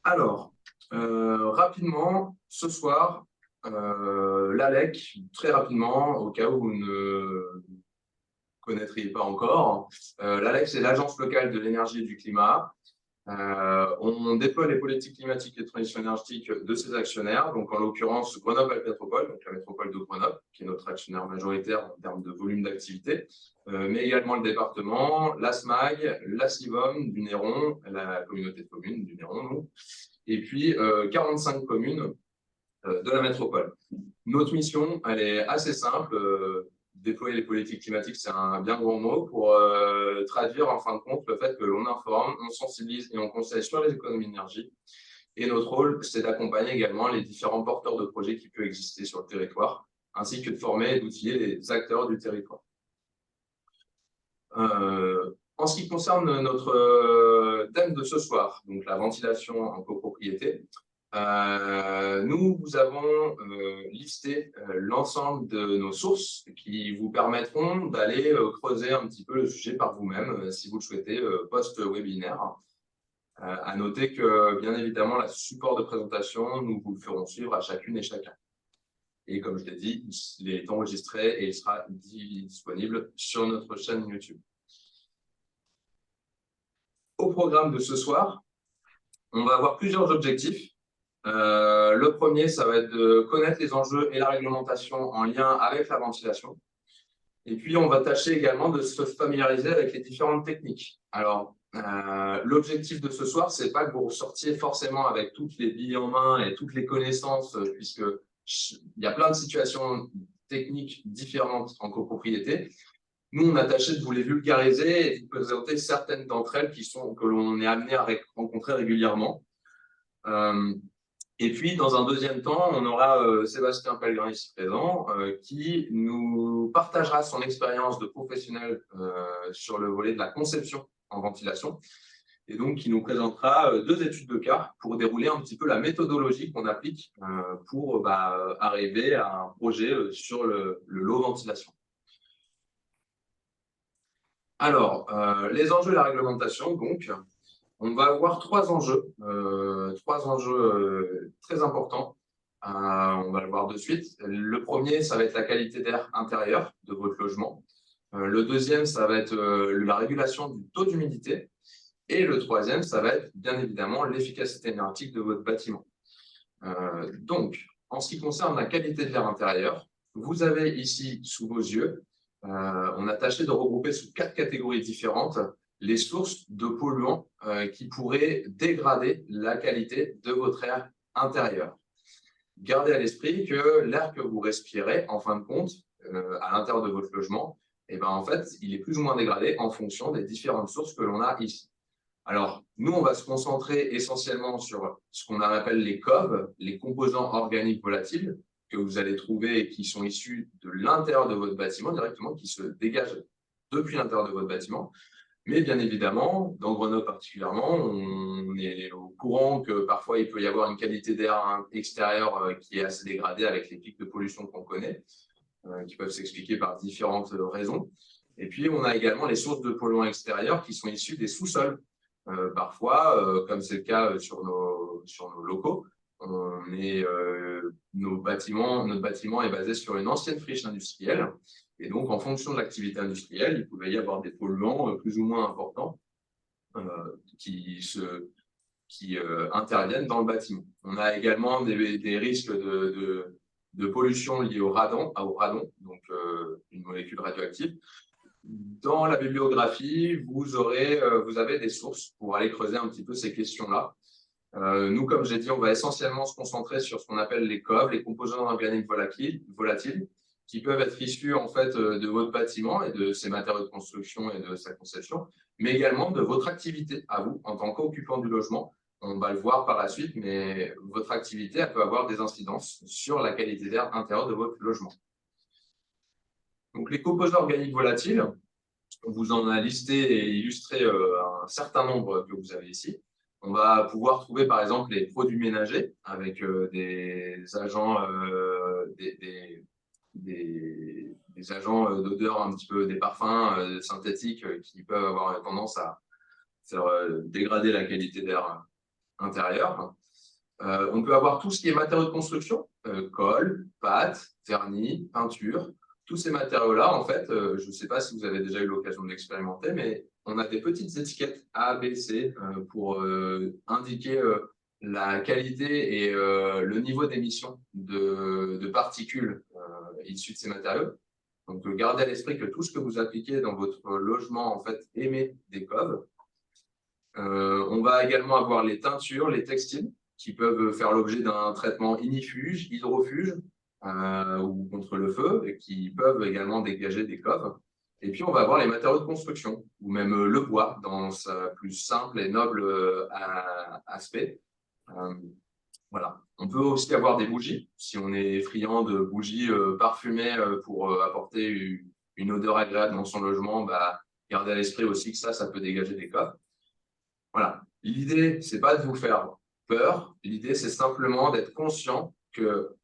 Alors, rapidement, ce soir, l'ALEC, très rapidement, au cas où vous ne connaîtriez pas encore, l'ALEC, c'est l'Agence locale de l'énergie et du climat. On déploie les politiques climatiques et de transition énergétique de ses actionnaires, donc en l'occurrence Grenoble-Alpes Métropole, donc la métropole de Grenoble, qui est notre actionnaire majoritaire en termes de volume d'activité, mais également le département, la SMAG, la CIVOM du Néron, la communauté de communes du Néron, donc, et puis 45 communes de la métropole. Notre mission, elle est assez simple. Déployer les politiques climatiques, c'est un bien grand mot pour traduire en fin de compte le fait que l'on informe, on sensibilise et on conseille sur les économies d'énergie. Et notre rôle, c'est d'accompagner également les différents porteurs de projets qui peuvent exister sur le territoire, ainsi que de former et d'outiller les acteurs du territoire. En ce qui concerne notre thème de ce soir, donc la ventilation en copropriété, nous avons listé l'ensemble de nos sources qui vous permettront d'aller creuser un petit peu le sujet par vous-même, si vous le souhaitez, post-webinaire. À noter que, bien évidemment, le support de présentation, nous vous le ferons suivre à chacune et chacun. Et comme je l'ai dit, il est enregistré et il sera disponible sur notre chaîne YouTube. Au programme de ce soir, on va avoir plusieurs objectifs. Le premier, ça va être de connaître les enjeux et la réglementation en lien avec la ventilation. Et puis, on va tâcher également de se familiariser avec les différentes techniques. Alors, l'objectif de ce soir, c'est pas que vous ressortiez forcément avec toutes les billes en main et toutes les connaissances, puisque il y a plein de situations techniques différentes en copropriété. Nous, on a tâché de vous les vulgariser et de vous présenter certaines d'entre elles que l'on est amené à rencontrer régulièrement. Et puis, dans un deuxième temps, on aura Sébastien Pellegrin ici présent, qui nous partagera son expérience de professionnel sur le volet de la conception en ventilation, et donc qui nous présentera deux études de cas pour dérouler un petit peu la méthodologie qu'on applique pour arriver à un projet sur le lot ventilation. Alors, les enjeux de la réglementation, donc, on va avoir trois enjeux très importants. On va le voir de suite. Le premier, ça va être la qualité d'air intérieur de votre logement. Le deuxième, ça va être la régulation du taux d'humidité. Et le troisième, ça va être bien évidemment l'efficacité énergétique de votre bâtiment. Donc, en ce qui concerne la qualité de l'air intérieur, vous avez ici sous vos yeux, on a tâché de regrouper sous 4 catégories différentes les sources de polluants qui pourraient dégrader la qualité de votre air intérieur. Gardez à l'esprit que l'air que vous respirez, en fin de compte, à l'intérieur de votre logement, en fait, il est plus ou moins dégradé en fonction des différentes sources que l'on a ici. Alors, nous, on va se concentrer essentiellement sur ce qu'on appelle les COV, les composants organiques volatiles, que vous allez trouver et qui sont issus de l'intérieur de votre bâtiment directement, qui se dégagent depuis l'intérieur de votre bâtiment. Mais bien évidemment, dans Grenoble particulièrement, on est au courant que parfois il peut y avoir une qualité d'air extérieur qui est assez dégradée avec les pics de pollution qu'on connaît, qui peuvent s'expliquer par différentes raisons. Et puis, on a également les sources de polluants extérieurs qui sont issues des sous-sols. Parfois, comme c'est le cas sur nos locaux, notre bâtiment est basé sur une ancienne friche industrielle. Et donc, en fonction de l'activité industrielle, il pouvait y avoir des polluants plus ou moins importants qui interviennent dans le bâtiment. On a également des risques de pollution liés au radon, donc une molécule radioactive. Dans la bibliographie, vous avez des sources pour aller creuser un petit peu ces questions-là. Nous, comme j'ai dit, on va essentiellement se concentrer sur ce qu'on appelle les COV, les composants organiques volatiles, qui peuvent être issus en fait de votre bâtiment et de ses matériaux de construction et de sa conception, mais également de votre activité à vous en tant qu'occupant du logement. On va le voir par la suite, mais votre activité elle peut avoir des incidences sur la qualité d'air intérieur de votre logement. Donc, les composants organiques volatiles, on vous en a listé et illustré un certain nombre que vous avez ici. On va pouvoir trouver par exemple les produits ménagers avec des agents, des agents d'odeur un petit peu, des parfums synthétiques qui peuvent avoir tendance à faire dégrader la qualité d'air intérieur. On peut avoir tout ce qui est matériaux de construction, colle, pâte, vernis, peinture. Tous ces matériaux-là, en fait, je ne sais pas si vous avez déjà eu l'occasion de l'expérimenter, mais on a des petites étiquettes A, B, C pour indiquer la qualité et le niveau d'émission de particules issues de ces matériaux. Donc, gardez à l'esprit que tout ce que vous appliquez dans votre logement, en fait, émet des COV. On va également avoir les teintures, les textiles, qui peuvent faire l'objet d'un traitement ignifuge, hydrofuge ou contre le feu, et qui peuvent également dégager des COV. Et puis, on va avoir les matériaux de construction, ou même le bois, dans sa plus simple et noble aspect. Voilà. On peut aussi avoir des bougies, si on est friand de bougies parfumées pour apporter une odeur agréable dans son logement, bah, gardez à l'esprit aussi que ça peut dégager des COV. Voilà. L'idée, ce n'est pas de vous faire peur. L'idée, c'est simplement d'être conscient que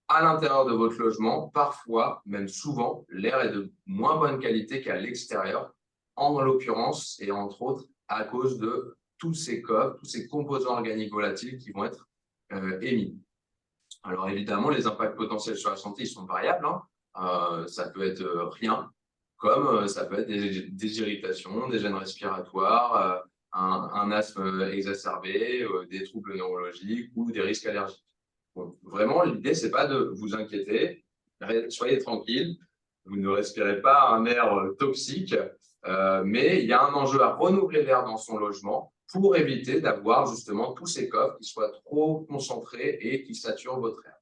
à l'intérieur de votre logement, parfois, même souvent, l'air est de moins bonne qualité qu'à l'extérieur, en l'occurrence, et entre autres, à cause de tous ces COV, tous ces composants organiques volatiles qui vont être émis. Alors, évidemment, les impacts potentiels sur la santé, ils sont variables. Ça peut être rien, comme ça peut être des irritations, des gènes respiratoires, un asthme exacerbé, des troubles neurologiques ou des risques allergiques. Bon, vraiment, l'idée, ce n'est pas de vous inquiéter. Soyez tranquille. Vous ne respirez pas un air toxique, mais il y a un enjeu à renouveler l'air dans son logement pour éviter d'avoir justement tous ces coffres qui soient trop concentrés et qui saturent votre air.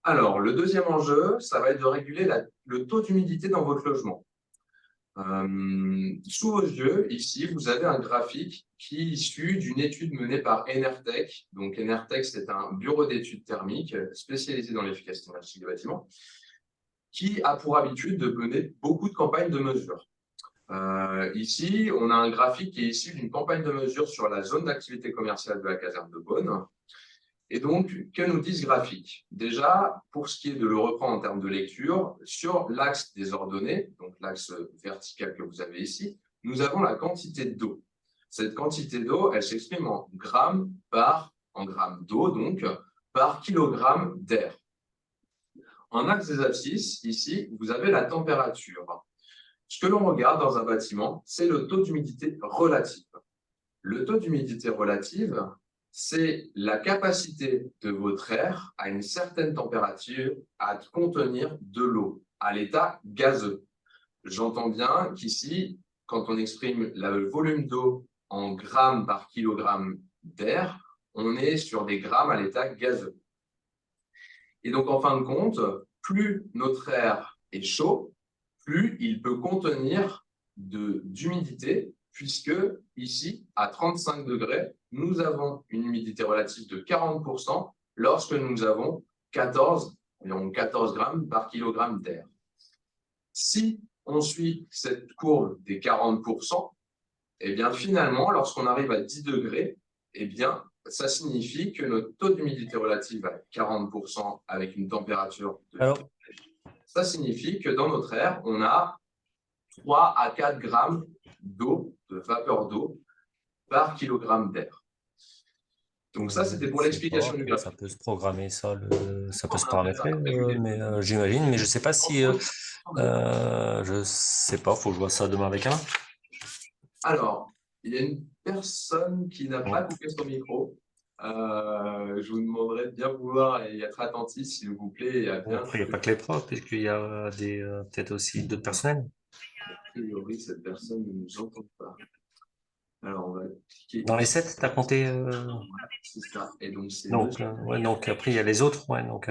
Alors, le deuxième enjeu, ça va être de réguler le taux d'humidité dans votre logement. Sous vos yeux, ici, vous avez un graphique qui est issu d'une étude menée par Enertech. Donc, Enertech, c'est un bureau d'études thermiques spécialisé dans l'efficacité énergétique des bâtiments qui a pour habitude de mener beaucoup de campagnes de mesure. Ici, on a un graphique qui est issu d'une campagne de mesure sur la zone d'activité commerciale de la caserne de Beaune. Et donc, que nous dit ce graphique? Déjà, pour ce qui est de le reprendre en termes de lecture, sur l'axe des ordonnées, donc l'axe vertical que vous avez ici, nous avons la quantité d'eau. Cette quantité d'eau, elle s'exprime en grammes d'eau, donc, par kilogramme d'air. En axe des abscisses, ici, vous avez la température. Ce que l'on regarde dans un bâtiment, c'est le taux d'humidité relative. Le taux d'humidité relative, c'est la capacité de votre air à une certaine température à contenir de l'eau à l'état gazeux. J'entends bien qu'ici, quand on exprime le volume d'eau en grammes par kilogramme d'air, on est sur des grammes à l'état gazeux. Et donc, en fin de compte, plus notre air est chaud, plus il peut contenir d'humidité, puisque ici, à 35 degrés, nous avons une humidité relative de 40% lorsque nous avons environ 14 grammes par kilogramme d'air. Si on suit cette courbe des 40%, eh bien, finalement, lorsqu'on arrive à 10 degrés, eh bien, ça signifie que notre taux d'humidité relative à 40% avec une température de... Ça signifie que dans notre air, on a 3 à 4 grammes d'eau, de vapeur d'eau, par kilogramme d'air. Donc ça, c'était pour l'explication du graphique. Ça peut se programmer, ça peut se paramétrer, mais j'imagine. Mais je ne sais pas si... je sais pas, il faut que je vois ça demain avec Alain. Alors, il y a une personne qui n'a pas coupé son micro. Je vous demanderai de bien vouloir et être attentif, s'il vous plaît. Après, il n'y a pas que les profs, puisqu'il y a peut-être aussi d'autres personnels. A priori, cette personne ne nous entend pas. Alors, on va cliquer. Dans les 7, tu as compté C'est ça. Et donc, c'est donc après, il y a les autres. Ouais, donc,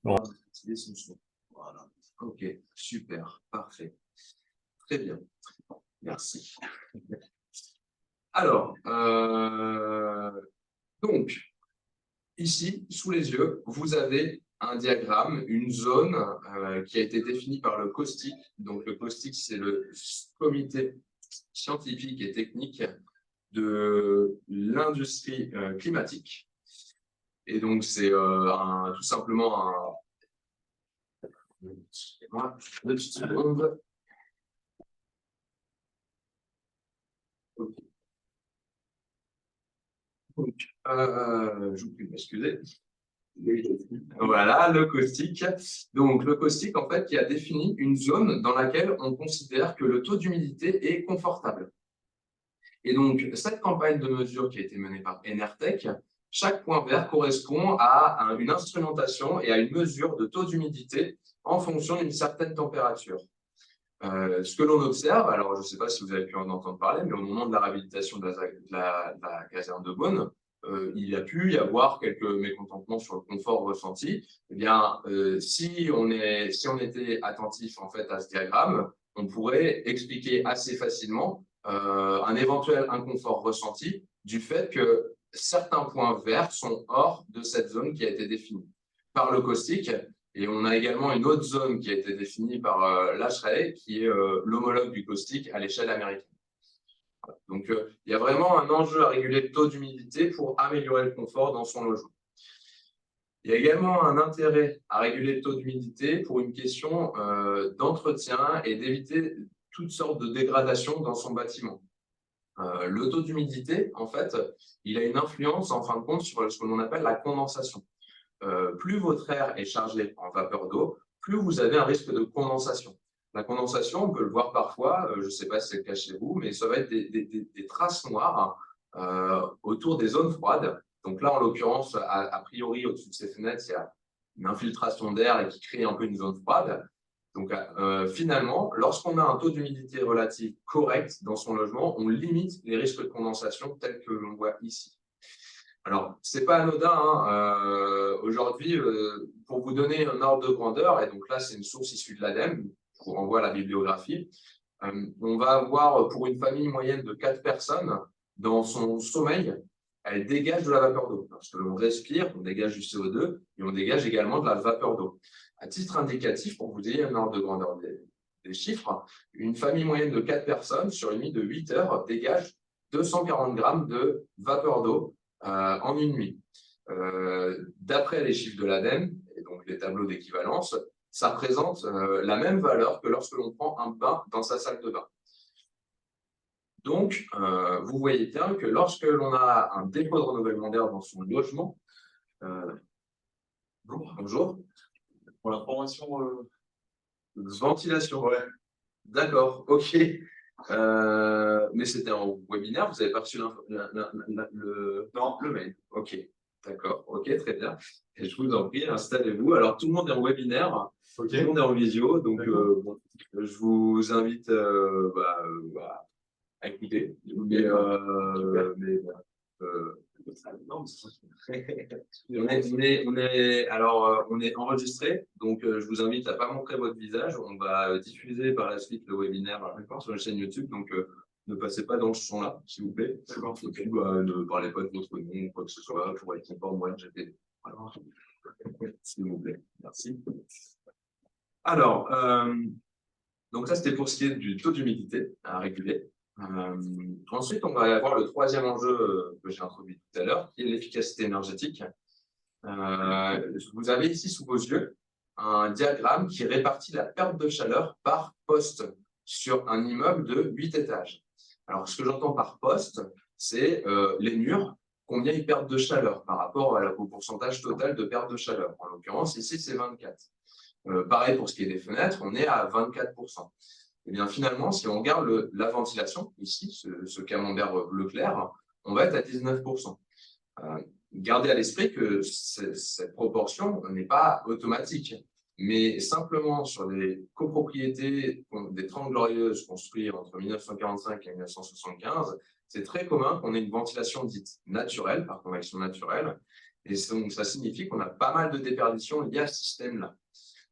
bon. Son son. Voilà. OK, super, parfait. Très bien. Merci. Alors, donc, ici, sous les yeux, vous avez un diagramme, une zone qui a été définie par le COSTIC. Donc, le COSTIC, c'est le comité scientifique et technique de l'industrie climatique. Et donc, c'est tout simplement un... Excusez-moi, 2 secondes. Okay. Donc, je vous prie de m'excuser. Voilà, le caustique. Donc, le caustique, en fait, qui a défini une zone dans laquelle on considère que le taux d'humidité est confortable. Et donc, cette campagne de mesure qui a été menée par Enertech, chaque point vert correspond à une instrumentation et à une mesure de taux d'humidité en fonction d'une certaine température. Ce que l'on observe, alors je ne sais pas si vous avez pu en entendre parler, mais au moment de la réhabilitation de la caserne de Beaune, il y a pu y avoir quelques mécontentements sur le confort ressenti. Eh bien, si on était attentif en fait à ce diagramme, on pourrait expliquer assez facilement un éventuel inconfort ressenti du fait que certains points verts sont hors de cette zone qui a été définie par le caustique. Et on a également une autre zone qui a été définie par l'ASHRAE, qui est l'homologue du caustique à l'échelle américaine. Donc, il y a vraiment un enjeu à réguler le taux d'humidité pour améliorer le confort dans son logement. Il y a également un intérêt à réguler le taux d'humidité pour une question d'entretien et d'éviter toutes sortes de dégradations dans son bâtiment. Le taux d'humidité, en fait, il a une influence, en fin de compte, sur ce que l'on appelle la condensation. Plus votre air est chargé en vapeur d'eau, plus vous avez un risque de condensation. La condensation, on peut le voir parfois, je ne sais pas si c'est le cas chez vous, mais ça va être des traces noires autour des zones froides. Donc là, en l'occurrence, a priori, au-dessus de ces fenêtres, il y a une infiltration d'air et qui crée un peu une zone froide. Donc finalement, lorsqu'on a un taux d'humidité relatif correct dans son logement, on limite les risques de condensation tels que l'on voit ici. Alors, ce n'est pas anodin. Aujourd'hui, pour vous donner un ordre de grandeur, et donc là, c'est une source issue de l'ADEME, je vous renvoie à la bibliographie, on va avoir pour une famille moyenne de 4 personnes, dans son sommeil, elle dégage de la vapeur d'eau. Parce que l'on respire, on dégage du CO2 et on dégage également de la vapeur d'eau. À titre indicatif, pour que vous ayez un ordre de grandeur des chiffres, une famille moyenne de 4 personnes, sur une nuit de 8 heures, dégage 240 grammes de vapeur d'eau en une nuit. D'après les chiffres de l'ADEME, et donc les tableaux d'équivalence, ça représente la même valeur que lorsque l'on prend un bain dans sa salle de bain. Donc, vous voyez bien que lorsque l'on a un dépôt de renouvellement d'air dans son logement, bonjour. Pour la formation ventilation, ouais. D'accord, ok. Mais c'était en webinaire, vous n'avez pas reçu le mail. Ok, d'accord, ok, très bien. Et je vous en prie, installez-vous. Alors, tout le monde est en webinaire, tout le monde est en visio, donc bon, je vous invite à écouter. On est enregistré, donc je vous invite à ne pas montrer votre visage. On va diffuser par la suite le webinaire sur la chaîne YouTube, donc ne passez pas dans ce champ-là, s'il vous plaît. Et puis, ne parlez pas de votre nom ou quoi que ce soit pour être conforme au RGPD. S'il vous plaît, merci. Alors, donc ça, c'était pour ce qui est du taux d'humidité à réguler. Ensuite, on va avoir le troisième enjeu que j'ai introduit tout à l'heure, qui est l'efficacité énergétique. Vous avez ici sous vos yeux un diagramme qui répartit la perte de chaleur par poste sur un immeuble de 8 étages. Alors, ce que j'entends par poste, c'est les murs, combien ils perdent de chaleur par rapport au pourcentage total de perte de chaleur. En l'occurrence, ici, c'est 24. Pareil pour ce qui est des fenêtres, on est à 24%. Et bien finalement, si on regarde la ventilation, ici, ce camembert bleu clair, on va être à 19%. Gardez à l'esprit que cette proportion n'est pas automatique, mais simplement sur des copropriétés des 30 Glorieuses construites entre 1945 et 1975, c'est très commun qu'on ait une ventilation dite naturelle, par convection naturelle, et donc ça signifie qu'on a pas mal de déperditions liées à ce système-là.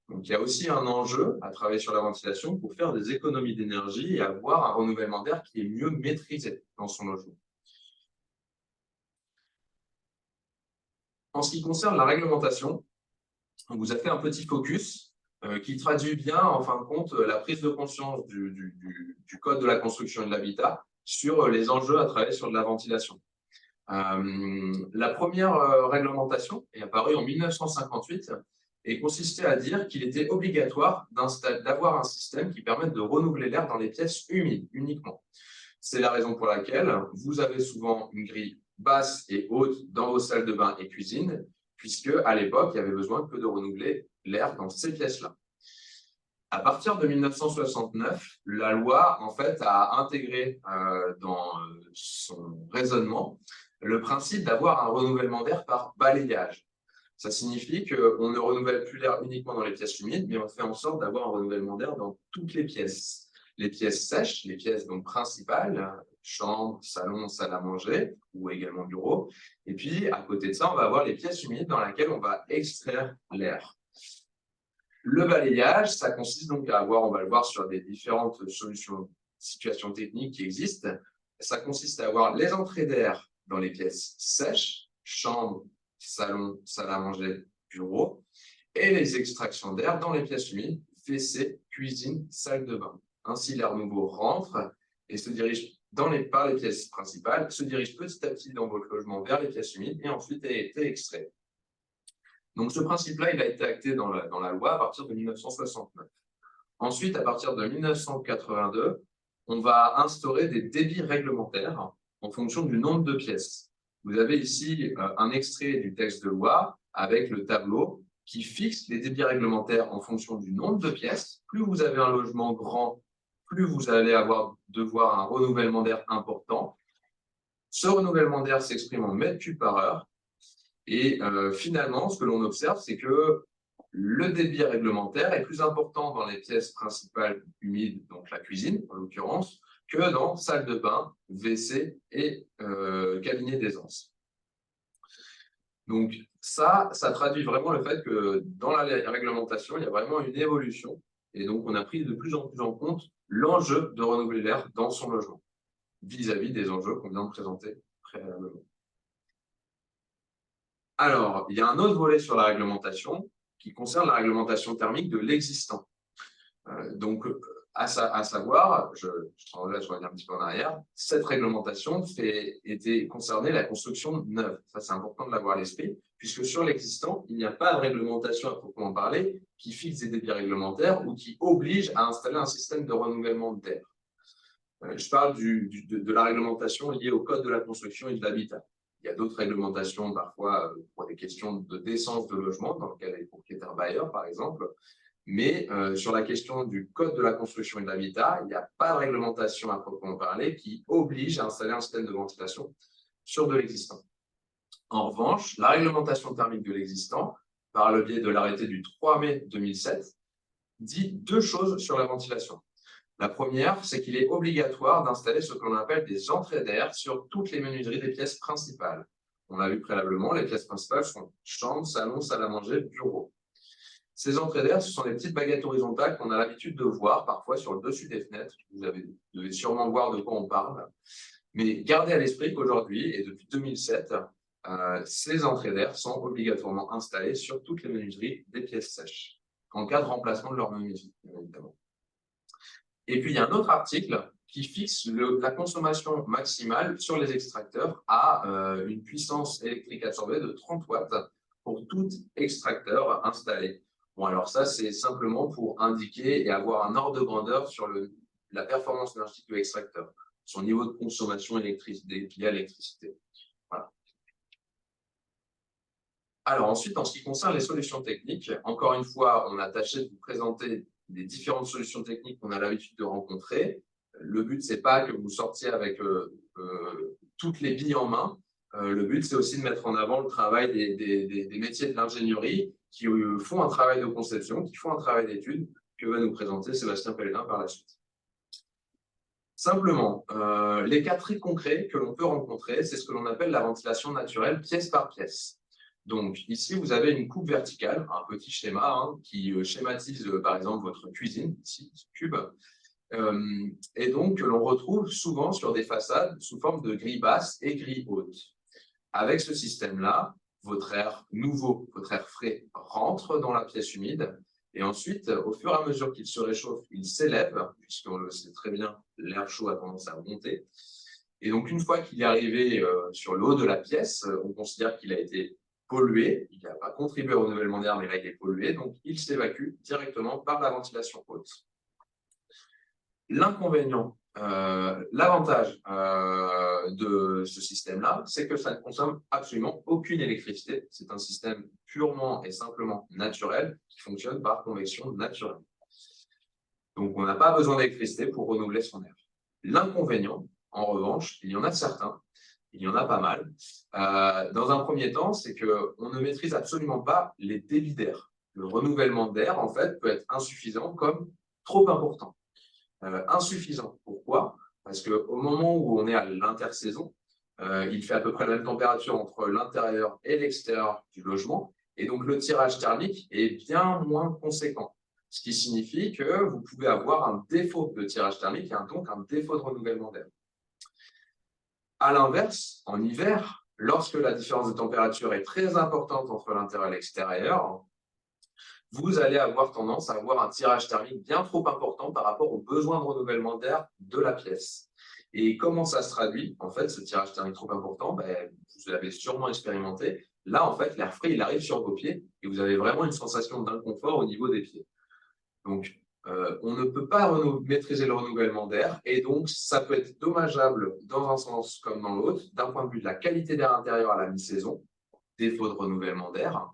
Donc, il y a aussi un enjeu à travailler sur la ventilation pour faire des économies d'énergie et avoir un renouvellement d'air qui est mieux maîtrisé dans son logement. En ce qui concerne la réglementation, on vous a fait un petit focus qui traduit bien, en fin de compte, la prise de conscience du Code de la construction et de l'habitat sur les enjeux à travailler sur de la ventilation. La première réglementation est apparue en 1958 et consistait à dire qu'il était obligatoire d'avoir un système qui permette de renouveler l'air dans les pièces humides uniquement. C'est la raison pour laquelle vous avez souvent une grille basses et hautes dans vos salles de bain et cuisine, puisque à l'époque, il y avait besoin que de renouveler l'air dans ces pièces-là. À partir de 1969, la loi en fait, a intégré dans son raisonnement le principe d'avoir un renouvellement d'air par balayage. Ça signifie qu'on ne renouvelle plus l'air uniquement dans les pièces humides, mais on fait en sorte d'avoir un renouvellement d'air dans toutes les pièces. Les pièces sèches, les pièces donc principales, chambre, salon, salle à manger ou également bureau. Et puis, à côté de ça, on va avoir les pièces humides dans lesquelles on va extraire l'air. Le balayage, ça consiste donc à avoir, on va le voir sur des différentes solutions, situations techniques qui existent, ça consiste à avoir les entrées d'air dans les pièces sèches, chambre, salon, salle à manger, bureau, et les extractions d'air dans les pièces humides, WC, cuisine, salle de bain. Ainsi, l'air nouveau rentre et se dirige par les pièces principales, se dirige petit à petit dans votre logement vers les pièces humides et ensuite est extrait. Donc, ce principe-là, il a été acté dans la loi à partir de 1969. Ensuite, à partir de 1982, on va instaurer des débits réglementaires en fonction du nombre de pièces. Vous avez ici un extrait du texte de loi avec le tableau qui fixe les débits réglementaires en fonction du nombre de pièces. Plus vous avez un logement grand, plus vous allez devoir un renouvellement d'air important. Ce renouvellement d'air s'exprime en mètres cubes par heure. Et finalement, ce que l'on observe, c'est que le débit réglementaire est plus important dans les pièces principales humides, donc la cuisine en l'occurrence, que dans salle de bain, WC et cabinet d'aisance. Donc ça traduit vraiment le fait que dans la réglementation, il y a vraiment une évolution. Et donc, on a pris de plus en plus en compte l'enjeu de renouveler l'air dans son logement, vis-à-vis des enjeux qu'on vient de présenter préalablement. Alors, il y a un autre volet sur la réglementation qui concerne la réglementation thermique de l'existant. Donc, à savoir, je reviens un petit peu en arrière, cette réglementation était concernée la construction neuve. Ça, c'est important de l'avoir à l'esprit, puisque sur l'existant, il n'y a pas de réglementation à proprement parler qui fixe des débits réglementaires ou qui oblige à installer un système de renouvellement d'air. Je parle de la réglementation liée au code de la construction et de l'habitat. Il y a d'autres réglementations, parfois, pour des questions de décence de logement, dans le cas des propriétaires bailleurs, par exemple. Mais sur la question du code de la construction et de l'habitat, il n'y a pas de réglementation à proprement parler qui oblige à installer un système de ventilation sur de l'existant. En revanche, la réglementation thermique de l'existant, par le biais de l'arrêté du 3 mai 2007, dit deux choses sur la ventilation. La première, c'est qu'il est obligatoire d'installer ce que l'on appelle des entrées d'air sur toutes les menuiseries des pièces principales. On l'a vu préalablement, les pièces principales sont chambre, salon, salle à manger, bureau. Ces entrées d'air, ce sont des petites baguettes horizontales qu'on a l'habitude de voir parfois sur le dessus des fenêtres. Vous devez sûrement voir de quoi on parle. Mais gardez à l'esprit qu'aujourd'hui, et depuis 2007, ces entrées d'air sont obligatoirement installées sur toutes les menuiseries des pièces sèches, en cas de remplacement de leur menuiserie, bien évidemment. Et puis, il y a un autre article qui fixe la consommation maximale sur les extracteurs à une puissance électrique absorbée de 30 watts pour tout extracteur installé. Bon, alors ça, c'est simplement pour indiquer et avoir un ordre de grandeur sur la performance énergétique de l'extracteur, son niveau de consommation électrique lié à l'électricité. Voilà. Alors ensuite, en ce qui concerne les solutions techniques, encore une fois, on a tâché de vous présenter les différentes solutions techniques qu'on a l'habitude de rencontrer. Le but, ce n'est pas que vous sortiez avec toutes les billes en main. Le but, c'est aussi de mettre en avant le travail des métiers de l'ingénierie qui font un travail de conception, qui font un travail d'étude, que va nous présenter Sébastien Pellegrin par la suite. Simplement, les cas très concrets que l'on peut rencontrer, c'est ce que l'on appelle la ventilation naturelle pièce par pièce. Donc, ici, vous avez une coupe verticale, un petit schéma qui schématise, par exemple, votre cuisine, ici, ce cube, et donc que l'on retrouve souvent sur des façades sous forme de grilles basses et grilles hautes. Avec ce système-là, votre air nouveau, votre air frais rentre dans la pièce humide, et ensuite, au fur et à mesure qu'il se réchauffe, il s'élève, puisqu'on le sait très bien, l'air chaud a tendance à monter. Et donc, une fois qu'il est arrivé sur le haut de la pièce, on considère qu'il a été pollué, il n'a pas contribué au renouvellement d'air, mais là, il est pollué, donc il s'évacue directement par la ventilation haute. L'inconvénient, l'avantage de ce système-là, c'est que ça ne consomme absolument aucune électricité. C'est un système purement et simplement naturel qui fonctionne par convection naturelle. Donc, on n'a pas besoin d'électricité pour renouveler son air. L'inconvénient, en revanche, il y en a certains, il y en a pas mal. Dans un premier temps, c'est qu'on ne maîtrise absolument pas les débits d'air. Le renouvellement d'air, en fait, peut être insuffisant comme trop important. Insuffisant. Pourquoi? Parce qu'au moment où on est à l'intersaison, il fait à peu près la même température entre l'intérieur et l'extérieur du logement. Et donc, le tirage thermique est bien moins conséquent. Ce qui signifie que vous pouvez avoir un défaut de tirage thermique et donc un défaut de renouvellement d'air. À l'inverse, en hiver, lorsque la différence de température est très importante entre l'intérieur et l'extérieur, vous allez avoir tendance à avoir un tirage thermique bien trop important par rapport aux besoins de renouvellement d'air de la pièce. Et comment ça se traduit? En fait, ce tirage thermique trop important, vous l'avez sûrement expérimenté. Là, en fait, l'air frais, il arrive sur vos pieds et vous avez vraiment une sensation d'inconfort au niveau des pieds. Donc, on ne peut pas maîtriser le renouvellement d'air et donc ça peut être dommageable dans un sens comme dans l'autre, d'un point de vue de la qualité d'air intérieur à la mi-saison, défaut de renouvellement d'air,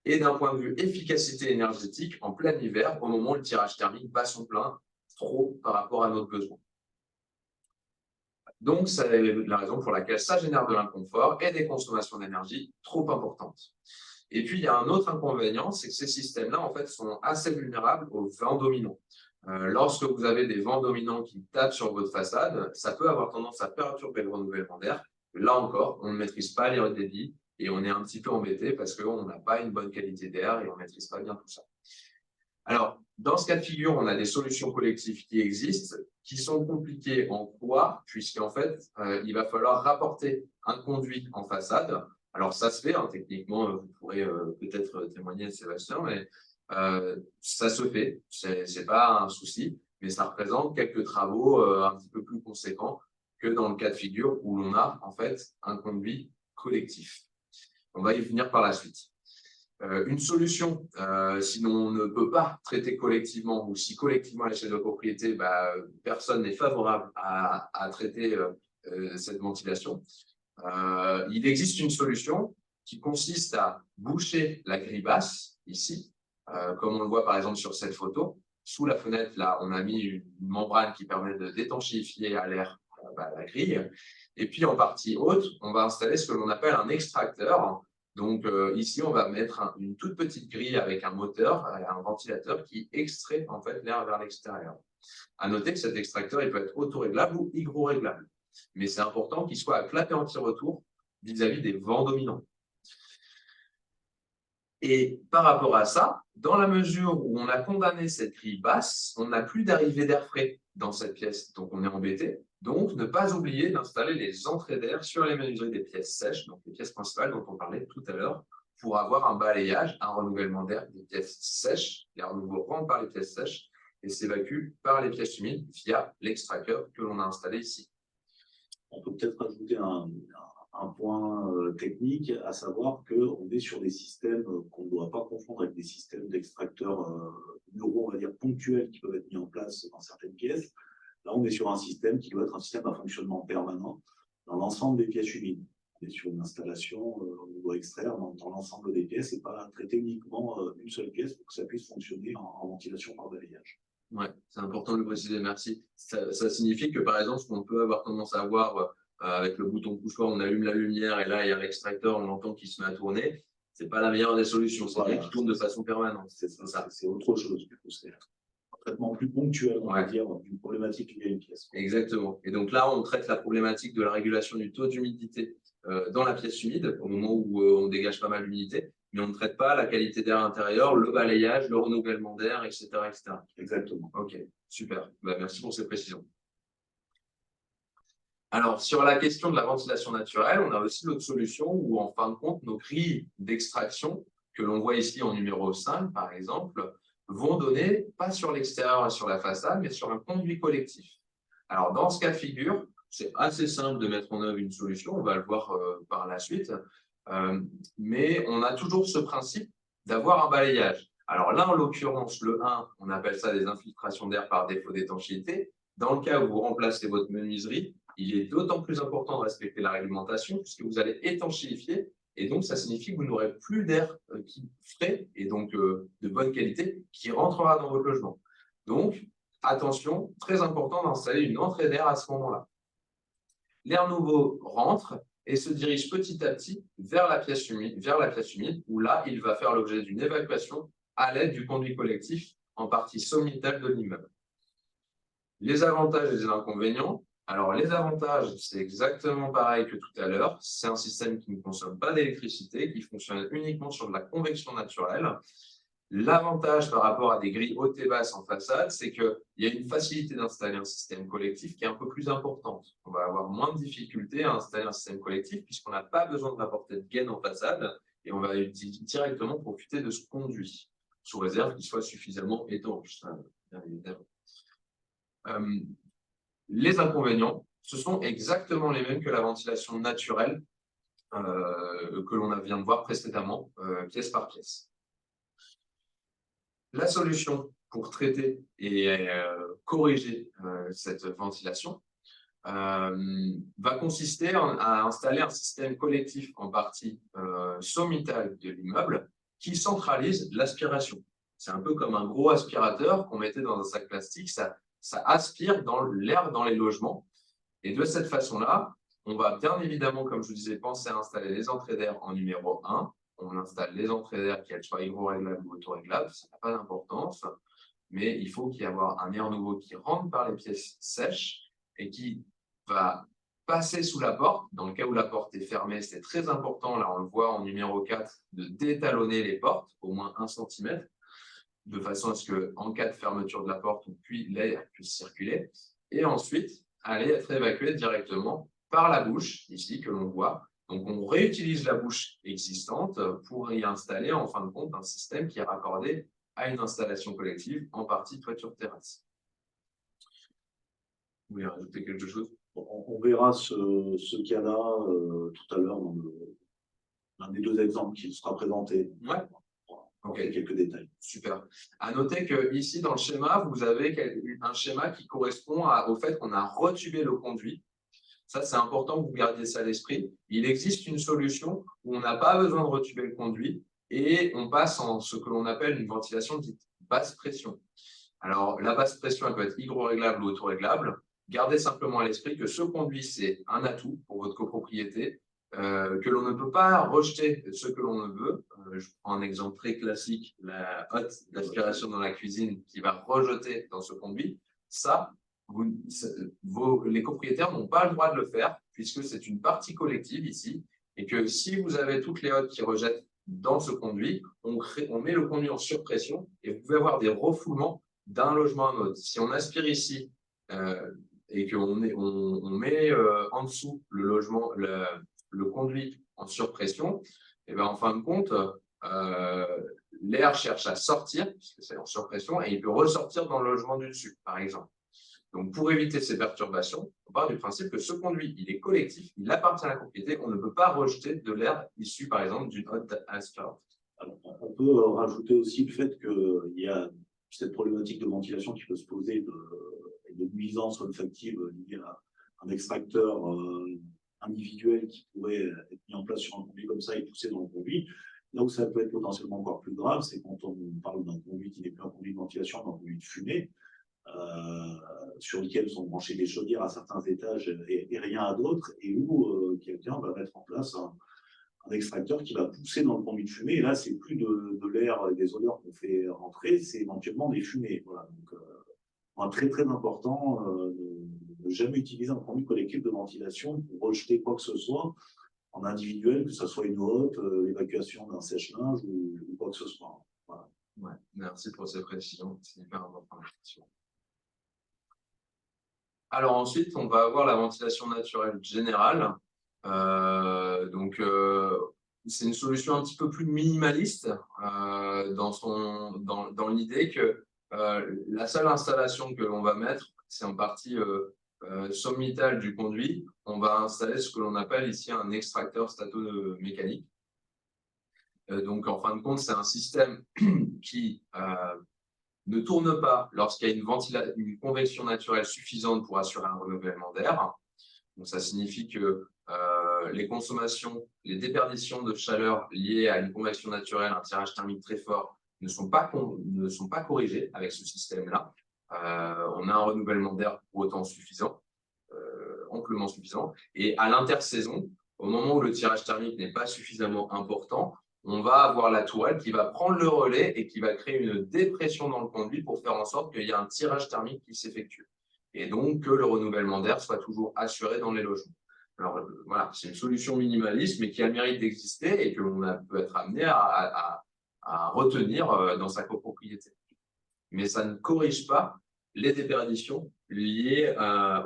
et d'un point de vue efficacité énergétique en plein hiver, au moment où le tirage thermique bat son plein trop par rapport à notre besoin. Donc, c'est la raison pour laquelle ça génère de l'inconfort et des consommations d'énergie trop importantes. Et puis, il y a un autre inconvénient, c'est que ces systèmes-là, en fait, sont assez vulnérables aux vents dominants. Lorsque vous avez des vents dominants qui tapent sur votre façade, ça peut avoir tendance à perturber le renouvellement d'air. Là encore, on ne maîtrise pas les débits et on est un petit peu embêté parce qu'on n'a pas une bonne qualité d'air et on ne maîtrise pas bien tout ça. Alors, dans ce cas de figure, on a des solutions collectives qui existent, qui sont compliquées en quoi, puisqu'en fait, il va falloir rapporter un conduit en façade. Alors, ça se fait, hein, techniquement, vous pourrez peut-être témoigner, Sébastien, mais ça se fait, c'est pas un souci, mais ça représente quelques travaux un petit peu plus conséquents que dans le cas de figure où l'on a en fait un conduit collectif. On va y venir par la suite. Une solution, si l'on ne peut pas traiter collectivement ou si collectivement à l'échelle de propriété, personne n'est favorable à traiter cette ventilation, il existe une solution qui consiste à boucher la grille basse, ici, comme on le voit par exemple sur cette photo. Sous la fenêtre, là, on a mis une membrane qui permet de d'étanchéifier à l'air la grille. Et puis en partie haute, on va installer ce que l'on appelle un extracteur. Donc ici, on va mettre une toute petite grille avec un moteur, un ventilateur qui extrait en fait l'air vers l'extérieur. À noter que cet extracteur, il peut être autoréglable ou hygroréglable. Mais c'est important qu'il soit à clapet anti-retour vis-à-vis des vents dominants. Et par rapport à ça, dans la mesure où on a condamné cette grille basse, on n'a plus d'arrivée d'air frais dans cette pièce, donc on est embêté. Donc, ne pas oublier d'installer les entrées d'air sur les menuiseries des pièces sèches, donc les pièces principales dont on parlait tout à l'heure, pour avoir un balayage, un renouvellement d'air des pièces sèches. L'air nouveau rentre par les pièces sèches et s'évacue par les pièces humides via l'extracteur que l'on a installé ici. On peut peut-être ajouter un point technique, à savoir qu'on est sur des systèmes qu'on ne doit pas confondre avec des systèmes d'extracteurs muraux, on va dire ponctuels, qui peuvent être mis en place dans certaines pièces. Là, on est sur un système qui doit être un système à fonctionnement permanent dans l'ensemble des pièces humides. On est sur une installation où on doit extraire dans l'ensemble des pièces et pas traiter uniquement une seule pièce pour que ça puisse fonctionner en ventilation par balayage. Ouais, c'est important de le préciser, merci. Ça signifie que, par exemple, ce qu'on peut avoir tendance à voir avec le bouton poussoir, on allume la lumière et là, il y a l'extracteur, on entend qu'il se met à tourner. Ce n'est pas la meilleure des solutions, c'est vrai qu'il tourne de façon permanente. C'est ça, c'est autre chose. C'est un traitement plus ponctuel, on va dire, d'une problématique liée à une pièce. Exactement. Et donc là, on traite la problématique de la régulation du taux d'humidité dans la pièce humide, au moment où on dégage pas mal d'humidité, mais on ne traite pas la qualité d'air intérieur, le balayage, le renouvellement d'air, etc., etc. Exactement. Ok, super. Merci pour ces précisions. Alors, sur la question de la ventilation naturelle, on a aussi l'autre solution où, en fin de compte, nos grilles d'extraction, que l'on voit ici en numéro 5, par exemple, vont donner, pas sur l'extérieur et sur la façade, mais sur un conduit collectif. Alors, dans ce cas de figure, c'est assez simple de mettre en œuvre une solution, on va le voir par la suite, mais on a toujours ce principe d'avoir un balayage. Alors là, en l'occurrence, le 1, on appelle ça des infiltrations d'air par défaut d'étanchéité. Dans le cas où vous remplacez votre menuiserie, il est d'autant plus important de respecter la réglementation puisque vous allez étanchéifier et donc ça signifie que vous n'aurez plus d'air qui frais et donc de bonne qualité qui rentrera dans votre logement. Donc, attention, très important d'installer une entrée d'air à ce moment-là. L'air nouveau rentre et se dirige petit à petit vers la pièce humide où là, il va faire l'objet d'une évacuation à l'aide du conduit collectif en partie sommitale de l'immeuble. Les avantages et les inconvénients. Alors, les avantages, c'est exactement pareil que tout à l'heure. C'est un système qui ne consomme pas d'électricité, qui fonctionne uniquement sur de la convection naturelle. L'avantage par rapport à des grilles hautes et basses en façade, c'est qu'il y a une facilité d'installer un système collectif qui est un peu plus importante. On va avoir moins de difficultés à installer un système collectif puisqu'on n'a pas besoin de rapporter de gaine en façade et on va directement profiter de ce conduit, sous réserve qu'il soit suffisamment étanche, bien évidemment. Les inconvénients, ce sont exactement les mêmes que la ventilation naturelle que l'on vient de voir précédemment, pièce par pièce. La solution pour traiter et corriger cette ventilation va consister à installer un système collectif en partie sommitale de l'immeuble qui centralise l'aspiration. C'est un peu comme un gros aspirateur qu'on mettait dans un sac plastique, ça aspire l'air dans les logements. Et de cette façon-là, on va bien évidemment, comme je vous disais, penser à installer les entrées d'air en numéro 1. On installe les entrées d'air, qu'elles soient hydro-réglables ou auto-réglables, ça n'a pas d'importance. Mais il faut qu'il y ait un air nouveau qui rentre par les pièces sèches et qui va passer sous la porte. Dans le cas où la porte est fermée, c'est très important, là on le voit en numéro 4, de détalonner les portes, au moins 1 cm, de façon à ce qu'en cas de fermeture de la porte, l'air puisse circuler. Et ensuite, aller être évacué directement par la bouche, ici, que l'on voit. Donc, on réutilise la bouche existante pour y installer, en fin de compte, un système qui est raccordé à une installation collective, en partie toiture-terrasse. Vous voulez rajouter quelque chose? On verra ce cas-là tout à l'heure dans l'un des 2 exemples qui sera présenté. Ouais. Okay. Quelques détails. Super. À noter qu'ici, dans le schéma, vous avez un schéma qui correspond au fait qu'on a retubé le conduit. Ça, c'est important que vous gardiez ça à l'esprit. Il existe une solution où on n'a pas besoin de retuber le conduit et on passe en ce que l'on appelle une ventilation dite basse pression. Alors, la basse pression, elle peut être hydro-réglable ou auto-réglable. Gardez simplement à l'esprit que ce conduit, c'est un atout pour votre copropriété, que l'on ne peut pas rejeter ce que l'on veut. Je prends un exemple très classique, la hotte d'aspiration dans la cuisine qui va rejeter dans ce conduit. Ça, les propriétaires n'ont pas le droit de le faire puisque c'est une partie collective ici et que si vous avez toutes les hottes qui rejettent dans ce conduit, on met le conduit en surpression et vous pouvez avoir des refoulements d'un logement à un autre. Si on aspire ici et qu'on met en dessous le conduit en surpression, et bien en fin de compte, l'air cherche à sortir, puisque c'est en surpression, et il peut ressortir dans le logement du dessus, par exemple. Donc, pour éviter ces perturbations, on part du principe que ce conduit, il est collectif, il appartient à la propriété, on ne peut pas rejeter de l'air issu, par exemple, d'une hotte aspirante. On peut rajouter aussi le fait qu'il y a cette problématique de ventilation qui peut se poser de nuisances olfactives liées à un extracteur individuel qui pourrait être mis en place sur un conduit comme ça et pousser dans le conduit. Là où ça peut être potentiellement encore plus grave, c'est quand on parle d'un conduit qui n'est plus un conduit de ventilation, mais un conduit de fumée, sur lequel sont branchées des chaudières à certains étages et rien à d'autres, et où quelqu'un va mettre en place un extracteur qui va pousser dans le conduit de fumée. Et là, c'est plus de l'air et des odeurs qu'on fait rentrer, c'est éventuellement des fumées. Voilà. Donc, très très important de ne jamais utiliser un conduit collectif de ventilation pour rejeter quoi que ce soit en individuel, que ce soit une hotte, l'évacuation d'un sèche-linge ou quoi que ce soit. Voilà. Ouais, merci pour ces précisions, c'est hyper important. Alors ensuite, on va avoir la ventilation naturelle générale. C'est une solution un petit peu plus minimaliste dans l'idée que la seule installation que l'on va mettre, c'est en partie sommitale du conduit. On va installer ce que l'on appelle ici un extracteur statomécanique. Donc, en fin de compte, c'est un système qui ne tourne pas lorsqu'il y a une convection naturelle suffisante pour assurer un renouvellement d'air. Donc, ça signifie que les consommations, les déperditions de chaleur liées à une convection naturelle, un tirage thermique très fort, ne sont pas corrigées avec ce système-là. On a un renouvellement d'air pour autant suffisant, amplement suffisant. Et à l'intersaison, au moment où le tirage thermique n'est pas suffisamment important, on va avoir la tourelle qui va prendre le relais et qui va créer une dépression dans le conduit pour faire en sorte qu'il y ait un tirage thermique qui s'effectue. Et donc que le renouvellement d'air soit toujours assuré dans les logements. Alors voilà, c'est une solution minimaliste, mais qui a le mérite d'exister et que l'on peut être amené à retenir dans sa copropriété. Mais ça ne corrige pas les déperditions liées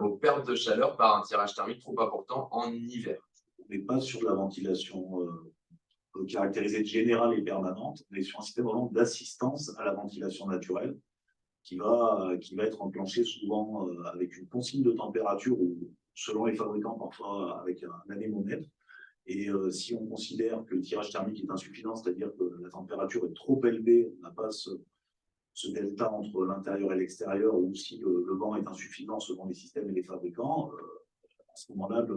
aux pertes de chaleur par un tirage thermique trop important en hiver. On n'est pas sur la ventilation caractérisée de générale et permanente, mais sur un système vraiment d'assistance à la ventilation naturelle qui va être enclenché souvent avec une consigne de température ou selon les fabricants parfois avec un anémomètre. Et si on considère que le tirage thermique est insuffisant, c'est-à-dire que la température est trop élevée, on n'a pas ce delta entre l'intérieur et l'extérieur, ou si le vent est insuffisant selon les systèmes et les fabricants, à ce moment-là,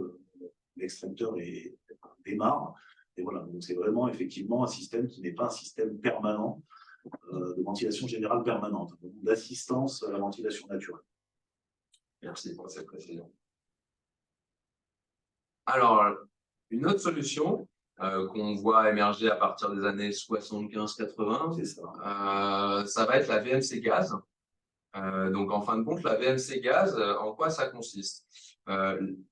l'extracteur démarre. Et voilà, donc c'est vraiment effectivement un système qui n'est pas un système permanent de ventilation générale permanente, d'assistance à la ventilation naturelle. Merci pour cette précision. Alors, une autre solution qu'on voit émerger à partir des années 75-80, ça va être la VMC gaz. Donc, en fin de compte, la VMC gaz, en quoi ça consiste?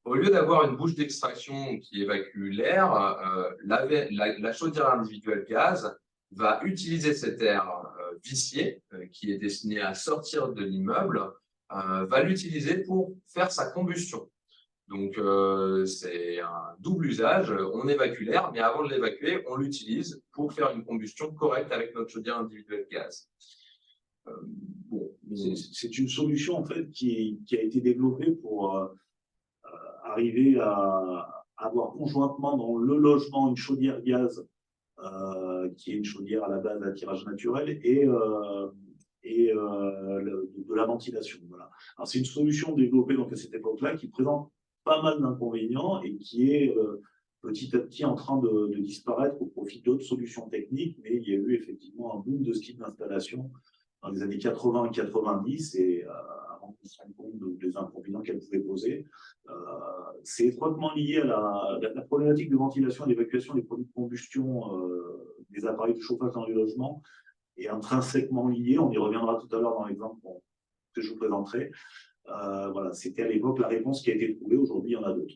Au lieu d'avoir une bouche d'extraction qui évacue l'air, la chaudière individuelle gaz va utiliser cet air vicié qui est destiné à sortir de l'immeuble, va l'utiliser pour faire sa combustion. Donc, c'est un double usage. On évacue l'air, mais avant de l'évacuer, on l'utilise pour faire une combustion correcte avec notre chaudière individuelle gaz. C'est une solution en fait qui a été développée pour arriver à avoir conjointement dans le logement une chaudière gaz qui est une chaudière à la base à tirage naturel et de la ventilation. Voilà. Alors c'est une solution développée donc à cette époque-là qui présente pas mal d'inconvénients et qui est petit à petit en train de disparaître au profit d'autres solutions techniques, mais il y a eu effectivement un boom de ce type d'installation dans les années 80 et 90 et avant qu'on se rende compte des inconvénients qu'elle pouvait poser. C'est étroitement lié à la problématique de ventilation et d'évacuation des produits de combustion des appareils de chauffage dans les logements est intrinsèquement lié. On y reviendra tout à l'heure dans l'exemple que je vous présenterai. Voilà, c'était à l'époque la réponse qui a été trouvée. Aujourd'hui, il y en a d'autres.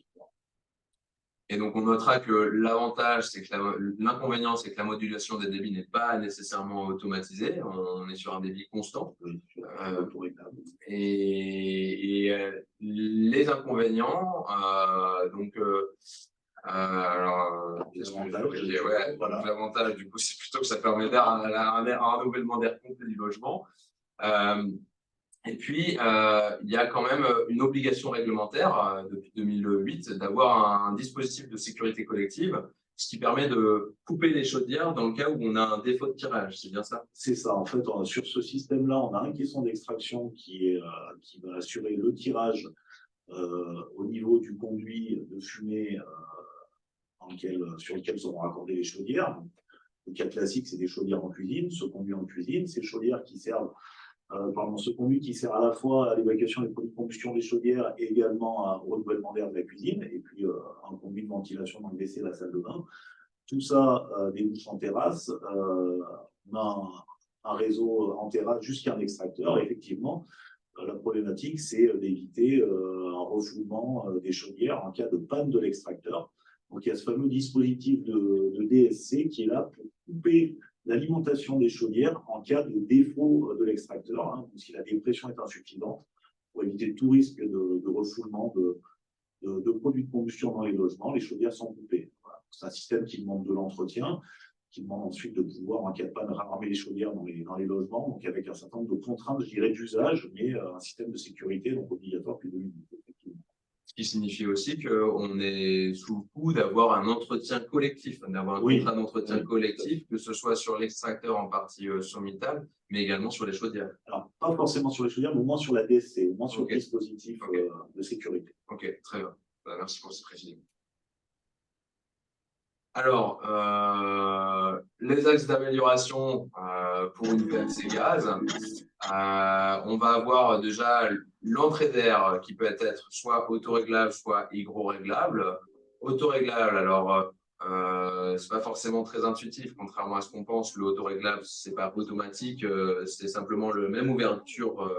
Et donc, on notera que l'avantage, c'est que l'inconvénient, c'est que la modulation des débits n'est pas nécessairement automatisée. On est sur un débit constant. Et les inconvénients, l'avantage, du coup, c'est plutôt que ça permet un renouvellement d'air complet du logement. Et puis, il y a quand même une obligation réglementaire depuis 2008 d'avoir un dispositif de sécurité collective, ce qui permet de couper les chaudières dans le cas où on a un défaut de tirage. C'est bien ça? C'est ça. En fait, sur ce système-là, on a un caisson d'extraction qui va assurer le tirage au niveau du conduit de fumée sur lequel seront raccordées les chaudières. Le cas classique, c'est des chaudières en cuisine, ce conduit en cuisine, ces chaudières qui servent ce conduit qui sert à la fois à l'évacuation des produits de combustion des chaudières et également au renouvellement d'air de la cuisine, et puis un conduit de ventilation dans le WC et la salle de bain. Tout ça débouche en terrasse. On a un réseau en terrasse jusqu'à un extracteur. Et effectivement, la problématique, c'est d'éviter un refoulement des chaudières en cas de panne de l'extracteur. Donc, il y a ce fameux dispositif de DSC qui est là pour couper l'alimentation des chaudières en cas de défaut de l'extracteur, donc si la dépression est insuffisante, pour éviter tout risque de refoulement de produits de combustion dans les logements, les chaudières sont coupées. Voilà. C'est un système qui demande de l'entretien, qui demande ensuite de pouvoir, en cas de panne, rarmer les chaudières dans les logements, donc avec un certain nombre de contraintes, je dirais, d'usage, mais un système de sécurité donc obligatoire depuis 2010, effectivement. qui signifie aussi qu'on est sous le coup d'avoir un entretien collectif, d'avoir un Oui. contrat d'entretien Oui. collectif, que ce soit sur l'extracteur en partie sommitale, mais également sur les chaudières. Alors, pas forcément sur les chaudières, mais au moins sur la DSC, au moins sur Ok. le dispositif Ok. de sécurité. Ok, très bien. Merci pour ces précisions. Alors, les axes d'amélioration pour une VMC gaz, on va avoir déjà l'entrée d'air qui peut être soit autoréglable, soit hygroréglable. Autoréglable, alors, c'est pas forcément très intuitif, contrairement à ce qu'on pense. Le autoréglable, c'est pas automatique, c'est simplement le même ouverture,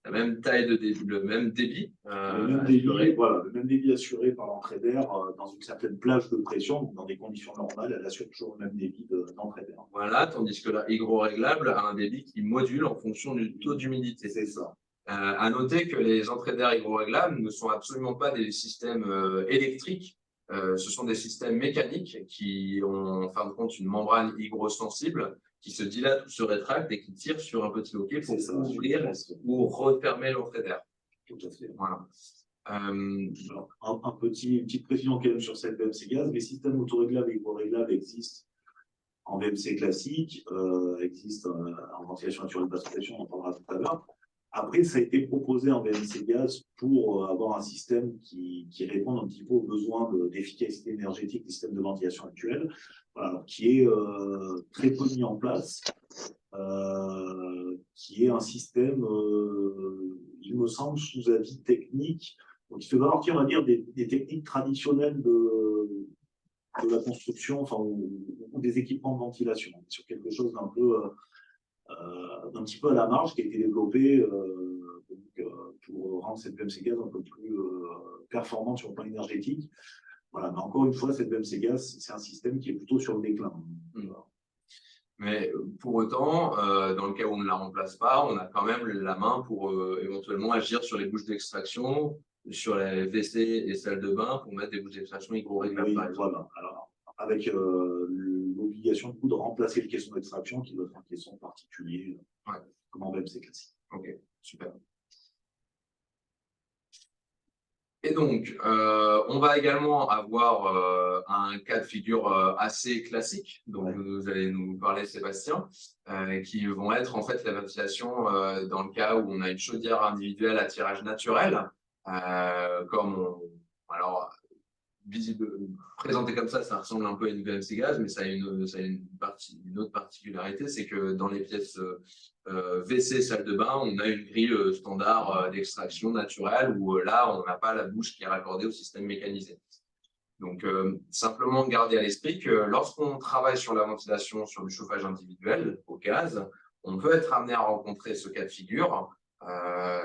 la même taille de débit, le même débit. Le même débit, voilà, le même débit assuré par l'entrée d'air dans une certaine plage de pression, donc dans des conditions normales, elle assure toujours le même débit d'entrée d'air. Voilà, tandis que la hygroréglable a un débit qui module en fonction du taux d'humidité. C'est ça. À noter que les entrées d'air hygroréglables ne sont absolument pas des systèmes électriques, ce sont des systèmes mécaniques qui ont en fin de compte une membrane hygrosensible qui se dilate ou se rétracte et qui tire sur un petit loquet pour ouvrir ou refermer l'entrée d'air. Tout à fait. Voilà. Alors, une petite précision quand même sur cette VMC gaz. Les systèmes autoréglables et hygroréglables existent en VMC classique, existent en ventilation naturelle basse pression, on en parlera tout à l'heure. Après, ça a été proposé en VMC gaz pour avoir un système qui réponde un petit peu aux besoins d'efficacité énergétique des systèmes de ventilation actuels, voilà, qui est très peu mis en place, qui est un système, il me semble, sous avis technique. Donc, il fait valoir, on va dire, des techniques traditionnelles de la construction, enfin, ou des équipements de ventilation, sur quelque chose d'un petit peu à la marge qui a été développé pour rendre cette VMC gaz un peu plus performante sur le plan énergétique. Voilà, mais encore une fois, cette VMC gaz, c'est un système qui est plutôt sur le déclin. Mais pour autant, dans le cas où on ne la remplace pas, on a quand même la main pour éventuellement agir sur les bouches d'extraction, sur les WC et salles de bain pour mettre des bouches d'extraction hygroréglables. Oui, voilà. Alors, avec l'obligation de remplacer le caisson d'extraction qui doit être un caisson particulier, comme en VMC classique. Ok, super. Et donc, on va également avoir un cas de figure assez classique, dont vous allez nous parler, Sébastien, qui vont être en fait la ventilation dans le cas où on a une chaudière individuelle à tirage naturel, alors, présenté comme ça ressemble un peu à une VMC gaz, mais ça a une autre particularité, c'est que dans les pièces WC, salle de bain, on a une grille standard d'extraction naturelle où là, on n'a pas la bouche qui est raccordée au système mécanisé. Donc, simplement garder à l'esprit que lorsqu'on travaille sur la ventilation, sur du chauffage individuel au gaz, on peut être amené à rencontrer ce cas de figure.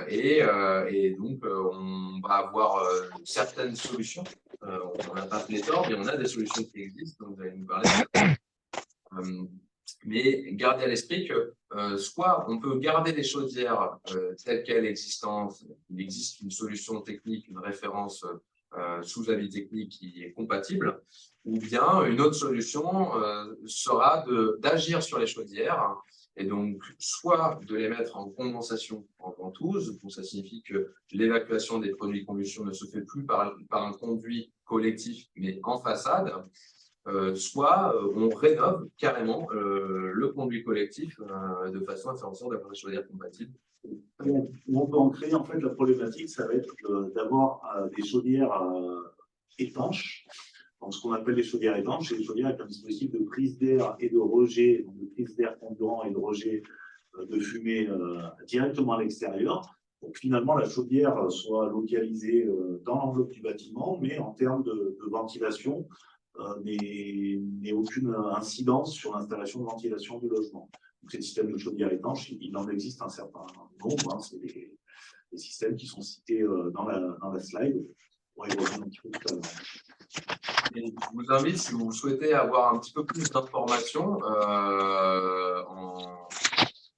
Et donc, on va avoir certaines solutions. On n'a pas pléthore, mais on a des solutions qui existent, donc vous allez nous parler. Mais gardez à l'esprit que soit on peut garder les chaudières telles qu'elles existantes, il existe une solution technique, une référence sous avis technique qui est compatible, ou bien une autre solution sera d'agir sur les chaudières et donc soit de les mettre en condensation en ventouse, donc ça signifie que l'évacuation des produits de combustion ne se fait plus par un conduit collectif, mais en façade, soit on rénove carrément le conduit collectif de façon à faire en sorte d'avoir des chaudières compatibles. On peut en créer, en fait, la problématique, ça va être d'avoir des chaudières étanches. Donc, ce qu'on appelle les chaudières étanches, c'est les chaudières avec un dispositif de prise d'air et de rejet, donc de prise d'air comburant et de rejet de fumée directement à l'extérieur. Donc, finalement, la chaudière soit localisée dans l'enveloppe du bâtiment, mais en termes de ventilation, n'ait aucune incidence sur l'installation de ventilation du logement. Donc, ces systèmes de chaudière étanche, il en existe un certain nombre. C'est des systèmes qui sont cités dans la slide. On va y revenir un petit peu tout à l'heure. Je vous invite, si vous souhaitez avoir un petit peu plus d'informations,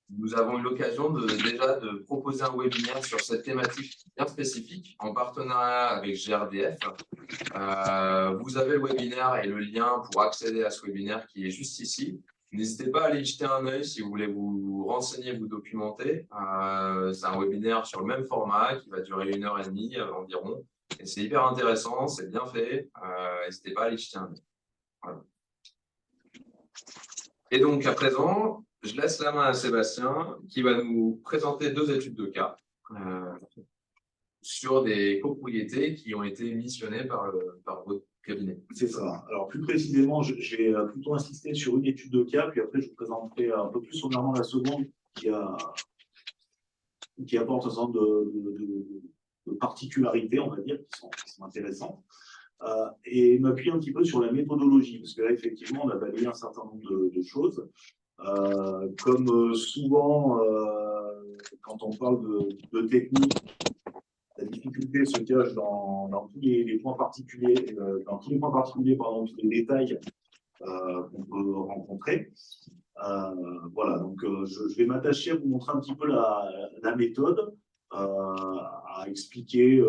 nous avons eu l'occasion déjà de proposer un webinaire sur cette thématique bien spécifique en partenariat avec GRDF. Vous avez le webinaire et le lien pour accéder à ce webinaire qui est juste ici. N'hésitez pas à aller y jeter un œil si vous voulez vous renseigner, vous documenter. C'est un webinaire sur le même format qui va durer 1h30 environ. Et c'est hyper intéressant, c'est bien fait. N'hésitez pas à aller jeter un œil. Voilà. Et donc, à présent, je laisse la main à Sébastien qui va nous présenter 2 études de cas sur des copropriétés qui ont été missionnées par votre cabinet. C'est ça. Alors, plus précisément, j'ai plutôt insisté sur une étude de cas, puis après, je vous présenterai un peu plus sommairement la seconde qui apporte un certain nombre de particularités, on va dire, qui sont intéressantes. Et m'appuyer un petit peu sur la méthodologie, parce que là, effectivement, on a balayé un certain nombre de choses. Comme souvent, quand on parle de technique, la difficulté se cache dans tous les points particuliers, pardon, tous les détails qu'on peut rencontrer. Voilà, donc je vais m'attacher à vous montrer un petit peu la méthode, à expliquer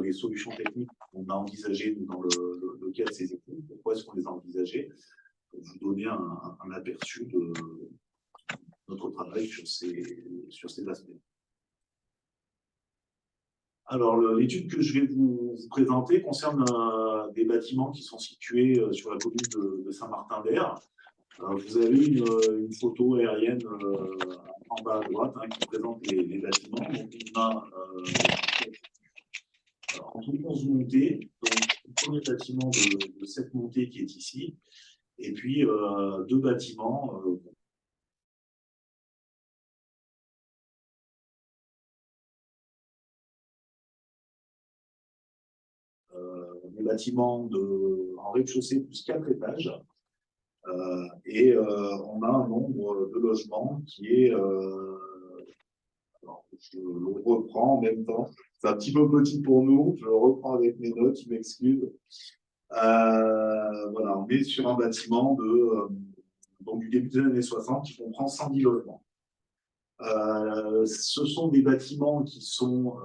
les solutions techniques qu'on a envisagées dans le cas de ces études, pourquoi est-ce qu'on les a envisagées, pour vous donner un aperçu de notre travail sur ces aspects. Alors, l'étude que je vais vous présenter concerne des bâtiments qui sont situés sur la commune de Saint-Martin-d'Hères. Vous avez une photo aérienne en bas à droite qui présente les bâtiments. Donc, on a en tout 11 montées. Donc, le premier bâtiment de cette montée qui est ici. Et puis, 2 bâtiments. Des bâtiments en rez-de-chaussée plus 4 étages. Et on a un nombre de logements qui est, alors, je le reprends en même temps, c'est un petit peu petit pour nous, je le reprends avec mes notes, je m'excuse. Voilà, on est sur un bâtiment donc du début des années 60 qui comprend 110 logements. Ce sont des bâtiments qui sont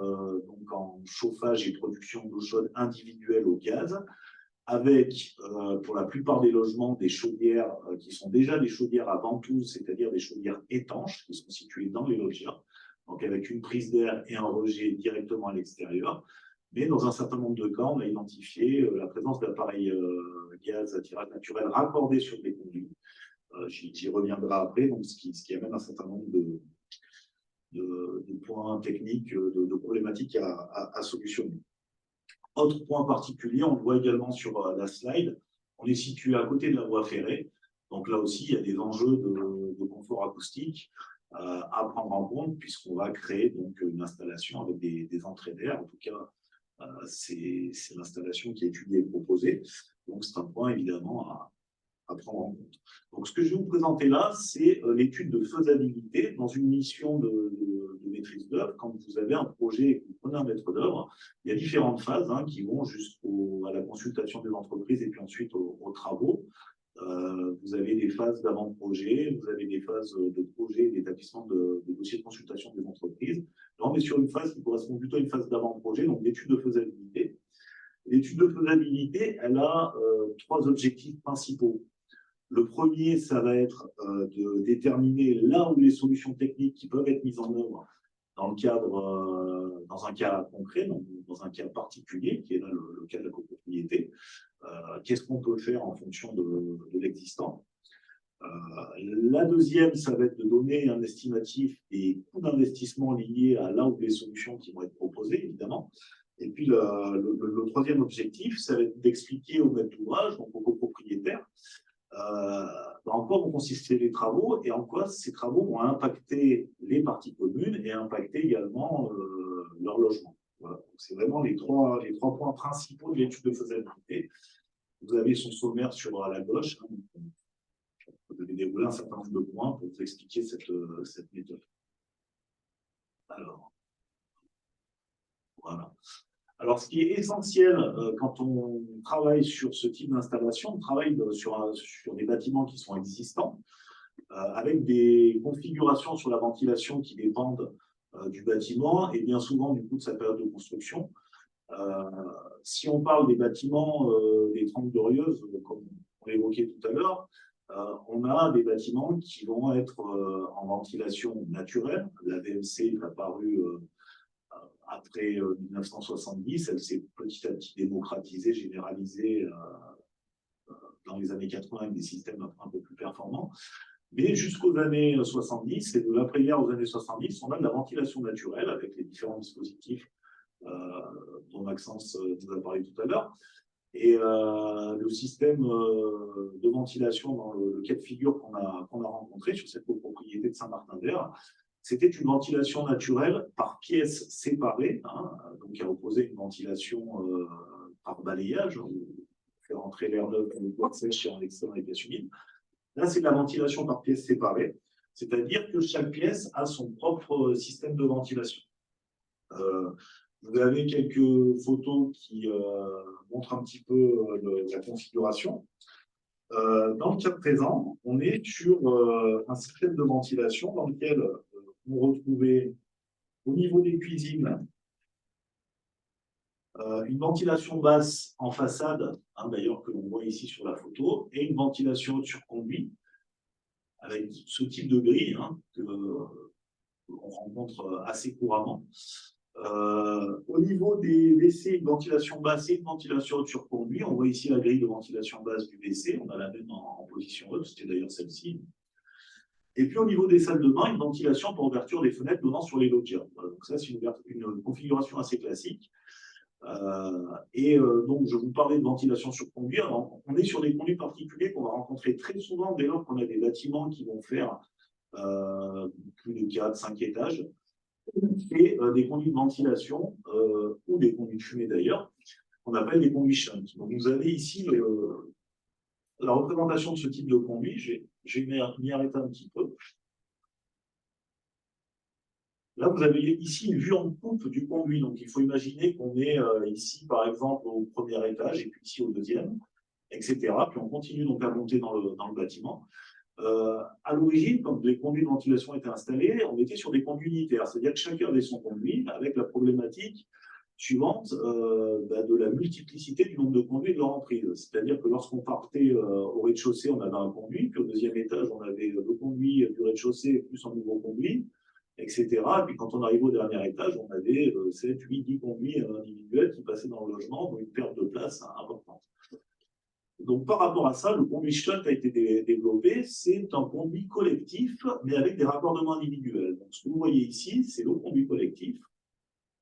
donc en chauffage et production d'eau chaude individuelle au gaz, avec, pour la plupart des logements, des chaudières qui sont déjà des chaudières à ventouse, c'est-à-dire des chaudières étanches qui sont situées dans les loggias, donc avec une prise d'air et un rejet directement à l'extérieur. Mais dans un certain nombre de cas, on a identifié la présence d'appareils gaz à tirage naturel raccordés sur des conduits. J'y reviendrai après, donc ce qui amène un certain nombre de points techniques, de problématiques à solutionner. Autre point particulier, on le voit également sur la slide, on est situé à côté de la voie ferrée. Donc là aussi, il y a des enjeux de confort acoustique à prendre en compte, puisqu'on va créer donc une installation avec des entrées d'air. En tout cas, c'est l'installation qui est étudiée et proposée. Donc c'est un point évidemment à prendre en compte. Donc, ce que je vais vous présenter là, c'est l'étude de faisabilité dans une mission de maîtrise d'œuvre. Quand vous avez un projet et que vous prenez un maître d'œuvre, il y a différentes phases qui vont jusqu'à la consultation des entreprises et puis ensuite aux travaux. Vous avez des phases d'avant-projet, vous avez des phases de projet et d'établissement de dossiers de consultation des entreprises. Là, on est sur une phase qui correspond plutôt à une phase d'avant-projet, donc l'étude de faisabilité. L'étude de faisabilité, elle a 3 objectifs principaux. Le premier, ça va être de déterminer là où les solutions techniques qui peuvent être mises en œuvre dans un cas concret, dans un cas particulier, qui est là le cas de la copropriété. Qu'est-ce qu'on peut faire en fonction de l'existant? La deuxième, ça va être de donner un estimatif des coûts d'investissement liés à là où les solutions qui vont être proposées, évidemment. Et puis, le troisième objectif, ça va être d'expliquer au maître d'ouvrage, donc au copropriétaire, en quoi vont consister les travaux et en quoi ces travaux vont impacter les parties communes et impacter également leur logement. Voilà. C'est vraiment les trois points principaux de l'étude de faisabilité. Vous avez son sommaire sur la gauche. Vous devez dérouler un certain nombre de points pour vous expliquer cette méthode. Alors, voilà. Alors, ce qui est essentiel quand on travaille sur ce type d'installation, on travaille sur des bâtiments qui sont existants, avec des configurations sur la ventilation qui dépendent du bâtiment et bien souvent du coup de sa période de construction. Si on parle des bâtiments des Trente Glorieuses, comme on l'évoquait tout à l'heure, on a des bâtiments qui vont être en ventilation naturelle. La VMC est apparue après 1970, elle s'est petit à petit démocratisée, généralisée dans les années 80 avec des systèmes un peu plus performants. Mais jusqu'aux années 70, et de l'après-guerre aux années 70, on a de la ventilation naturelle avec les différents dispositifs dont Maxence nous a parlé tout à l'heure. Et le système de ventilation dans le cas de figure qu'on a rencontré sur cette copropriété de Saint-Martin-d'Hères, c'était une ventilation naturelle par pièces séparées, hein, donc qui a opposé une ventilation par balayage, on fait rentrer l'air neuf dans le bois sèche et en extérieur les pièces humides. Là, c'est de la ventilation par pièces séparées, c'est-à-dire que chaque pièce a son propre système de ventilation. Vous avez quelques photos qui montrent un petit peu la configuration. Dans le cas présent, on est sur un système de ventilation dans lequel on retrouvait au niveau des cuisines une ventilation basse en façade, hein, d'ailleurs que l'on voit ici sur la photo, et une ventilation haute sur conduit, avec ce type de grille hein, qu'on rencontre assez couramment. Au niveau des WC, une ventilation basse et une ventilation haute sur conduit. On voit ici la grille de ventilation basse du WC, on a la même en position haute, c'était d'ailleurs celle-ci. Et puis au niveau des salles de bain, une ventilation pour ouverture des fenêtres donnant sur les loggias. Voilà, donc ça, c'est une configuration assez classique. Donc, je vous parlais de ventilation sur conduit. Alors, on est sur des conduits particuliers qu'on va rencontrer très souvent dès lors qu'on a des bâtiments qui vont faire plus de 4-5 étages, et des conduits de ventilation, ou des conduits de fumée d'ailleurs, qu'on appelle des conduits shunt. Donc, vous avez ici la représentation de ce type de conduit. J'ai m'y arrêter un petit peu. Là, vous avez ici une vue en coupe du conduit. Donc, il faut imaginer qu'on est ici, par exemple, au premier étage, et puis ici au deuxième, etc. Puis on continue donc à monter dans le bâtiment. À l'origine, quand les conduits de ventilation étaient installés, on était sur des conduits unitaires, c'est-à-dire que chacun avait son conduit avec la problématique suivante de la multiplicité du nombre de conduits de leur emprise. C'est-à-dire que lorsqu'on partait au rez-de-chaussée, on avait un conduit, puis au deuxième étage, on avait le conduit du rez-de-chaussée plus un nouveau conduit, etc. Et puis quand on arrivait au dernier étage, on avait 7, 8, 10 conduits individuels qui passaient dans le logement, donc une perte de place importante. Donc, par rapport à ça, le conduit shunt a été développé. C'est un conduit collectif, mais avec des raccordements individuels. Donc, ce que vous voyez ici, c'est le conduit collectif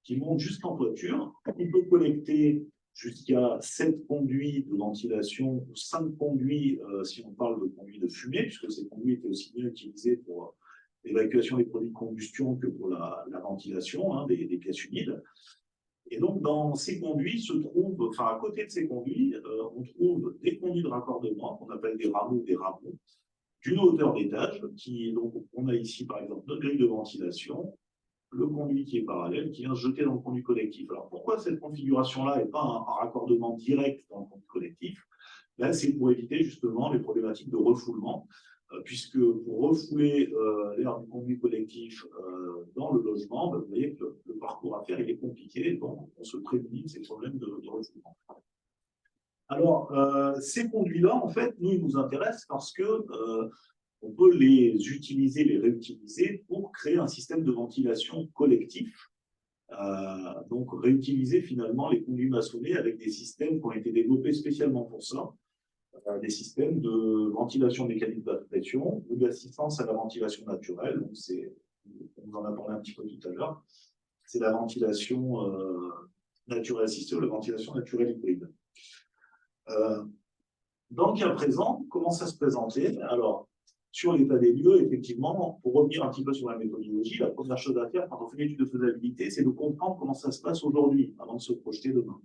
qui monte jusqu'en toiture. Il peut collecter jusqu'à 7 conduits de ventilation ou 5 conduits si on parle de conduits de fumée, puisque ces conduits étaient aussi bien utilisés pour l'évacuation des produits de combustion que pour la ventilation hein, des pièces humides. Et donc, dans ces conduits se trouvent, enfin, à côté de ces conduits, on trouve des conduits de raccordement qu'on appelle des rameaux, d'une hauteur d'étage, donc, on a ici, par exemple, notre grille de ventilation, le conduit qui est parallèle, qui vient se jeter dans le conduit collectif. Alors, pourquoi cette configuration-là et pas un raccordement direct dans le conduit collectif? Là, c'est pour éviter justement les problématiques de refoulement, puisque pour refouler l'air du conduit collectif dans le logement, vous voyez que le parcours à faire il est compliqué, donc on se prémunit de ces problèmes de refoulement. Alors, ces conduits-là, en fait, nous, ils nous intéressent parce que on peut les utiliser, les réutiliser pour créer un système de ventilation collectif. Donc, réutiliser finalement les conduits maçonnés avec des systèmes qui ont été développés spécialement pour ça. Des systèmes de ventilation mécanique basse pression ou d'assistance à la ventilation naturelle. Donc on vous en a parlé un petit peu tout à l'heure. C'est la ventilation naturelle assistée ou la ventilation naturelle hybride. Dans le cas présent, comment ça se présentait? Alors, sur l'état des lieux, effectivement, pour revenir un petit peu sur la méthodologie, la première chose à faire quand on fait une étude de faisabilité, c'est de comprendre comment ça se passe aujourd'hui, avant de se projeter demain.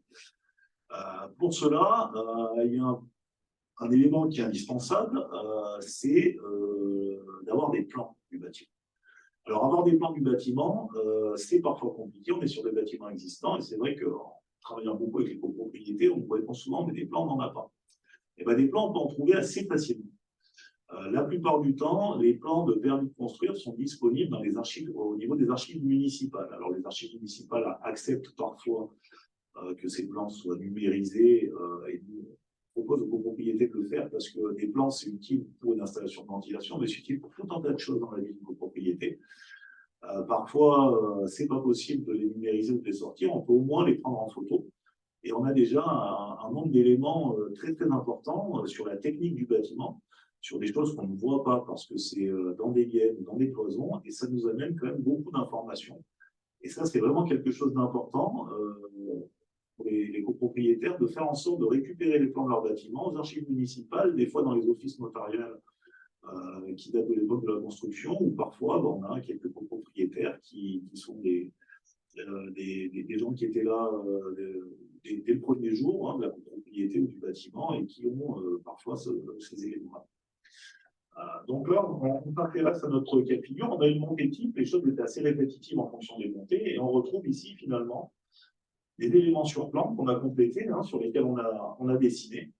Pour cela, il y a un élément qui est indispensable, c'est d'avoir des plans du bâtiment. Alors, avoir des plans du bâtiment, c'est parfois compliqué. On est sur des bâtiments existants et c'est vrai qu'en travaillant beaucoup avec les copropriétés, on nous répond souvent, mais des plans, on n'en a pas. Et bien, des plans, on peut en trouver assez facilement. La plupart du temps, les plans de permis de construire sont disponibles dans les archives, au niveau des archives municipales. Alors, les archives municipales acceptent parfois que ces plans soient numérisés et propose aux copropriétés de le faire parce que des plans, c'est utile pour une installation de ventilation, mais c'est utile pour tout un tas de choses dans la vie d'une copropriété. Parfois, c'est pas possible de les numériser ou de les sortir. On peut au moins les prendre en photo. Et on a déjà un nombre d'éléments très, très importants sur la technique du bâtiment, sur des choses qu'on ne voit pas parce que c'est dans des gaines, dans des cloisons, et ça nous amène quand même beaucoup d'informations. Et ça, c'est vraiment quelque chose d'important pour les copropriétaires, de faire en sorte de récupérer les plans de leur bâtiment aux archives municipales, des fois dans les offices notariales qui datent de l'époque de la construction, ou parfois on a quelques copropriétaires qui sont des gens qui étaient là dès le premier jour de la copropriété ou du bâtiment et qui ont parfois ces éléments-là. Donc là, on s'intéresse à notre cas de figure. On a une montée type, les choses étaient assez répétitives en fonction des montées, et on retrouve ici finalement des éléments sur plan qu'on a complétés, sur lesquels on a dessiné.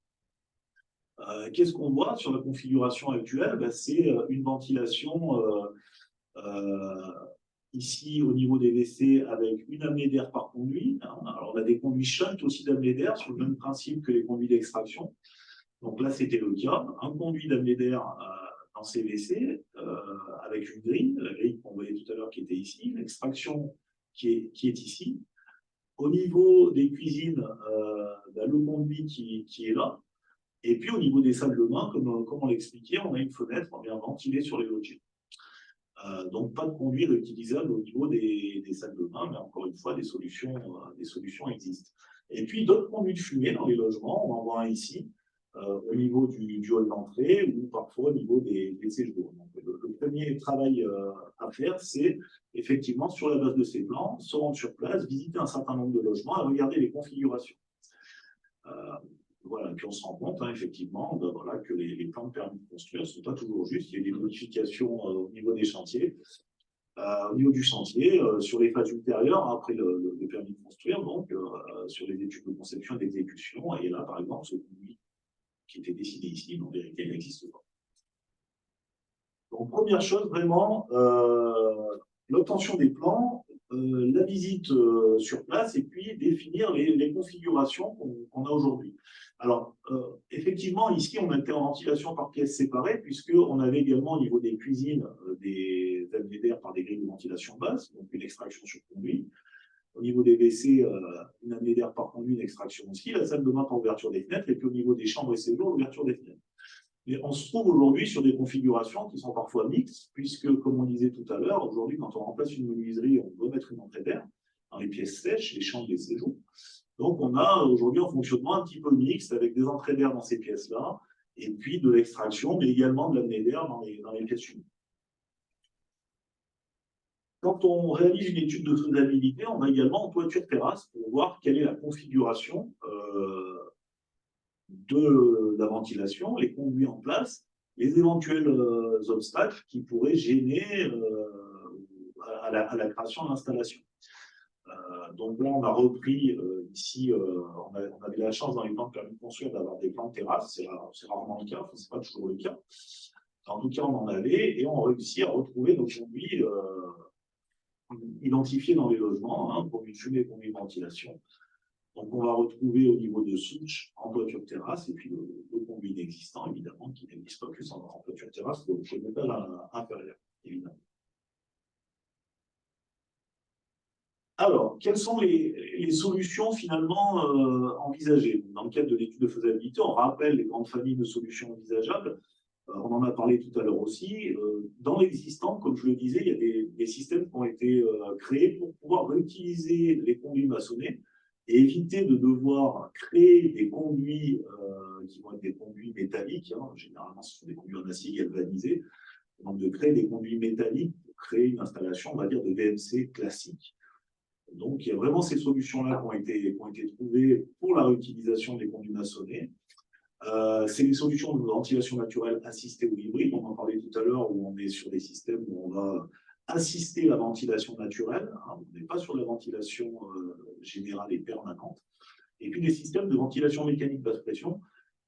Qu'est-ce qu'on voit sur la configuration actuelle? C'est une ventilation ici au niveau des WC avec une amenée d'air par conduit. Alors on a des conduits shunt aussi d'amenée d'air sur le même principe que les conduits d'extraction. Donc là c'était le cas, un conduit d'amenée d'air dans ces WC avec une grille, la grille qu'on voyait tout à l'heure qui était ici, l'extraction qui est ici. Au niveau des cuisines, le conduit qui est là. Et puis au niveau des salles de bain, comme on l'expliquait, on a une fenêtre bien ventilée sur les logis. Donc pas de conduit réutilisable au niveau des salles de bain, mais encore une fois, des solutions existent. Et puis d'autres conduits de fumée dans les logements, on en voit un ici, au niveau du hall d'entrée ou parfois au niveau des séjours. Donc, le premier travail à faire, c'est effectivement, sur la base de ces plans, se rendre sur place, visiter un certain nombre de logements et regarder les configurations. Voilà, puis on se rend compte effectivement que les plans de permis de construire ne sont pas toujours justes. Il y a des modifications au niveau des chantiers. Au niveau du chantier, sur les phases ultérieures, après le permis de construire, donc sur les études de conception et d'exécution, et là par exemple, ce conduit qui était décidé ici, en vérité, il n'existe pas. Donc première chose, vraiment, l'obtention des plans, la visite sur place et puis définir les configurations qu'on a aujourd'hui. Alors, effectivement, ici, on était en ventilation par pièces séparées, puisqu'on avait également au niveau des cuisines des amenées d'air par des grilles de ventilation basse, donc une extraction sur conduit. Au niveau des WC, une amenée d'air par conduit, une extraction aussi. La salle de bain par ouverture des fenêtres, et puis au niveau des chambres et séjours, l'ouverture des fenêtres. Mais on se trouve aujourd'hui sur des configurations qui sont parfois mixtes, puisque, comme on disait tout à l'heure, aujourd'hui, quand on remplace une menuiserie, on doit mettre une entrée d'air dans les pièces sèches, les chambres et les séjours. Donc, on a aujourd'hui un fonctionnement un petit peu mixte avec des entrées d'air dans ces pièces-là, et puis de l'extraction, mais également de l'amenée d'air dans les pièces humides. Quand on réalise une étude de faisabilité, on va également en toiture terrasse pour voir quelle est la configuration de la ventilation, les conduits en place, les éventuels obstacles qui pourraient gêner à la création de l'installation. Donc là, on a repris ici, on avait la chance dans les plans de permis de construire d'avoir des plans de terrasse, c'est rarement le cas, ce n'est pas toujours le cas. En tout cas, on en avait et on a réussi à retrouver nos conduits identifiés dans les logements, conduits de fumée, conduits de ventilation. Donc, on va retrouver au niveau de souche en toiture terrasse et puis le conduit inexistant, évidemment, qui n'existe pas plus en toiture terrasse qu'au étage inférieur, évidemment. Alors, quelles sont les solutions finalement envisagées? Dans le cadre de l'étude de faisabilité, on rappelle les grandes familles de solutions envisageables. On en a parlé tout à l'heure aussi. Dans l'existant, comme je le disais, il y a des systèmes qui ont été créés pour pouvoir réutiliser les conduits maçonnés et éviter de devoir créer des conduits qui vont être des conduits métalliques. Généralement, ce sont des conduits en acier galvanisé. Donc, de créer des conduits métalliques pour créer une installation, on va dire, de VMC classique. Donc, il y a vraiment ces solutions-là qui ont été trouvées pour la réutilisation des conduits maçonnés. C'est des solutions de ventilation naturelle assistée ou hybride. On en parlait tout à l'heure, où on est sur des systèmes où on va assister la ventilation naturelle. On n'est pas sur la ventilation générale et permanente. Et puis des systèmes de ventilation mécanique basse pression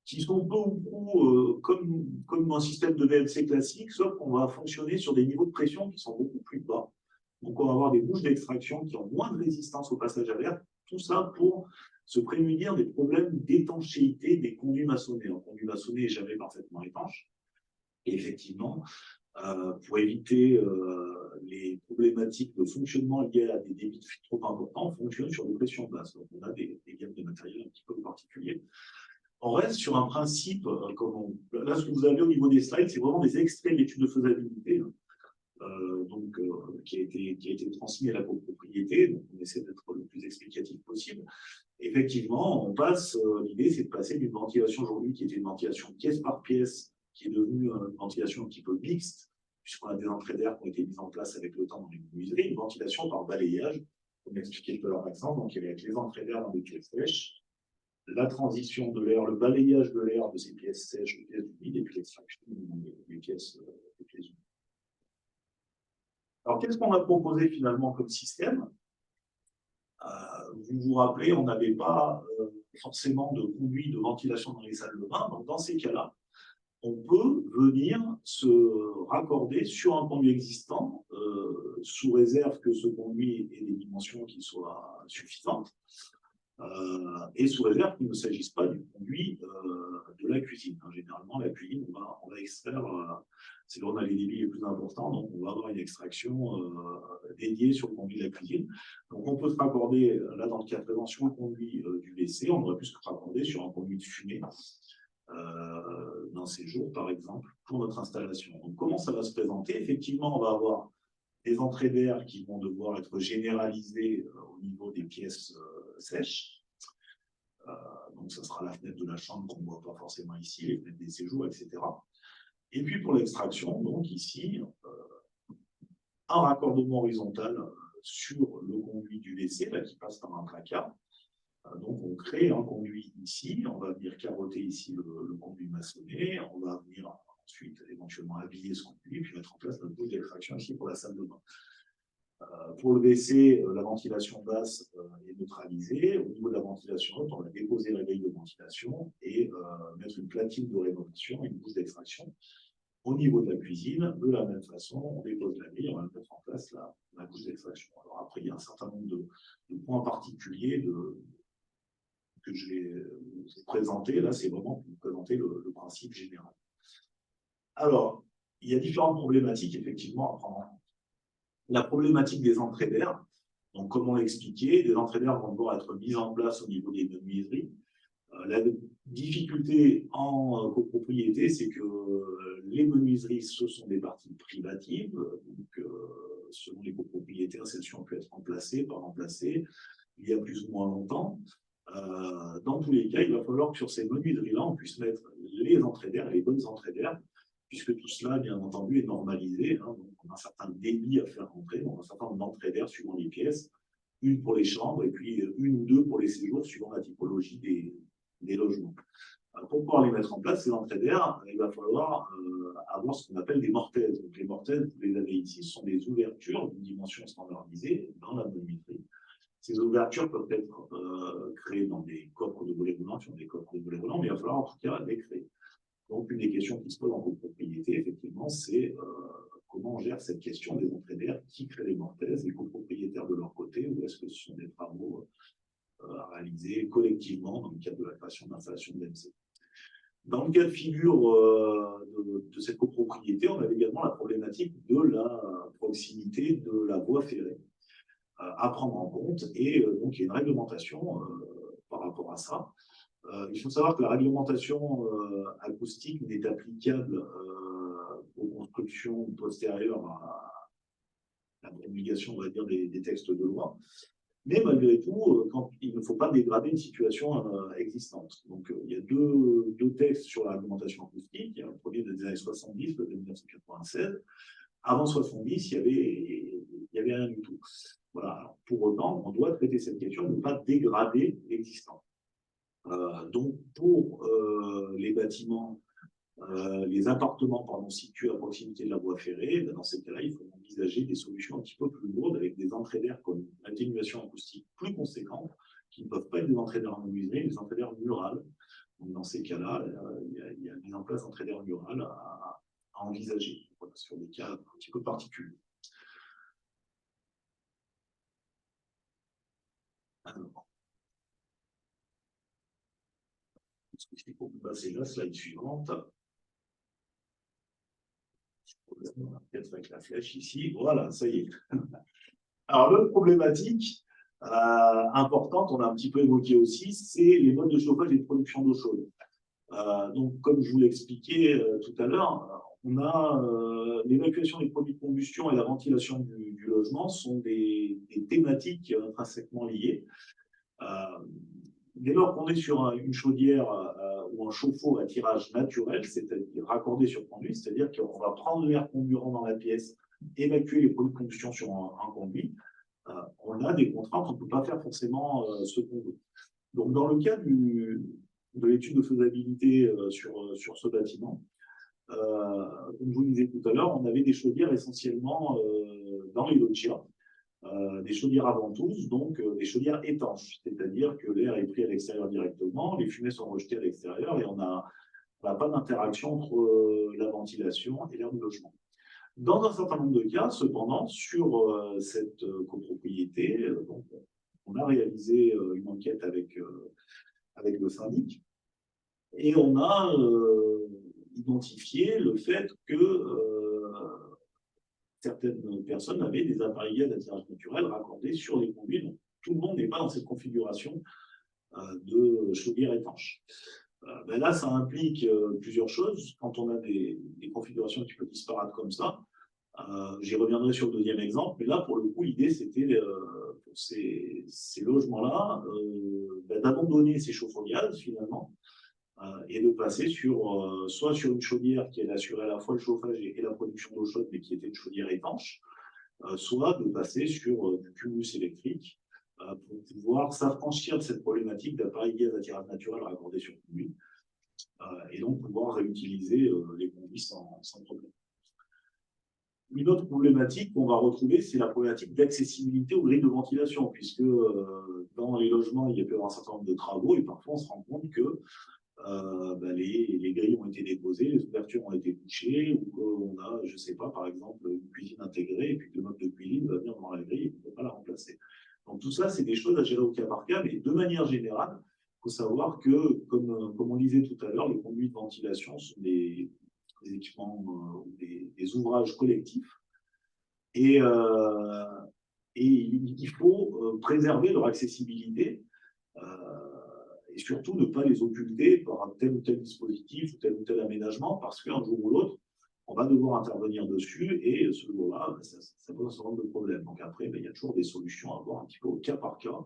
qui sont peu ou prou comme un système de VMC classique, sauf qu'on va fonctionner sur des niveaux de pression qui sont beaucoup plus bas. Donc, on va avoir des bouches d'extraction qui ont moins de résistance au passage à l'air. Tout ça pour se prémunir des problèmes d'étanchéité des conduits maçonnés. Un conduit maçonné n'est jamais parfaitement étanche. Et effectivement, pour éviter les problématiques de fonctionnement liées à des débits trop importants fonctionnent sur des pressions basses. Donc, on a des gammes de matériel un petit peu particuliers. On reste sur un principe, là, ce que vous avez au niveau des slides, c'est vraiment des extraits de l'étude de faisabilité, qui a été transmis à la copropriété. Donc, on essaie d'être le plus explicatif possible. Effectivement, l'idée, c'est de passer d'une ventilation aujourd'hui qui était une ventilation pièce par pièce, qui est devenue une ventilation un petit peu mixte, puisqu'on a des entrées d'air qui ont été mises en place avec le temps dans les menuiseries, une ventilation par balayage, comme expliqué tout à l'heure Maxence, donc avec les entrées d'air dans les pièces sèches, la transition de l'air, le balayage de l'air de ces pièces sèches aux pièces humides, et puis l'extraction des pièces humides. Alors, qu'est-ce qu'on a proposé finalement comme système? Vous vous rappelez, on n'avait pas forcément de conduit de ventilation dans les salles de bain, donc dans ces cas-là, on peut venir se raccorder sur un conduit existant, sous réserve que ce conduit ait des dimensions qui soient suffisantes, et sous réserve qu'il ne s'agisse pas du conduit de la cuisine. Généralement, la cuisine, on va extraire, c'est là où on a les débits les plus importants, donc on va avoir une extraction dédiée sur le conduit de la cuisine. Donc on peut se raccorder, là dans le cas présent, sur le conduit du WC, on aurait pu se raccorder sur un conduit de fumée, d'un séjour par exemple, pour notre installation. Donc comment ça va se présenter? Effectivement, on va avoir des entrées d'air qui vont devoir être généralisées au niveau des pièces sèches. Donc, ça sera la fenêtre de la chambre qu'on ne voit pas forcément ici, les fenêtres des séjours, etc. Et puis, pour l'extraction, donc ici, un raccordement horizontal sur le conduit du WC, là, qui passe par un placard. Donc, on crée un conduit ici, on va venir carotter ici le conduit maçonné, on va venir ensuite éventuellement habiller ce conduit, puis mettre en place notre bouche d'extraction ici pour la salle de bain. Pour le WC, la ventilation basse est neutralisée. Au niveau de la ventilation haute, on va déposer la grille de ventilation et mettre une platine de rénovation, une bouche d'extraction. Au niveau de la cuisine, de la même façon, on dépose la grille, on va mettre en place la bouche d'extraction. Alors après, il y a un certain nombre de points particuliers que je vais vous présenter. Là, c'est vraiment pour vous présenter le principe général. Alors, il y a différentes problématiques, effectivement, à prendre en compte. La problématique des entrées d'air, donc comme on l'a expliqué, des entrées d'air vont devoir être mises en place au niveau des menuiseries. La difficulté en copropriété, c'est que les menuiseries, ce sont des parties privatives, donc selon les copropriétaires, celles-ci ont pu être remplacées, pas remplacées, il y a plus ou moins longtemps. Dans tous les cas, il va falloir que sur ces menuiseries-là, on puisse mettre les entrées d'air, les bonnes entrées d'air, puisque tout cela, bien entendu, est normalisé. Donc, on a un certain débit à faire rentrer, donc un certain nombre d'entrées d'air suivant les pièces, une pour les chambres et puis une ou deux pour les séjours suivant la typologie des logements. Pour pouvoir les mettre en place, ces entrées d'air, il va falloir avoir ce qu'on appelle des mortaises. Donc, les mortaises, vous les avez ici, ce sont des ouvertures d'une dimension standardisée dans la menuiserie. Ces ouvertures peuvent être créées dans des coffres de volets roulants, sur des coffres de volets roulants, mais il va falloir en tout cas les créer. Donc, une des questions qui se pose en copropriété, effectivement, c'est comment on gère cette question des entrées d'air, qui crée les mortaises, les copropriétaires de leur côté, ou est-ce que ce sont des travaux à réaliser collectivement dans le cadre de la création d'installations d'MC. Dans le cas de figure de cette copropriété, on avait également la problématique de la proximité de la voie ferrée à prendre en compte, et donc il y a une réglementation par rapport à ça. Il faut savoir que la réglementation acoustique n'est applicable aux constructions postérieures à la promulgation, on va dire, des textes de loi. Mais malgré tout, il ne faut pas dégrader une situation existante. Donc, il y a deux textes sur la réglementation acoustique. Il y a le premier des années 70, le de 1996. Avant 70, il y avait rien du tout. Voilà. Alors, pour autant, on doit traiter cette question de ne pas dégrader l'existant. Donc, pour les bâtiments, les appartements situés à proximité de la voie ferrée, dans ces cas-là, il faut envisager des solutions un petit peu plus lourdes avec des entrées d'air comme une atténuation acoustique plus conséquente, qui ne peuvent pas être des entrées d'air menuiseries, des entrées d'air murales. Donc, dans ces cas-là, il y a mis en place d'entrées d'air murales à envisager, voilà, sur des cas un petit peu particuliers. Alors, il faut passer la slide suivante. peut-être avec la flèche ici, voilà, ça y est. Alors, l'autre problématique importante, on l'a un petit peu évoqué aussi, c'est les modes de chauffage et de production d'eau chaude. Donc, comme je vous l'expliquais tout à l'heure, on a l'évacuation des produits de combustion et la ventilation du logement sont des thématiques intrinsèquement liées. Dès lors qu'on est sur une chaudière ou un chauffe-eau à tirage naturel, c'est-à-dire raccordé sur conduit, c'est-à-dire qu'on va prendre l'air comburant dans la pièce, évacuer les produits de combustion sur un conduit, on a des contraintes, on ne peut pas faire forcément ce qu'on veut. Donc, dans le cas de l'étude de faisabilité sur ce bâtiment, comme je vous le disais tout à l'heure, on avait des chaudières essentiellement dans les loggias, des chaudières à ventouse, donc des chaudières étanches, c'est-à-dire que l'air est pris à l'extérieur directement, les fumées sont rejetées à l'extérieur et on n'a pas d'interaction entre la ventilation et l'air du logement. Dans un certain nombre de cas, cependant, sur cette copropriété, donc, on a réalisé une enquête avec le syndic et on a identifié le fait que certaines personnes avaient des appareils à tirage naturel raccordés sur les conduits. Donc, tout le monde n'est pas dans cette configuration de chaudière étanche. Là, ça implique plusieurs choses. Quand on a des configurations un petit peu disparates comme ça, j'y reviendrai sur le deuxième exemple, mais là, pour le coup, l'idée, c'était pour ces logements-là d'abandonner ces chauffe-eau gaz, finalement, et de passer soit sur une chaudière qui allait assurer à la fois le chauffage et la production d'eau chaude, mais qui était une chaudière étanche, soit de passer sur du cumulus électrique pour pouvoir s'affranchir de cette problématique d'appareil gaz à tirage naturel raccordé sur conduit, et donc pouvoir réutiliser les conduits sans problème. Une autre problématique qu'on va retrouver, c'est la problématique d'accessibilité aux grilles de ventilation, puisque dans les logements, il y a pu y avoir un certain nombre de travaux, et parfois on se rend compte que les grilles ont été déposées, les ouvertures ont été bouchées, ou qu'on a, je ne sais pas, par exemple, une cuisine intégrée, et puis que le mode de cuisine va venir dans la grille et qu'on ne peut pas la remplacer. Donc tout ça, c'est des choses à gérer au cas par cas, mais de manière générale, il faut savoir que, comme on disait tout à l'heure, les conduits de ventilation sont des équipements, des ouvrages collectifs, et il faut préserver leur accessibilité, et surtout ne pas les occulter par un tel ou tel dispositif ou tel aménagement, parce qu'un jour ou l'autre, on va devoir intervenir dessus, et ce jour-là, ça pose un certain nombre de problèmes. Donc après, il y a toujours des solutions à voir un petit peu au cas par cas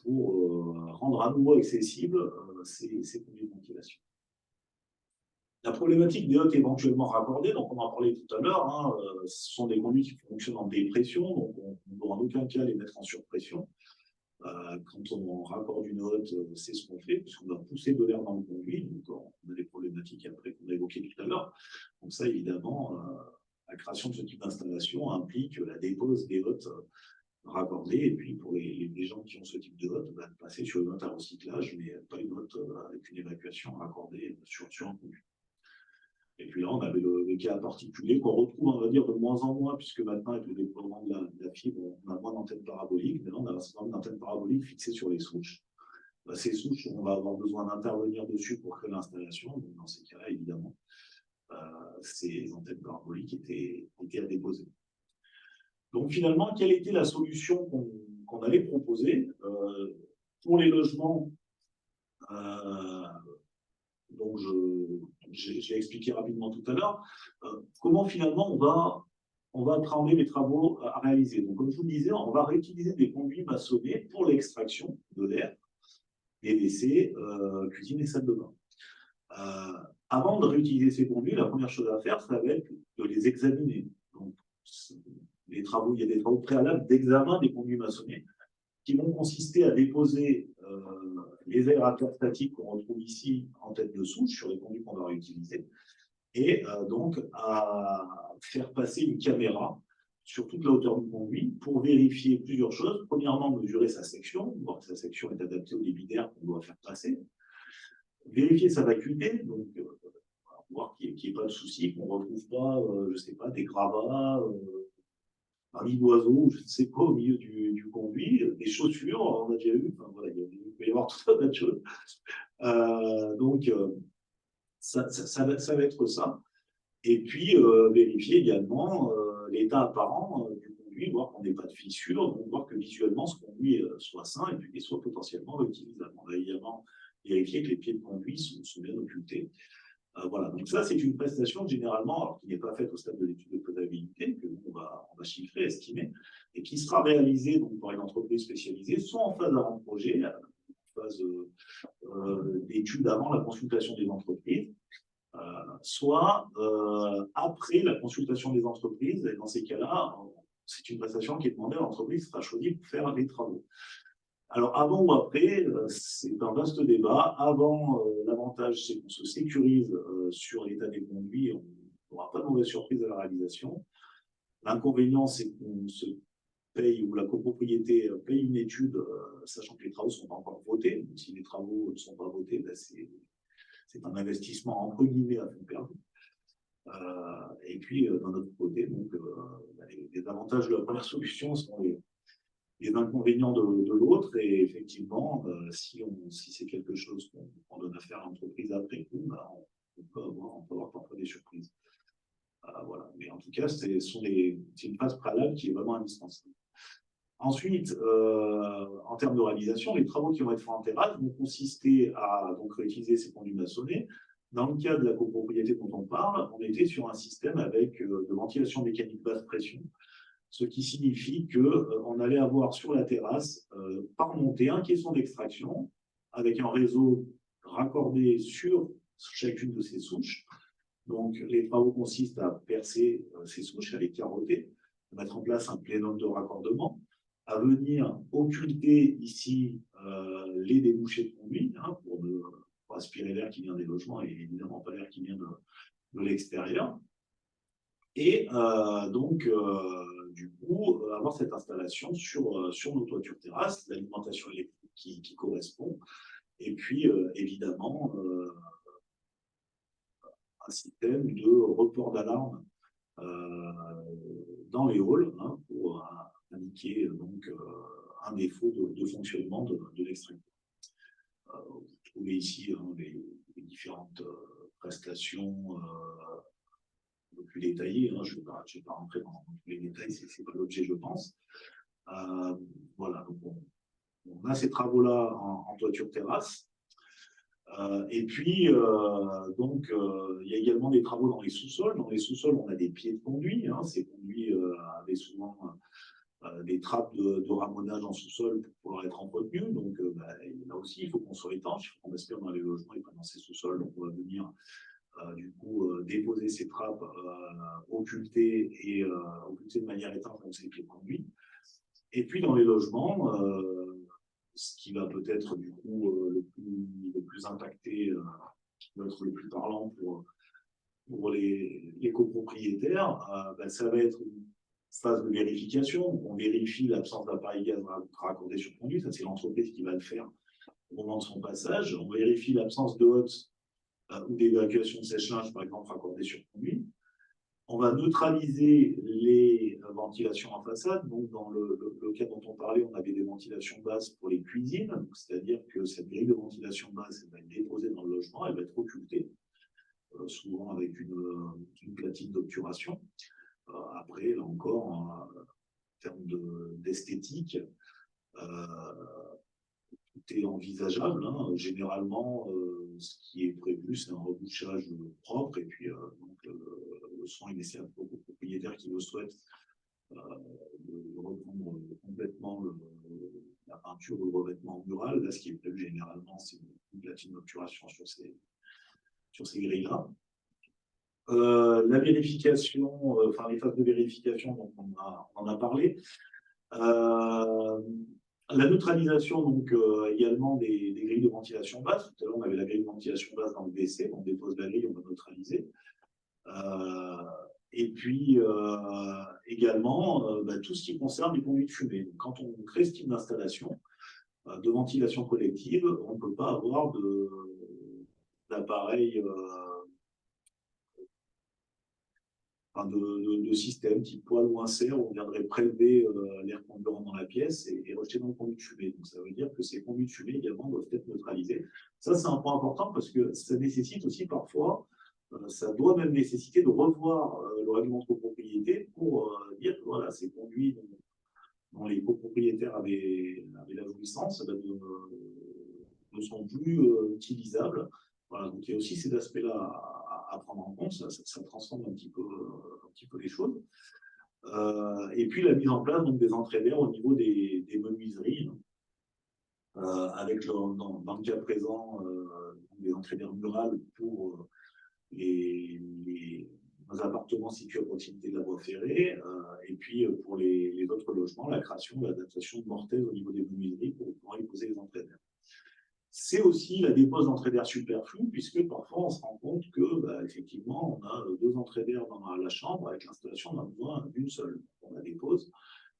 pour rendre à nouveau accessibles ces conduits de ventilation. La problématique des hottes éventuellement raccordées, donc on en parlait tout à l'heure, ce sont des conduits qui fonctionnent en dépression, donc on ne doit en aucun cas les mettre en surpression. Quand on raccorde une hotte, c'est ce qu'on fait, puisqu'on doit pousser de l'air dans le conduit, donc on a des problématiques après qu'on a évoquées tout à l'heure. Donc ça, évidemment, la création de ce type d'installation implique la dépose des hottes raccordées, et puis pour les gens qui ont ce type de hotte, passer sur une hotte à recyclage, mais pas une hotte avec une évacuation raccordée sur un conduit. Et puis là, on avait le cas particulier qu'on retrouve, on va dire, de moins en moins, puisque maintenant, avec le déploiement de la fibre, on a moins d'antennes paraboliques. Maintenant, on a un certain nombre d'antennes paraboliques fixées sur les souches. Ces souches, on va avoir besoin d'intervenir dessus pour créer l'installation. Donc, dans ces cas-là, évidemment, ces antennes paraboliques étaient à déposer. Donc, finalement, quelle était la solution qu'on allait proposer pour les logements donc, j'ai expliqué rapidement tout à l'heure, comment finalement on va appréhender les travaux à réaliser. Donc, comme je vous le disais, on va réutiliser des conduits maçonnés pour l'extraction de l'air, des WC, cuisine et salle de bain. Avant de réutiliser ces conduits, la première chose à faire, ça va être de les examiner. Donc, il y a des travaux préalables d'examen des conduits maçonnés qui vont consister à déposer les aérateurs statiques qu'on retrouve ici en tête de souche sur les conduits qu'on va réutiliser, et donc à faire passer une caméra sur toute la hauteur du conduit pour vérifier plusieurs choses. Premièrement, mesurer sa section, voir que sa section est adaptée au débit d'air qu'on doit faire passer. Vérifier sa vacuité, donc voir qu'il n'y ait pas de souci, qu'on ne retrouve pas, je ne sais pas, des gravats, un nid d'oiseau, je ne sais pas, au milieu du conduit, des chaussures, on a déjà eu, enfin, voilà, il peut y avoir tout un tas de choses. Donc, ça va être ça. Et puis, vérifier également l'état apparent du conduit, voir qu'on n'ait pas de fissure, donc voir que visuellement ce conduit soit sain et puis qu'il soit potentiellement réutilisable. On va également vérifier que les pieds de conduit sont bien occultés. Voilà, donc ça, c'est une prestation généralement, alors qui n'est pas faite au stade de l'étude de faisabilité, que nous, on va chiffrer, estimer, et qui sera réalisée donc, par une entreprise spécialisée, soit en phase avant-projet, en phase d'étude avant la consultation des entreprises, soit après la consultation des entreprises. Et dans ces cas-là, c'est une prestation qui est demandée à l'entreprise qui sera choisie pour faire les travaux. Alors, avant ou après, c'est un vaste débat. Avant, l'avantage, c'est qu'on se sécurise sur l'état des conduits, on n'aura pas de mauvaise surprise à la réalisation. L'inconvénient, c'est qu'on se paye, ou la copropriété paye une étude, sachant que les travaux ne sont pas encore votés. Donc, si les travaux ne sont pas votés, ben c'est un investissement entre guillemets à fond perdu. Et puis, d'un autre côté, donc, les avantages de la première solution sont les inconvénients de l'autre. Et effectivement, si c'est quelque chose qu'on donne à faire à l'entreprise après coup, bah, on peut avoir parfois des surprises. Voilà. Mais en tout cas, c'est une phase préalable qui est vraiment indispensable. Ensuite, en termes de réalisation, les travaux qui vont être faits en terrasse vont consister à donc, réutiliser ces conduits maçonnés. Dans le cas de la copropriété dont on parle, on était sur un système avec de ventilation mécanique basse pression, ce qui signifie qu'on allait avoir sur la terrasse, par montée, un caisson d'extraction avec un réseau raccordé sur chacune de ces souches. Donc, les travaux consistent à percer ces souches, à les carotter, à mettre en place un plénum de raccordement, à venir occulter ici les débouchés de conduits pour aspirer l'air qui vient des logements et évidemment pas l'air qui vient de l'extérieur. Et donc, du coup, avoir cette installation sur nos toitures terrasses, l'alimentation électrique qui correspond, et puis évidemment un système de report d'alarme dans les halls pour indiquer donc, un défaut de fonctionnement de l'extracteur. Vous trouvez ici les différentes prestations un peu plus détaillées. Je ne vais pas rentrer dans tous les détails, ce n'est pas l'objet, je pense. Voilà, donc on a ces travaux-là en toiture terrasse. Et puis, donc, il y a également des travaux dans les sous-sols. Dans les sous-sols, on a des pieds de conduits. Ces conduits avaient souvent des trappes de ramonage en sous-sol pour pouvoir être entretenues. Donc, là aussi, il faut qu'on soit étanche, il faut qu'on aspire dans les logements et pas dans ces sous-sols. Donc, on va venir, du coup, déposer ces trappes occultées de manière étanche dans ces pieds de conduits. Et puis, dans les logements, ce qui va peut-être du coup le plus impacté, qui va être le plus parlant pour les copropriétaires, ça va être une phase de vérification. On vérifie l'absence d'appareil gaz raccordé sur conduit, ça c'est l'entreprise qui va le faire au moment de son passage. On vérifie l'absence de hotte ou d'évacuation de sèche-linge, par exemple, raccordé sur conduit. On va neutraliser les ventilations en façade. Donc, dans le cas dont on parlait, on avait des ventilations basses pour les cuisines. C'est-à-dire que cette grille de ventilation basse, elle va être déposée dans le logement, elle va être occultée, souvent avec une platine d'obturation. Après, là encore, en termes d'esthétique, tout est envisageable. Généralement, ce qui est prévu, c'est un rebouchage propre et puis donc, le soin est laissé au propriétaire qui le souhaite de reprendre complètement la peinture ou le revêtement mural. Là, ce qui est prévu généralement, c'est une platine d'obturation sur ces grilles-là. La vérification, les phases de vérification, donc on en a parlé. La neutralisation, donc, également des grilles de ventilation basse. Tout à l'heure, on avait la grille de ventilation basse dans le WC. On dépose la grille, on va neutraliser. Et puis, également, tout ce qui concerne les conduits de fumée. Donc, quand on crée ce type d'installation de ventilation collective, on ne peut pas avoir d'appareil de système type poêle ou insert où on viendrait prélever l'air comburant dans la pièce et rejeter dans le conduit de fumée. Donc ça veut dire que ces conduits de fumée également doivent être neutralisés. Ça, c'est un point important parce que ça nécessite aussi parfois ça doit même nécessiter de revoir le règlement de copropriété pour dire que voilà, ces conduits dont les copropriétaires avaient la jouissance ne sont plus utilisables. Voilà, donc il y a aussi ces aspects-là à prendre en compte, ça transforme un petit peu les choses. Et puis la mise en place donc, des entrées d'air au niveau des menuiseries, avec dans le cas présent des entrées d'air murales pour les appartements situés à proximité de la voie ferrée, et puis pour les autres logements, la création, l'adaptation de mortaises au niveau des menuiseries pour pouvoir y poser les entrées d'air. C'est aussi la dépose d'entrée d'air superflue, puisque parfois on se rend compte que, effectivement, on a 2 entrées d'air dans la chambre, avec l'installation, on a besoin d'une seule. On la dépose,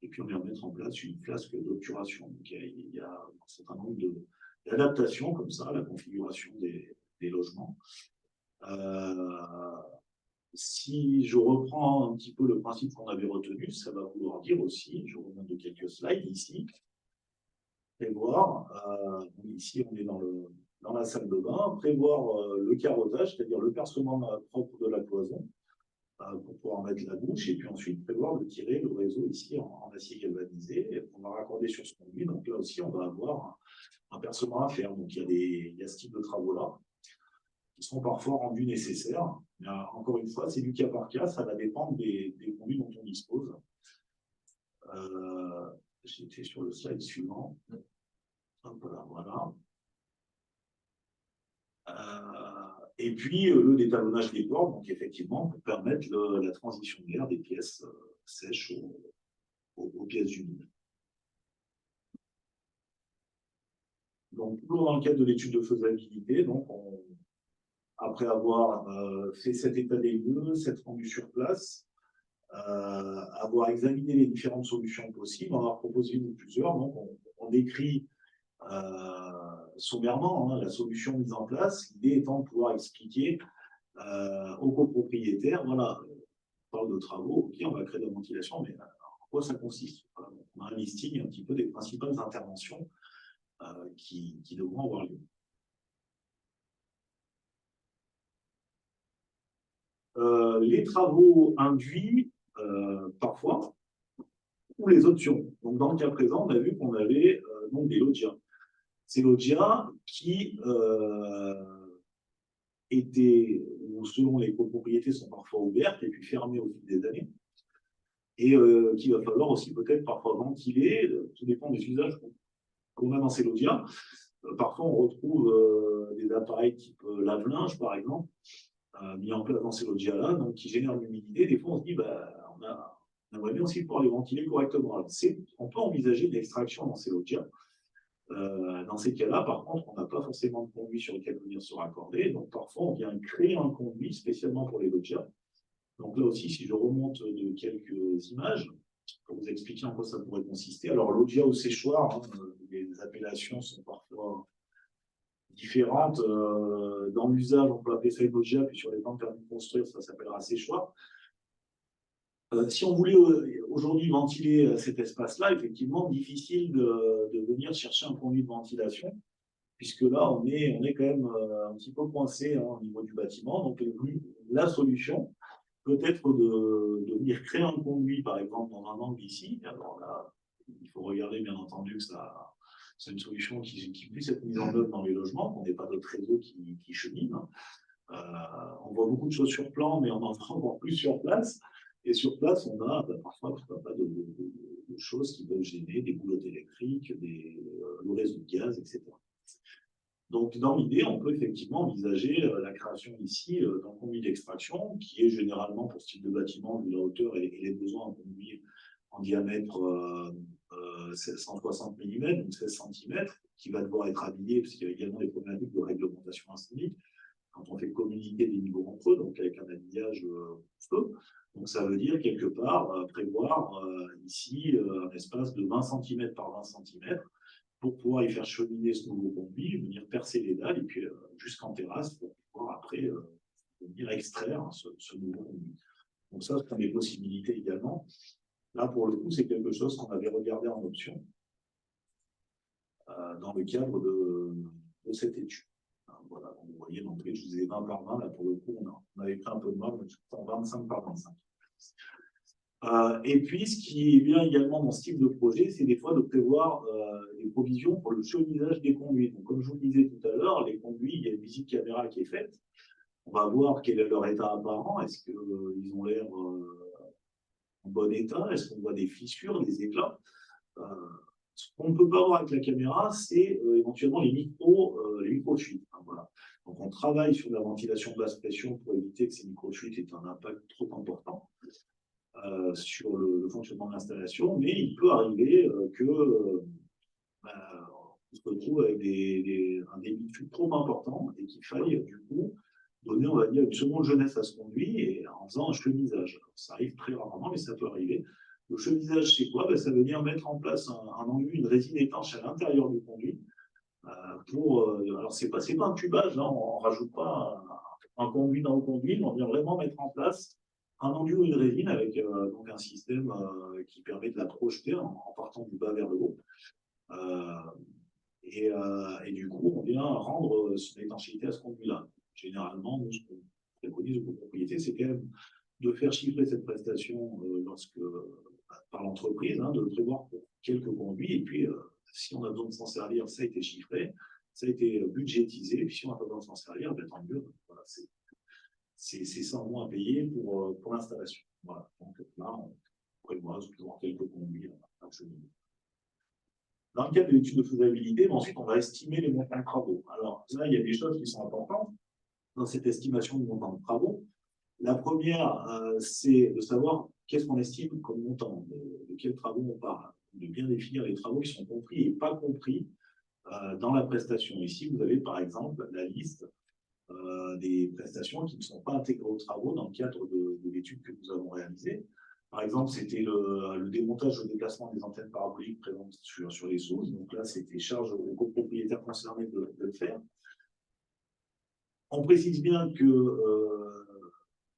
et puis on vient mettre en place une flasque d'obturation. Donc il y a un certain nombre d'adaptations comme ça à la configuration des logements. Si je reprends un petit peu le principe qu'on avait retenu, ça va vouloir dire aussi, je reviens de quelques slides ici, prévoir, ici on est dans la salle de bain, prévoir le carottage, c'est-à-dire le percement propre de la cloison, pour pouvoir mettre la douche, et puis ensuite prévoir de tirer le réseau ici en acier galvanisé, qu'on va raccorder sur ce conduit. Donc là aussi, on va avoir un percement à faire. Donc il y a ce type de travaux-là qui sont parfois rendus nécessaires. Mais encore une fois, c'est du cas par cas, ça va dépendre des conduits dont on dispose. J'étais sur le slide suivant. Voilà. Et puis le détalonnage des portes, donc effectivement, pour permettre la transition d'air des pièces sèches aux pièces humides. Donc, toujours dans le cadre de l'étude de faisabilité, donc après avoir fait cet état des lieux, cette rendu sur place, avoir examiné les différentes solutions possibles, on en a proposé une ou plusieurs, donc on décrit sommairement la solution mise en place, l'idée étant de pouvoir expliquer aux copropriétaires, voilà, on parle de travaux, ok, on va créer de la ventilation, mais en quoi ça consiste? Voilà, on a un listing un petit peu des principales interventions qui devront avoir lieu. Les travaux induits, parfois, ou les options. Donc, dans le cas présent, on a vu qu'on avait donc des loggias. Ces loggias qui étaient, ou selon les copropriétés, sont parfois ouvertes et puis fermées au fil des années. Et qu'il va falloir aussi peut-être parfois ventiler, tout dépend des usages qu'on a dans ces loggias. Parfois, on retrouve des appareils type lave-linge, par exemple, mis en place dans ces loggias-là, donc qui génèrent de l'humidité. Des fois, on se dit, on aimerait bien aussi pouvoir les ventiler correctement. Alors, on peut envisager une extraction dans ces loggias. Dans ces cas-là, par contre, on n'a pas forcément de conduit sur lequel venir se raccorder. Donc, parfois, on vient créer un conduit spécialement pour les loggias. Donc là aussi, si je remonte de quelques images, pour vous expliquer en quoi ça pourrait consister. Alors, loggia ou séchoir, les appellations sont parfois différentes. Dans l'usage, on peut appeler ça une loggia, puis sur les plans de permis de construire, ça s'appellera séchoir. Si on voulait aujourd'hui ventiler cet espace-là, effectivement, difficile de venir chercher un conduit de ventilation, puisque là, on est quand même un petit peu coincé au niveau du bâtiment. Donc, la solution peut être de venir créer un conduit, par exemple, dans un angle ici. Alors là, il faut regarder, bien entendu, que c'est une solution qui puisse être mise en œuvre dans les logements, qu'on n'ait pas d'autres réseaux qui cheminent. On voit beaucoup de choses sur plan, mais on en voit encore plus sur place. Et sur place, on a parfois pas de choses qui peuvent gêner, des boulottes électriques, le réseau de gaz, etc. Donc, dans l'idée, on peut effectivement envisager la création ici d'un conduit d'extraction, qui est généralement, pour ce type de bâtiment, vu la hauteur et les besoins, un conduit en diamètre 160 mm, donc 16 cm, qui va devoir être habillé, parce qu'il y a également des problématiques de réglementation insolite, quand on fait communiquer des niveaux entre eux, donc avec un habillage feu. Donc, ça veut dire, quelque part, prévoir ici un espace de 20 cm par 20 cm pour pouvoir y faire cheminer ce nouveau conduit, venir percer les dalles, et puis jusqu'en terrasse pour pouvoir après venir extraire ce nouveau conduit. Donc, ça, c'est des possibilités également. Là, pour le coup, c'est quelque chose qu'on avait regardé en option dans le cadre de cette étude. Voilà, donc, vous voyez, donc, je vous ai 20 par 20, là pour le coup, on avait pris un peu de mal, mais je suis en 25 par 25. Et puis, ce qui est bien également dans ce type de projet, c'est des fois de prévoir des provisions pour le cheminage des conduits. Donc, comme je vous le disais tout à l'heure, les conduits, il y a une visite caméra qui est faite. On va voir quel est leur état apparent. Est-ce qu'ils ont l'air en bon état? Est-ce qu'on voit des fissures, des éclats? Ce qu'on ne peut pas voir avec la caméra, c'est éventuellement les micro-fuites. Hein, voilà. Donc, on travaille sur la ventilation basse pression pour éviter que ces micro-fuites aient un impact trop important sur le fonctionnement de l'installation, mais il peut arriver qu'on se retrouve avec un débit de fuite trop important et qu'il faille, du coup, donner, on va dire, une seconde jeunesse à ce conduit et en faisant un chemisage. Alors, ça arrive très rarement, mais ça peut arriver. Le chemisage, c'est quoi? Ça veut dire mettre en place un enduit, une résine étanche à l'intérieur du conduit. Alors, c'est pas un tubage, hein, on ne rajoute pas un conduit dans le conduit, mais on vient vraiment mettre en place un enduit ou une résine avec donc un système qui permet de la projeter en partant du bas vers le haut. Et du coup, on vient rendre son étanchéité à ce conduit-là. Généralement, nous, ce qu'on préconise aux copropriétés, c'est quand même de faire chiffrer cette prestation par l'entreprise, hein, de le prévoir pour quelques conduits, et puis si on a besoin de s'en servir, ça a été chiffré, ça a été budgétisé, et puis si on n'a pas besoin de s'en servir, tant mieux. Voilà, c'est ça en moins à payer pour l'installation. Voilà. Donc là, on prévoit toujours quelques conduits à ce niveau. Dans le cadre de l'étude de faisabilité, ensuite, on va estimer les montants de travaux. Alors là, il y a des choses qui sont importantes dans cette estimation de montant de travaux. La première, c'est de savoir qu'est-ce qu'on estime comme montant, de quels travaux on parle, de bien définir les travaux qui sont compris et pas compris dans la prestation. Ici, vous avez par exemple la liste des prestations qui ne sont pas intégrées aux travaux dans le cadre de l'étude que nous avons réalisée. Par exemple, c'était le démontage ou le déplacement des antennes paraboliques présentes sur les sources. Donc là, c'était charge aux copropriétaires concernés de le faire. On précise bien que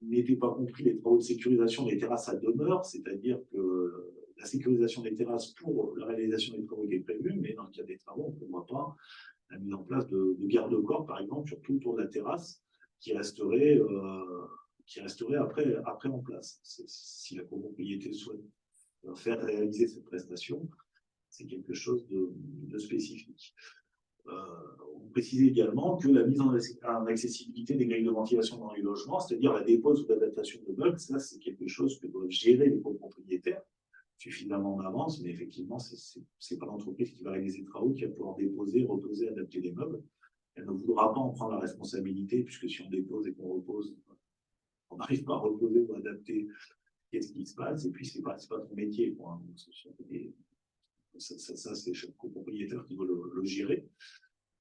n'étaient pas compris les travaux de sécurisation des terrasses à demeure, c'est-à-dire que la sécurisation des terrasses pour la réalisation des travaux est prévue, mais dans le cas des travaux, on ne prévoit pas la mise en place de garde-corps, par exemple, sur tout le tour de la terrasse, qui resterait après en place. Si la copropriété souhaite faire réaliser cette prestation, c'est quelque chose de spécifique. On précise également que la mise en accessibilité des grilles de ventilation dans les logements, c'est-à-dire la dépose ou l'adaptation de meubles, ça c'est quelque chose que doivent gérer les copropriétaires suffisamment en avance, mais effectivement, ce n'est pas l'entreprise qui va réaliser les travaux qui va pouvoir déposer, reposer, adapter les meubles. Elle ne voudra pas en prendre la responsabilité, puisque si on dépose et qu'on repose, on n'arrive pas à reposer ou à adapter, qu'est-ce qui se passe, et puis ce n'est pas ton métier, quoi. Donc, ça c'est chaque copropriétaire qui doit le gérer.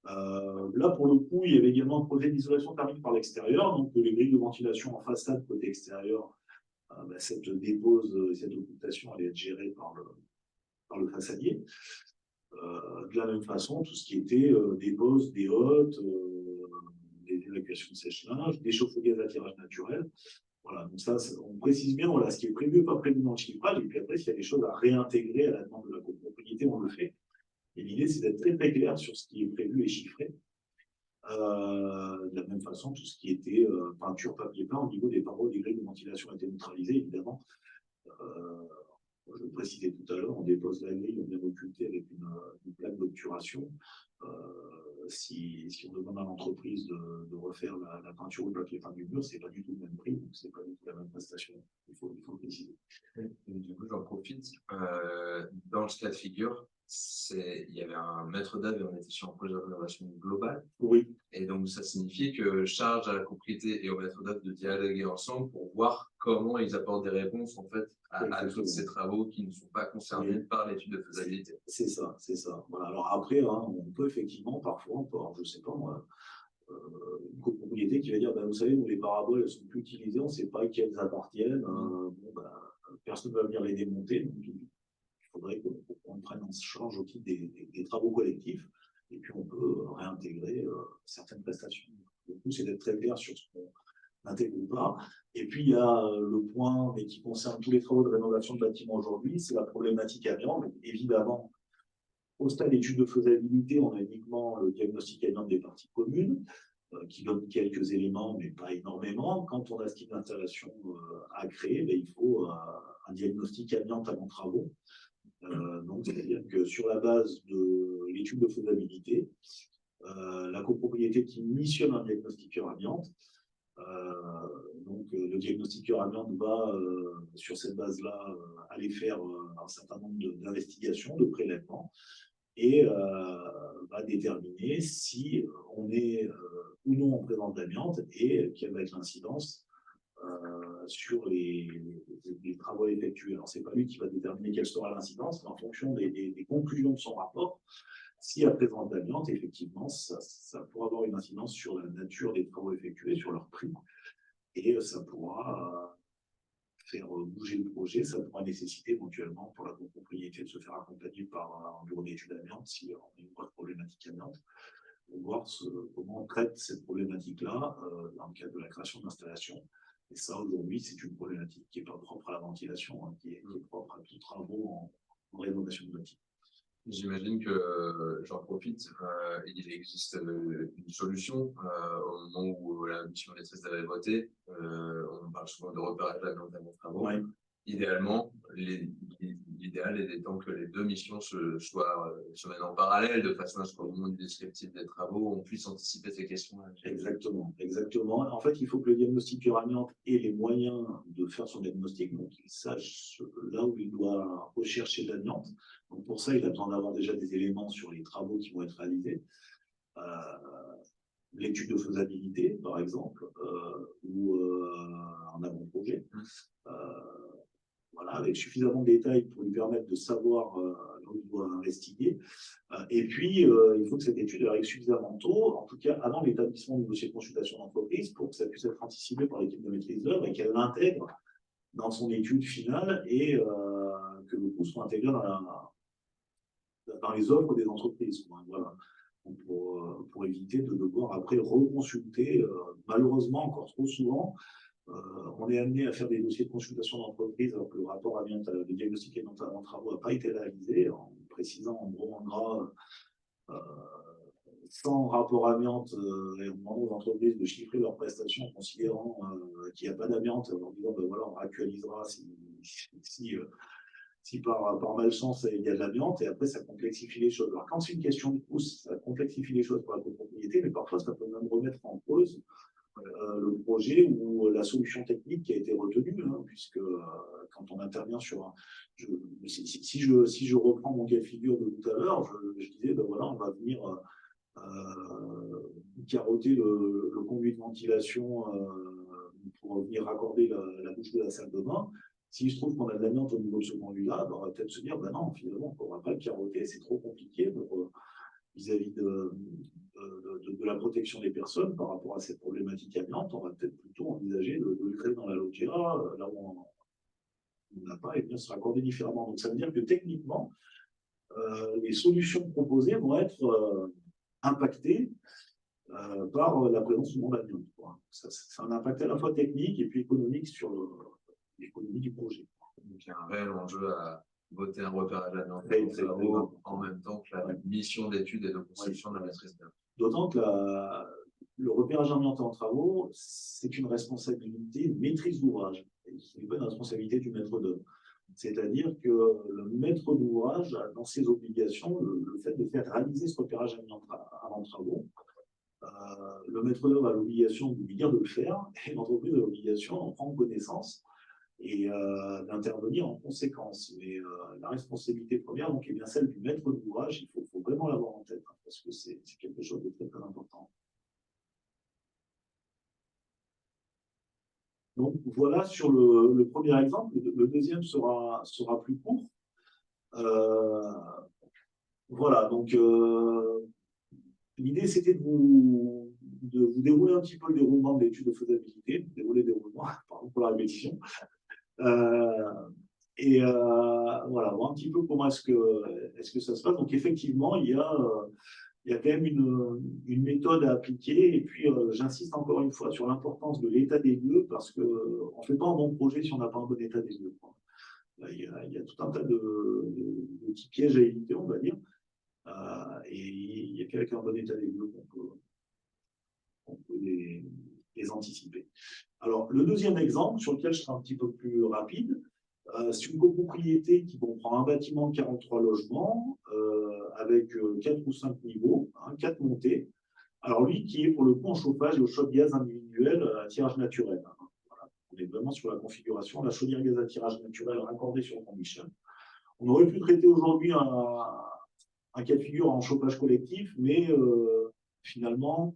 Là, pour le coup, il y avait également un projet d'isolation thermique par l'extérieur, donc les grilles de ventilation en façade côté extérieur, cette dépose, cette occupation allait être gérée par le façadier. De la même façon, tout ce qui était dépose, des hottes, des évacuations de sèche-linge, des chauffe-eau gaz à tirage naturel. Voilà, donc ça, on précise bien voilà, ce qui est prévu et pas prévu dans le chiffrage, et puis après, s'il y a des choses à réintégrer à la demande de la copropriété, on le fait. Et l'idée, c'est d'être très très clair sur ce qui est prévu et chiffré. De la même façon, tout ce qui était peinture, papier peint, au niveau des parois, des grilles de ventilation étaient neutralisées, évidemment. Je le précisais tout à l'heure, on dépose la grille, on vient occulter avec une plaque d'obturation. Si on demande à l'entreprise de refaire la peinture ou le papier peint du mur, ce n'est pas du tout le même prix, donc ce n'est pas du tout la même prestation. Il faut le préciser. Et du coup, j'en profite. Dans ce cas de figure, il y avait un maître d'œuvre et on était sur un projet de rénovation globale. Oui. Et donc, ça signifie que charge à la propriété et au maître d'œuvre de dialoguer ensemble pour voir comment ils apportent des réponses en fait à tous ces travaux qui ne sont pas concernés par l'étude de faisabilité. C'est ça, c'est ça. Voilà. Alors après, hein, on peut effectivement, parfois, on peut avoir, je ne sais pas moi, une copropriété qui va dire, vous savez, nous, les paraboles, elles ne sont plus utilisées, on ne sait pas à qui elles appartiennent, personne ne va venir les démonter, donc il faudrait qu'on prenne en charge au titre des travaux collectifs, et puis on peut réintégrer certaines prestations. Le coup, c'est d'être très clair sur ce qu'on intègre ou pas. Et puis, il y a le point, mais qui concerne tous les travaux de rénovation de bâtiments aujourd'hui, c'est la problématique amiante. Évidemment, au stade d'étude de faisabilité, on a uniquement le diagnostic amiante des parties communes. qui donne quelques éléments, mais pas énormément. Quand on a ce type d'installation à créer, ben, il faut un diagnostic amiante avant travaux. Donc, c'est-à-dire que sur la base de l'étude de faisabilité, la copropriété qui missionne un diagnostiqueur amiante, donc le diagnostiqueur amiante va, sur cette base-là, aller faire un certain nombre d'investigations, de prélèvements, et va déterminer si on est ou non en présence d'amiante et quelle va être l'incidence sur les travaux effectués. Alors, ce n'est pas lui qui va déterminer quelle sera l'incidence, mais en fonction des conclusions de son rapport, s'il y a présence d'amiante, effectivement, ça pourra avoir une incidence sur la nature des travaux effectués, sur leur prix, et ça pourra faire bouger le projet, ça pourra nécessiter éventuellement pour la copropriété de se faire accompagner par un bureau d'études amiante si on a une grosse problématique amiante, pour voir comment on traite cette problématique-là dans le cadre de la création d'installations. Et ça, aujourd'hui, c'est une problématique qui n'est pas propre à la ventilation, hein, qui est propre à tous travaux en rénovation de bâtiments. J'imagine que, j'en profite, il existe une solution au moment où la mission maîtrise avait voté. On parle souvent de repérage d'amiante avant travaux. Ouais. Idéalement, l'idéal est étant que les deux missions se mènent en parallèle, de façon à ce qu'au moment du descriptif des travaux, on puisse anticiper ces questions-là. Exactement, exactement. En fait, il faut que le diagnostiqueur amiante ait les moyens de faire son diagnostic, donc il sache là où il doit rechercher de l'amiante. Donc pour ça, il a besoin d'avoir déjà des éléments sur les travaux qui vont être réalisés. L'étude de faisabilité, par exemple, ou un avant-projet. Voilà, avec suffisamment de détails pour lui permettre de savoir là où il doit investiguer. Et puis, il faut que cette étude arrive suffisamment tôt, en tout cas avant l'établissement du dossier de consultation d'entreprise, pour que ça puisse être anticipé par l'équipe de maîtrise d'œuvre et qu'elle l'intègre dans son étude finale et que le coût soit intégré dans les offres des entreprises. Voilà. Pour éviter de devoir après reconsulter, malheureusement encore trop souvent, on est amené à faire des dossiers de consultation d'entreprise alors que le rapport amiante, le diagnostic amiante avant travaux n'a pas été réalisé, en précisant en gros en gras sans rapport amiante et en demandant aux entreprises de chiffrer leurs prestations en considérant qu'il n'y a pas d'amiante, en disant ben voilà, on actualisera si par malchance il y a de l'amiante, et après ça complexifie les choses. Alors quand c'est une question de coût, ça complexifie les choses pour la copropriété, mais parfois ça peut même remettre en cause le projet ou la solution technique qui a été retenue, hein, puisque quand on intervient sur si je reprends mon cas de figure de tout à l'heure, je disais ben voilà, on va venir carotter le conduit de ventilation pour venir raccorder la bouche de la salle de bain. S'il se trouve qu'on a de l'amiante au niveau de ce conduit-là, ben on va peut-être se dire ben non, finalement, on ne va pas le carotter, c'est trop compliqué vis-à-vis de la protection des personnes par rapport à cette problématique amiante. On va peut-être plutôt envisager de le créer dans la loggia, là où on n'a pas, et bien se raccorder différemment. Donc ça veut dire que techniquement, les solutions proposées vont être impactées par la présence ou non d'amiante. C'est un impact à la fois technique et puis économique sur l'économie du projet. Donc il y a un réel enjeu à voter un repérage d'amiante en même temps que la mission d'étude et de conception de la maîtrise d'œuvre. D'autant que le repérage amiante en travaux, c'est une responsabilité de maîtrise d'ouvrage. C'est une responsabilité du maître d'œuvre. C'est-à-dire que le maître d'ouvrage a dans ses obligations le fait de faire réaliser ce repérage amiante avant travaux. Le maître d'œuvre a l'obligation de lui dire de le faire, et l'entreprise a l'obligation d'en prendre connaissance et d'intervenir en conséquence. Mais la responsabilité première donc, est bien celle du maître d'ouvrage. Il faut vraiment l'avoir en tête, hein, parce que c'est quelque chose de très, très important. Donc voilà sur le premier exemple. Le deuxième sera plus court. Voilà, donc l'idée c'était de vous dérouler un petit peu le déroulement de l'étude de faisabilité, pardon pour la répétition. Voilà, voir un petit peu comment est-ce que ça se passe. Donc effectivement, il y a quand même une méthode à appliquer. Et puis, j'insiste encore une fois sur l'importance de l'état des lieux, parce qu'on ne fait pas un bon projet si on n'a pas un bon état des lieux. Là, il y a tout un tas de petits pièges à éviter, on va dire. Et il n'y a qu'avec un bon état des lieux on peut les anticiper. Alors, le deuxième exemple, sur lequel je serai un petit peu plus rapide, c'est une copropriété qui comprend un bâtiment de 43 logements avec 4 ou 5 niveaux, 4 montées. Alors, lui qui est pour le coup en chauffage et au chaud de gaz individuel à tirage naturel. Voilà. On est vraiment sur la configuration, la chaudière gaz à tirage naturel raccordée sur Condition. On aurait pu traiter aujourd'hui un cas de figure en chauffage collectif, mais finalement,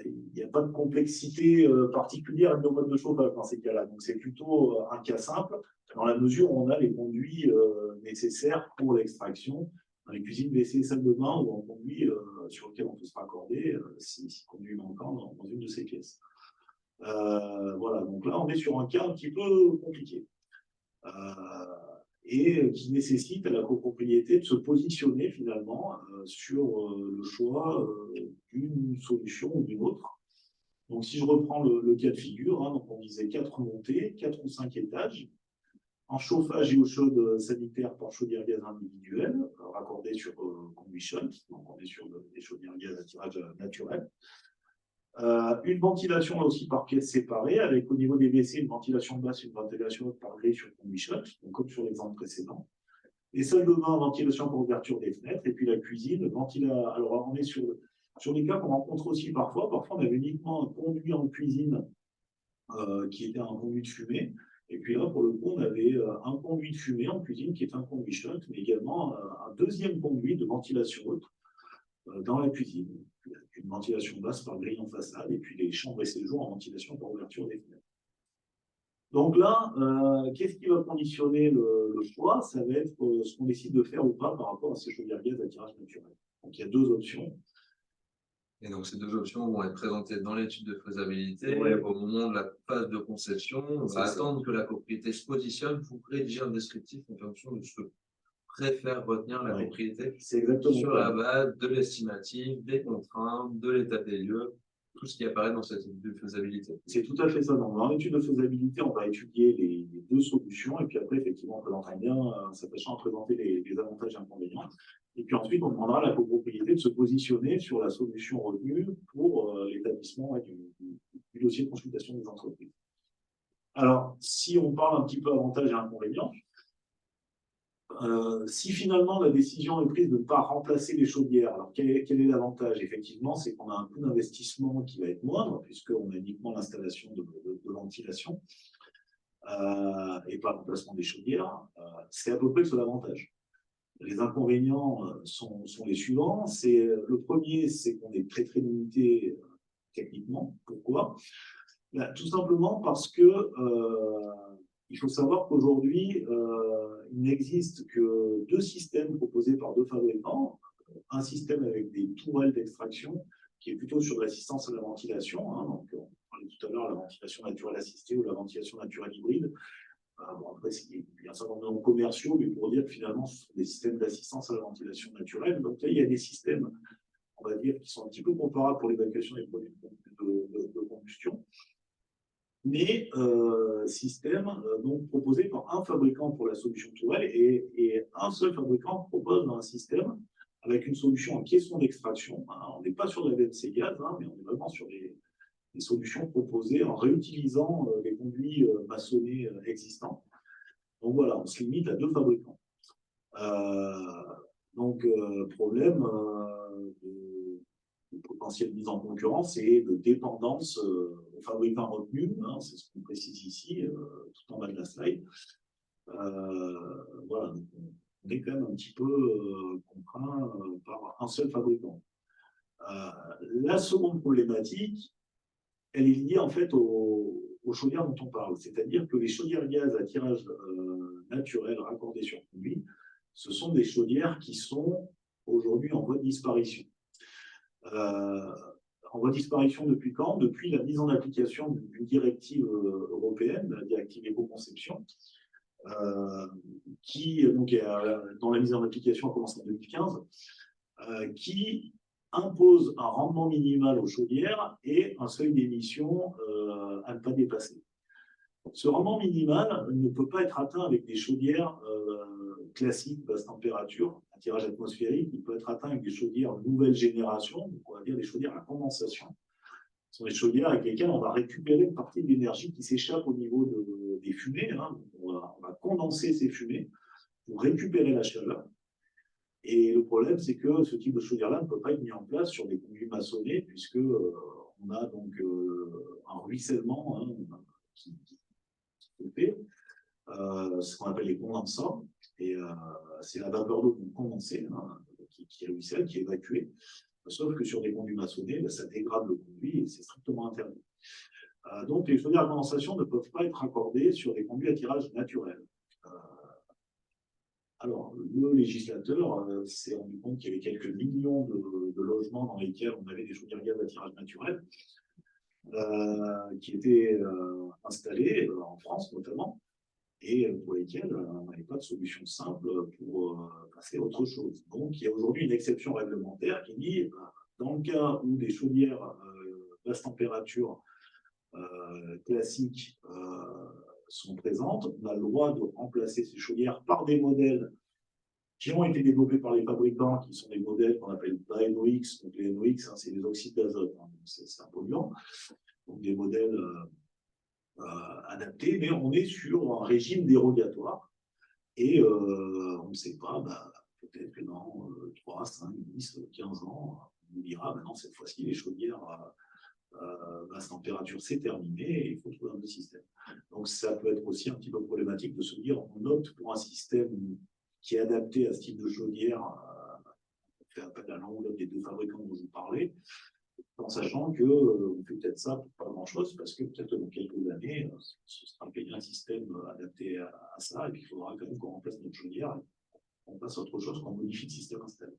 il n'y a pas de complexité particulière liée au mode de chauffage dans ces cas-là. Donc, c'est plutôt un cas simple, dans la mesure où on a les conduits nécessaires pour l'extraction, dans les cuisines WC et salles de bain, ou en conduit sur lequel on peut se raccorder si conduit manquant dans une de ces pièces. Voilà, donc là, on est sur un cas un petit peu compliqué. Et qui nécessite à la copropriété de se positionner finalement sur le choix d'une solution ou d'une autre. Donc si je reprends le cas de figure, donc on disait 4 montées, 4 ou 5 étages, en chauffage et eau chaude sanitaire par chaudière gaz individuelle, raccordée sur Condition, donc on est sur des chaudières gaz à tirage naturel. Une ventilation là aussi par pièces séparées, avec au niveau des WC une ventilation basse et une ventilation haute par grille sur Condition, donc comme sur l'exemple précédent. Les salles de bain, ventilation par ouverture des fenêtres, et puis la cuisine, alors on est sur des cas qu'on rencontre aussi parfois. Parfois, on avait uniquement un conduit en cuisine qui était un conduit de fumée. Et puis là, pour le coup, on avait un conduit de fumée en cuisine qui est un conduit shunt, mais également un deuxième conduit de ventilation haute dans la cuisine. Une ventilation basse par grille en façade, et puis les chambres et séjours en ventilation par ouverture des fenêtres. Donc là, qu'est-ce qui va conditionner le choix? Ça va être ce qu'on décide de faire ou pas par rapport à ces chaudières gaz à tirage naturel. Donc il y a deux options. Et donc ces deux options vont être présentées dans l'étude de faisabilité. Ouais. Au moment de la phase de conception, on va attendre que la propriété se positionne pour rédiger un descriptif en fonction de ce que préfère retenir la propriété sur la base de l'estimatif, des contraintes, de l'état des lieux, tout ce qui apparaît dans cette étude de faisabilité. C'est tout à fait ça. Donc, dans l'étude de faisabilité, on va étudier les deux solutions, et puis après, effectivement, on présentera bien, s'attachant à présenter les avantages et inconvénients. Et puis ensuite, on demandera à la copropriété de se positionner sur la solution retenue pour l'établissement du dossier de consultation des entreprises. Alors, si on parle un petit peu avantages et inconvénients, si finalement la décision est prise de ne pas remplacer les chaudières, alors quel est l'avantage? Effectivement, c'est qu'on a un coût d'investissement qui va être moindre, puisqu'on a uniquement l'installation de ventilation et pas le remplacement des chaudières. C'est à peu près le seul avantage. Les inconvénients sont les suivants. Le premier, c'est qu'on est très très limité techniquement. Pourquoi? Tout simplement parce que il faut savoir qu'aujourd'hui, il n'existe que deux systèmes proposés par deux fabricants. Un système avec des tourelles d'extraction, qui est plutôt sur l'assistance à la ventilation. Donc, on parlait tout à l'heure de la ventilation naturelle assistée ou la ventilation naturelle hybride. Bon, après, il y a un certain nombre de commerciaux, mais pour dire que finalement, ce sont des systèmes d'assistance à la ventilation naturelle. Donc là, il y a des systèmes, on va dire, qui sont un petit peu comparables pour l'évacuation des produits de combustion. Mais système donc proposé par un fabricant pour la solution tourelle et un seul fabricant propose un système avec une solution en caisson d'extraction. On n'est pas sur de la VMC gaz, mais on est vraiment sur des solutions proposées en réutilisant les conduits maçonnés existants. Donc voilà, on se limite à deux fabricants. Problème de potentielle mise en concurrence et de dépendance aux fabricants retenus, c'est ce qu'on précise ici, tout en bas de la slide. Voilà, donc on est quand même un petit peu contraint par un seul fabricant. La seconde problématique, elle est liée en fait aux chaudières dont on parle, c'est-à-dire que les chaudières gaz à tirage naturel raccordées sur conduit, ce sont des chaudières qui sont aujourd'hui en voie de disparition. En voie de disparition depuis quand? Depuis la mise en application d'une directive européenne, la directive éco-conception, dont la mise en application a commencé en 2015, qui impose un rendement minimal aux chaudières et un seuil d'émission à ne pas dépasser. Ce rendement minimal ne peut pas être atteint avec des chaudières classiques basse température, à tirage atmosphérique. Il peut être atteint avec des chaudières nouvelle génération, on va dire des chaudières à condensation, Ce sont des chaudières avec lesquelles on va récupérer une partie de l'énergie qui s'échappe au niveau des fumées. Hein. On va condenser ces fumées pour récupérer la chaleur. Et le problème, c'est que ce type de chaudière-là ne peut pas être mis en place sur des conduits maçonnés, puisque on a donc un ruissellement qui se fait, ce qu'on appelle les condensats. Et c'est la vapeur d'eau condensée qui ruisselle, qui est évacuée. Sauf que sur des conduits maçonnés, ça dégrade le conduit et c'est strictement interdit. Donc, les chaudières à condensation ne peuvent pas être raccordées sur des conduits à tirage naturel. Alors, le législateur s'est rendu compte qu'il y avait quelques millions de logements dans lesquels on avait des chaudières gaz à tirage naturel qui étaient installés en France notamment, et pour lesquels on n'avait pas de solution simple pour passer à autre chose. Donc, il y a aujourd'hui une exception réglementaire qui dit, dans le cas où des chaudières basse température classiques sont présentes, on a le droit de remplacer ces chaudières par des modèles qui ont été développés par les fabricants, qui sont des modèles qu'on appelle NOx. Donc, les NOx, c'est des oxydes d'azote, c'est un polluant. Donc, des modèles adaptés, mais on est sur un régime dérogatoire et on ne sait pas, peut-être que dans 3, 5, 10, 15 ans, on nous dira, non, cette fois-ci, les chaudières basse température, c'est terminé et il faut trouver un autre système. Donc, ça peut être aussi un petit peu problématique de se dire, on opte pour un système qui est adapté à ce type de chaudière, on fait appel à l'enveloppe des deux fabricants dont je vous parlais, en sachant qu'on fait peut-être ça pour pas grand-chose, parce que peut-être dans quelques années, ce sera un système adapté à ça, et puis il faudra quand même qu'on remplace notre chaudière, qu'on passe à autre chose, qu'on modifie le système installé.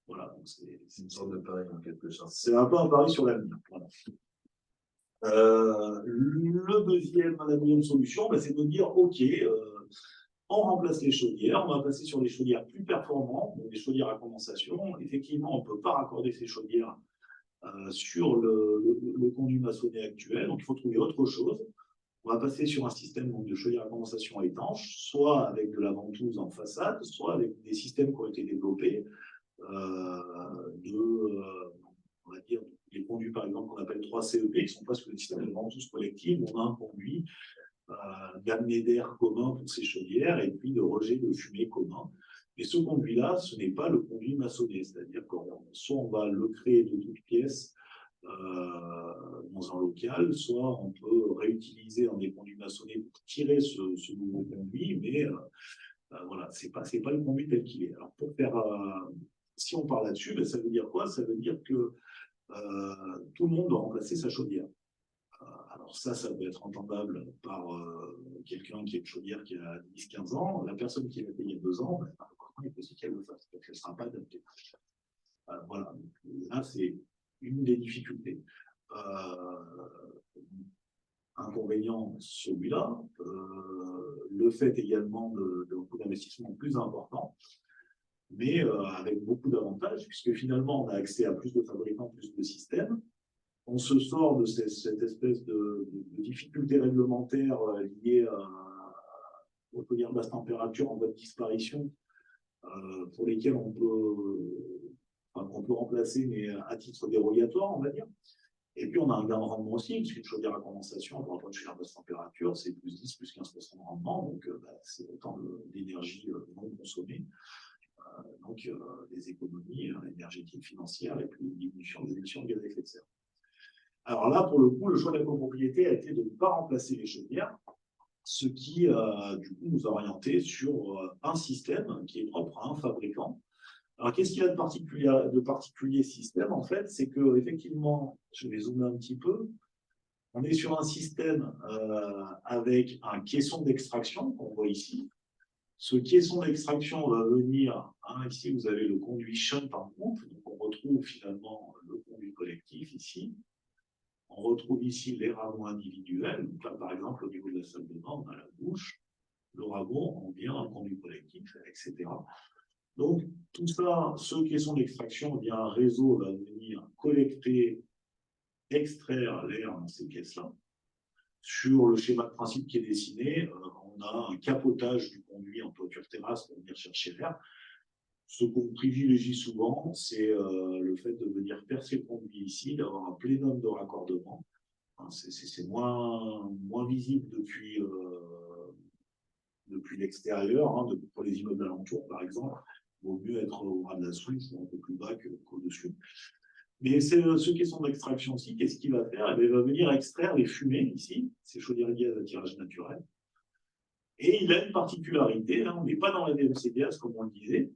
Voilà, donc c'est une sorte de pari en quelque sorte. C'est un peu un pari sur l'avenir. Voilà. La deuxième solution, c'est de dire, OK, on remplace les chaudières, on va passer sur des chaudières plus performantes, donc des chaudières à condensation. Effectivement, on ne peut pas raccorder ces chaudières sur le conduit maçonné actuel, donc il faut trouver autre chose. On va passer sur un système de chaudière à condensation étanche, soit avec de la ventouse en façade, soit avec des systèmes qui ont été développés on va dire, les conduits par exemple qu'on appelle 3 CEP, qui sont presque des systèmes de ventouse collective. On a un conduit d'amener d'air commun pour ces chaudières et puis de rejet de fumée commun. Et ce conduit-là, ce n'est pas le conduit maçonné, c'est-à-dire qu'on soit on va le créer de toutes pièces dans un local, soit on peut réutiliser un des conduits maçonnés pour tirer ce nouveau conduit, mais voilà, c'est pas le conduit tel qu'il est. Alors pour faire, si on parle là-dessus, ça veut dire quoi? Ça veut dire que tout le monde doit remplacer sa chaudière. Alors ça peut être entendable par quelqu'un qui a une chaudière qui a 10-15 ans. La personne qui l'a payée il y a 2 ans, il est possible qu'elle le fasse, parce qu'elle ne sera pas adaptée. Voilà, là c'est une des difficultés. Inconvénient, celui-là, le fait également de beaucoup d'investissements plus importants, mais avec beaucoup d'avantages, puisque finalement on a accès à plus de fabricants, plus de systèmes. On se sort de cette espèce de difficultés réglementaires liées aux chaudières basse température en voie de disparition, pour lesquelles on peut remplacer, mais à titre dérogatoire, on va dire. Et puis, on a un gain de rendement aussi, parce qu'une chaudière à condensation, pour une chaudière basse température, c'est plus 10, plus 15% de rendement, donc c'est autant d'énergie non consommée. Donc, des économies énergétiques, financières, et puis une diminution des émissions de gaz à effet de serre. Alors là, pour le coup, le choix de la copropriété a été de ne pas remplacer les chaudières, ce qui, du coup, nous a orienté sur un système qui est propre à un fabricant. Alors, qu'est-ce qu'il y a de particulier système, en fait? C'est qu'effectivement, je vais zoomer un petit peu, on est sur un système avec un caisson d'extraction qu'on voit ici. Ce caisson d'extraction va venir, ici vous avez le conduit shunt en groupe, donc on retrouve finalement le conduit collectif ici. On retrouve ici les rameaux individuels, donc là par exemple au niveau de la salle de bain, on a la bouche, le rameau, on vient un conduit collectif, etc. Donc tout ça, ce caisson d'extraction, via un réseau va venir collecter, extraire l'air dans ces pièces-là. Sur le schéma de principe qui est dessiné, on a un capotage du conduit en toiture terrasse pour venir chercher l'air. Ce qu'on privilégie souvent, c'est le fait de venir percer le conduit ici, d'avoir un plénum de raccordement. Hein, c'est moins visible depuis l'extérieur, hein, pour les immeubles alentours, par exemple. Il vaut mieux être au ras de la souche ou un peu plus bas qu'au-dessus. Mais c'est ce qui est son extraction aussi. Qu'est-ce qu'il va faire? Il va venir extraire les fumées ici, ces chaudières gaz à tirage naturel. Et il a une particularité, hein, on n'est pas dans la DMC gaz comme on le disait.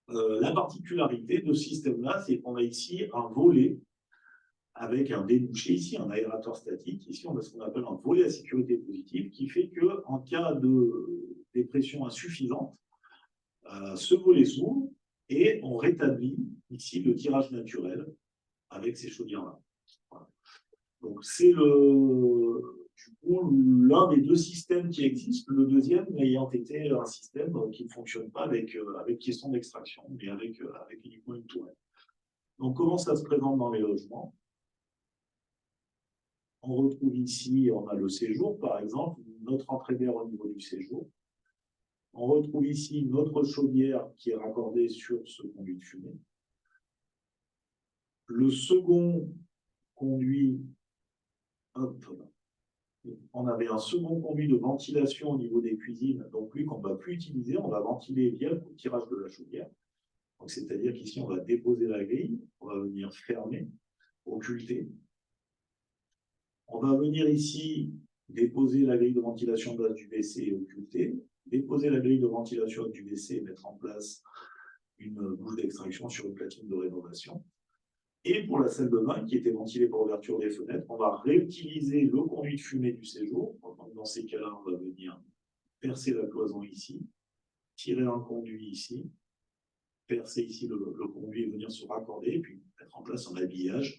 La particularité de ce système-là, c'est qu'on a ici un volet avec un débouché, ici un aérateur statique. Ici, on a ce qu'on appelle un volet à sécurité positive qui fait qu'en cas de dépression insuffisante, ce volet s'ouvre et on rétablit ici le tirage naturel avec ces chaudières-là. Voilà. Donc, c'est l'un des deux systèmes qui existent, le deuxième ayant été un système qui ne fonctionne pas avec caisson d'extraction, mais avec uniquement une tourelle. Donc, comment ça se présente dans les logements? On retrouve ici, on a le séjour, par exemple, notre entrée d'air au niveau du séjour. On retrouve ici notre chaudière qui est raccordée sur ce conduit de fumée. Le second conduit, hop, on avait un second conduit de ventilation au niveau des cuisines, donc lui qu'on ne va plus utiliser, on va ventiler via le tirage de la chaudière. C'est-à-dire qu'ici, on va déposer la grille, on va venir fermer, occulter. On va venir ici déposer la grille de ventilation base du WC et occulter, déposer la grille de ventilation du WC et mettre en place une bouche d'extraction sur une platine de rénovation. Et pour la salle de bain, qui était ventilée par ouverture des fenêtres, on va réutiliser le conduit de fumée du séjour. Donc, dans ces cas-là, on va venir percer la cloison ici, tirer un conduit ici, percer ici le conduit et venir se raccorder, et puis mettre en place un habillage,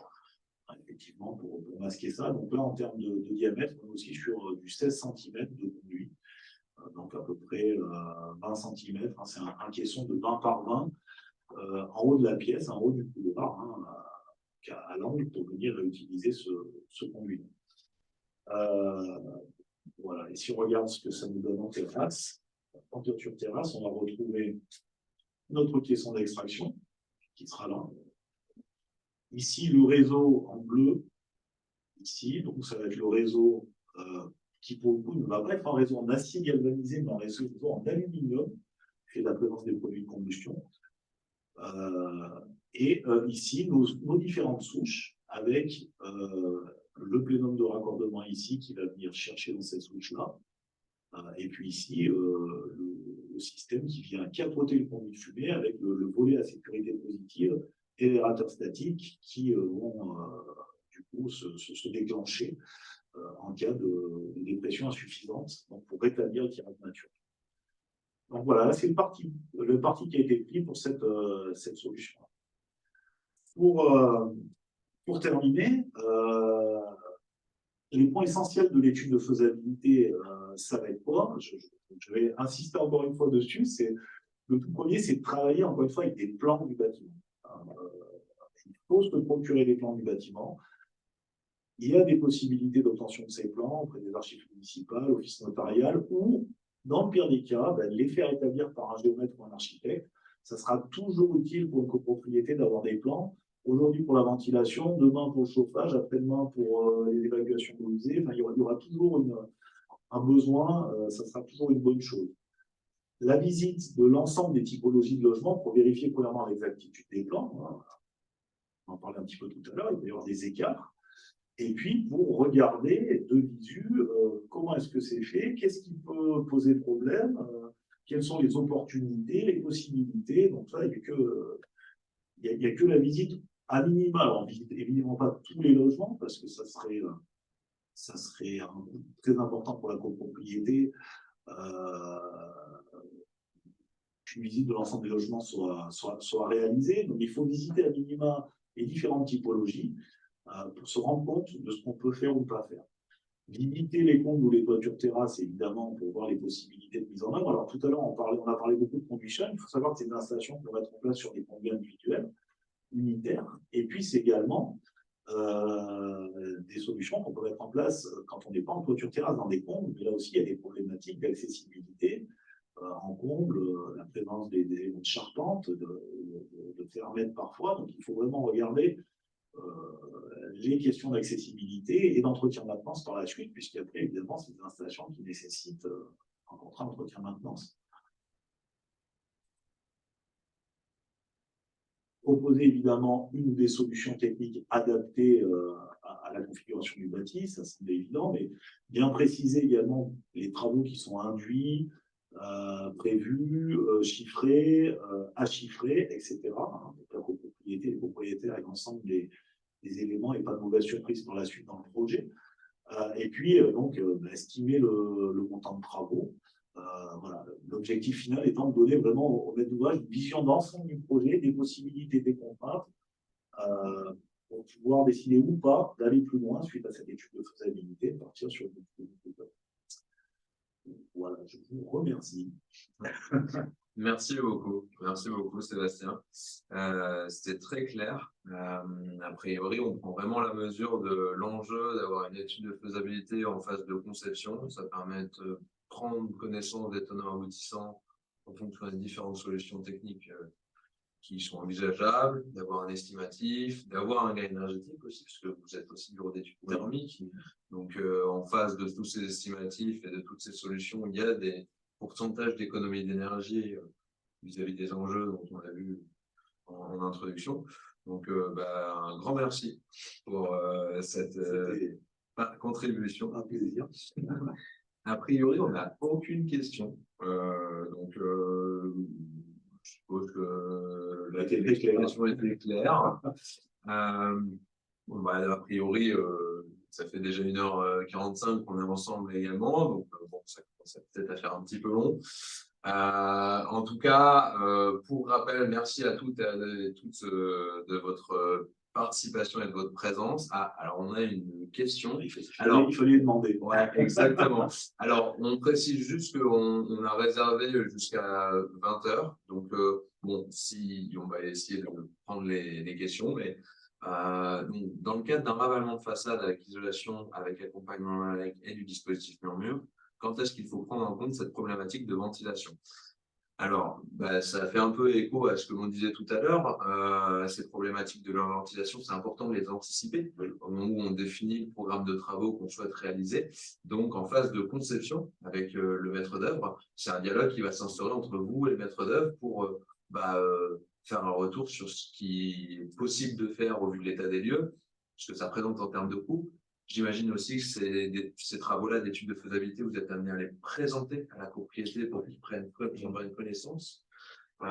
effectivement, pour masquer ça. Donc là, en termes de diamètre, on est aussi sur du 16 cm de conduit, donc à peu près 20 cm. Hein, c'est un caisson de 20 par 20 en haut de la pièce, en haut du couloir, hein, à l'angle pour venir utiliser ce conduit. Voilà. Et si on regarde ce que ça nous donne en terrasse, en toiture terrasse, on va retrouver notre caisson d'extraction qui sera là. Ici, le réseau en bleu, ici, donc ça va être le réseau qui, pour le coup, ne va pas être un réseau en acier galvanisé, mais un réseau en aluminium, fait de la présence des produits de combustion. Ici, nos différentes souches, avec le plénum de raccordement ici, qui va venir chercher dans cette souche-là. Et puis ici, le système qui vient capoter le conduit de fumée avec le volet à sécurité positive et l'aérateur statique qui vont du coup se déclencher en cas de dépression insuffisante, donc pour rétablir le tirage naturel. Donc voilà, c'est le parti qui a été pris pour cette solution. Pour terminer, les points essentiels de l'étude de faisabilité, ça va être quoi? Je vais insister encore une fois dessus. Le tout premier, c'est de travailler encore une fois avec des plans du bâtiment. Il faut se procurer des plans du bâtiment. Il y a des possibilités d'obtention de ces plans auprès des archives municipales, office notarial, ou, dans le pire des cas, les faire établir par un géomètre ou un architecte. Ça sera toujours utile pour une copropriété d'avoir des plans. Aujourd'hui pour la ventilation, demain pour le chauffage, après-demain pour les évacuations d'eau usée. Enfin, il y aura toujours un besoin, ça sera toujours une bonne chose. La visite de l'ensemble des typologies de logements pour vérifier premièrement l'exactitude des plans. Hein. On en parlait un petit peu tout à l'heure, il peut y avoir des écarts. Et puis pour regarder de visu comment est-ce que c'est fait, qu'est-ce qui peut poser problème, quelles sont les opportunités, les possibilités. Donc ça, il n'y a que la visite à minima. Alors, on ne visite évidemment pas tous les logements parce que ça serait un coût très important pour la copropriété. Qu'une visite de l'ensemble des logements soit réalisée. Donc, il faut visiter à minima les différentes typologies pour se rendre compte de ce qu'on peut faire ou ne pas faire. Visiter les combles ou les toitures terrasses, évidemment, pour voir les possibilités de mise en œuvre. Alors, tout à l'heure, on a parlé beaucoup de conduits chaînes. Il faut savoir que c'est une installation qu'on va mettre en place sur des conduits individuels, unitaires. Et puis, c'est également des solutions qu'on peut mettre en place quand on n'est pas en toiture terrasse dans des combles. Mais là aussi, il y a des problématiques d'accessibilité en comble, la présence des éléments de charpente, de fermettes parfois. Donc il faut vraiment regarder les questions d'accessibilité et d'entretien de maintenance par la suite, puisqu'après, évidemment, c'est des installations qui nécessitent un contrat d'entretien-maintenance. Proposer évidemment une ou des solutions techniques adaptées à la configuration du bâti, ça semble évident, mais bien préciser également les travaux qui sont induits, prévus, chiffrés, à chiffrer, etc. Donc la copropriété, les propriétaires et l'ensemble des éléments et pas de mauvaise surprise par la suite dans le projet. Et puis, estimer le montant de travaux. Voilà. L'objectif final étant de donner vraiment au maître d'ouvrage une vision d'ensemble du projet, des possibilités, des contraintes, pour pouvoir décider ou pas d'aller plus loin suite à cette étude de faisabilité, partir sur une. Voilà, je vous remercie. Merci beaucoup Sébastien. C'était très clair. A priori, on prend vraiment la mesure de l'enjeu d'avoir une étude de faisabilité en phase de conception. Ça permet de prendre connaissance des tenants aboutissants en fonction des différentes solutions techniques qui sont envisageables, d'avoir un estimatif, d'avoir un gain énergétique aussi, puisque vous êtes aussi bureau d'études thermiques. Donc, en face de tous ces estimatifs et de toutes ces solutions, il y a des pourcentages d'économie d'énergie vis-à-vis des enjeux dont on a vu en introduction. Donc, un grand merci pour cette contribution. Un plaisir. A priori, on n'a aucune question. Je suppose que l'explication était claire. A priori, ça fait déjà 1h45 qu'on est ensemble également, donc ça commence peut-être à faire un petit peu long. En tout cas, pour rappel, merci à toutes et à tous de votre participation et de votre présence. Alors on a une question. Il fallait demander. Ouais, exactement. Alors, on précise juste qu'on a réservé jusqu'à 20h. Donc, on va essayer de prendre les questions. Mais donc, dans le cadre d'un ravalement de façade avec isolation, avec accompagnement et du dispositif mur-mur, quand est-ce qu'il faut prendre en compte cette problématique de ventilation? Alors, ça fait un peu écho à ce que l'on disait tout à l'heure. Ces problématiques de la ventilation, c'est important de les anticiper au moment où on définit le programme de travaux qu'on souhaite réaliser. Donc, en phase de conception avec le maître d'œuvre, c'est un dialogue qui va s'instaurer entre vous et le maître d'œuvre pour faire un retour sur ce qui est possible de faire au vu de l'état des lieux, ce que ça présente en termes de coûts. J'imagine aussi que ces travaux-là d'études de faisabilité, vous êtes amenés à les présenter à la propriété pour qu'ils en prennent connaissance. Pour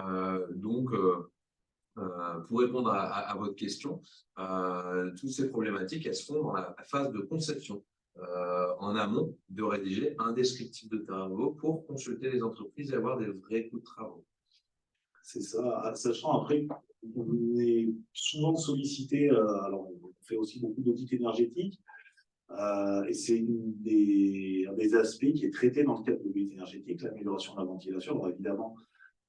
répondre à votre question, toutes ces problématiques, elles se font dans la phase de conception. En amont, de rédiger un descriptif de travaux pour consulter les entreprises et avoir des vrais coûts de travaux. C'est ça, sachant après qu'on est souvent sollicité, alors on fait aussi beaucoup d'audits énergétiques, et c'est un des aspects qui est traité dans le cadre de l'audit énergétique, l'amélioration de la ventilation. Alors évidemment,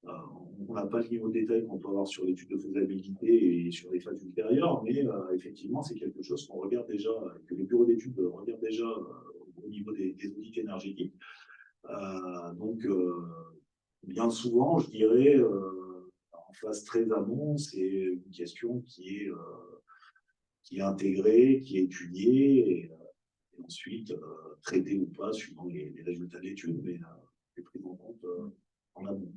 on n'a pas le niveau de détail qu'on peut avoir sur l'étude de faisabilité et sur les phases ultérieures, mais effectivement, c'est quelque chose qu'on regarde déjà, que les bureaux d'études regardent déjà au niveau des audits énergétiques. Bien souvent, je dirais, en phase très amont, c'est une question qui est intégrée, qui est étudiée, et ensuite traitée ou pas, suivant les résultats de l'étude, mais prise en compte en amont.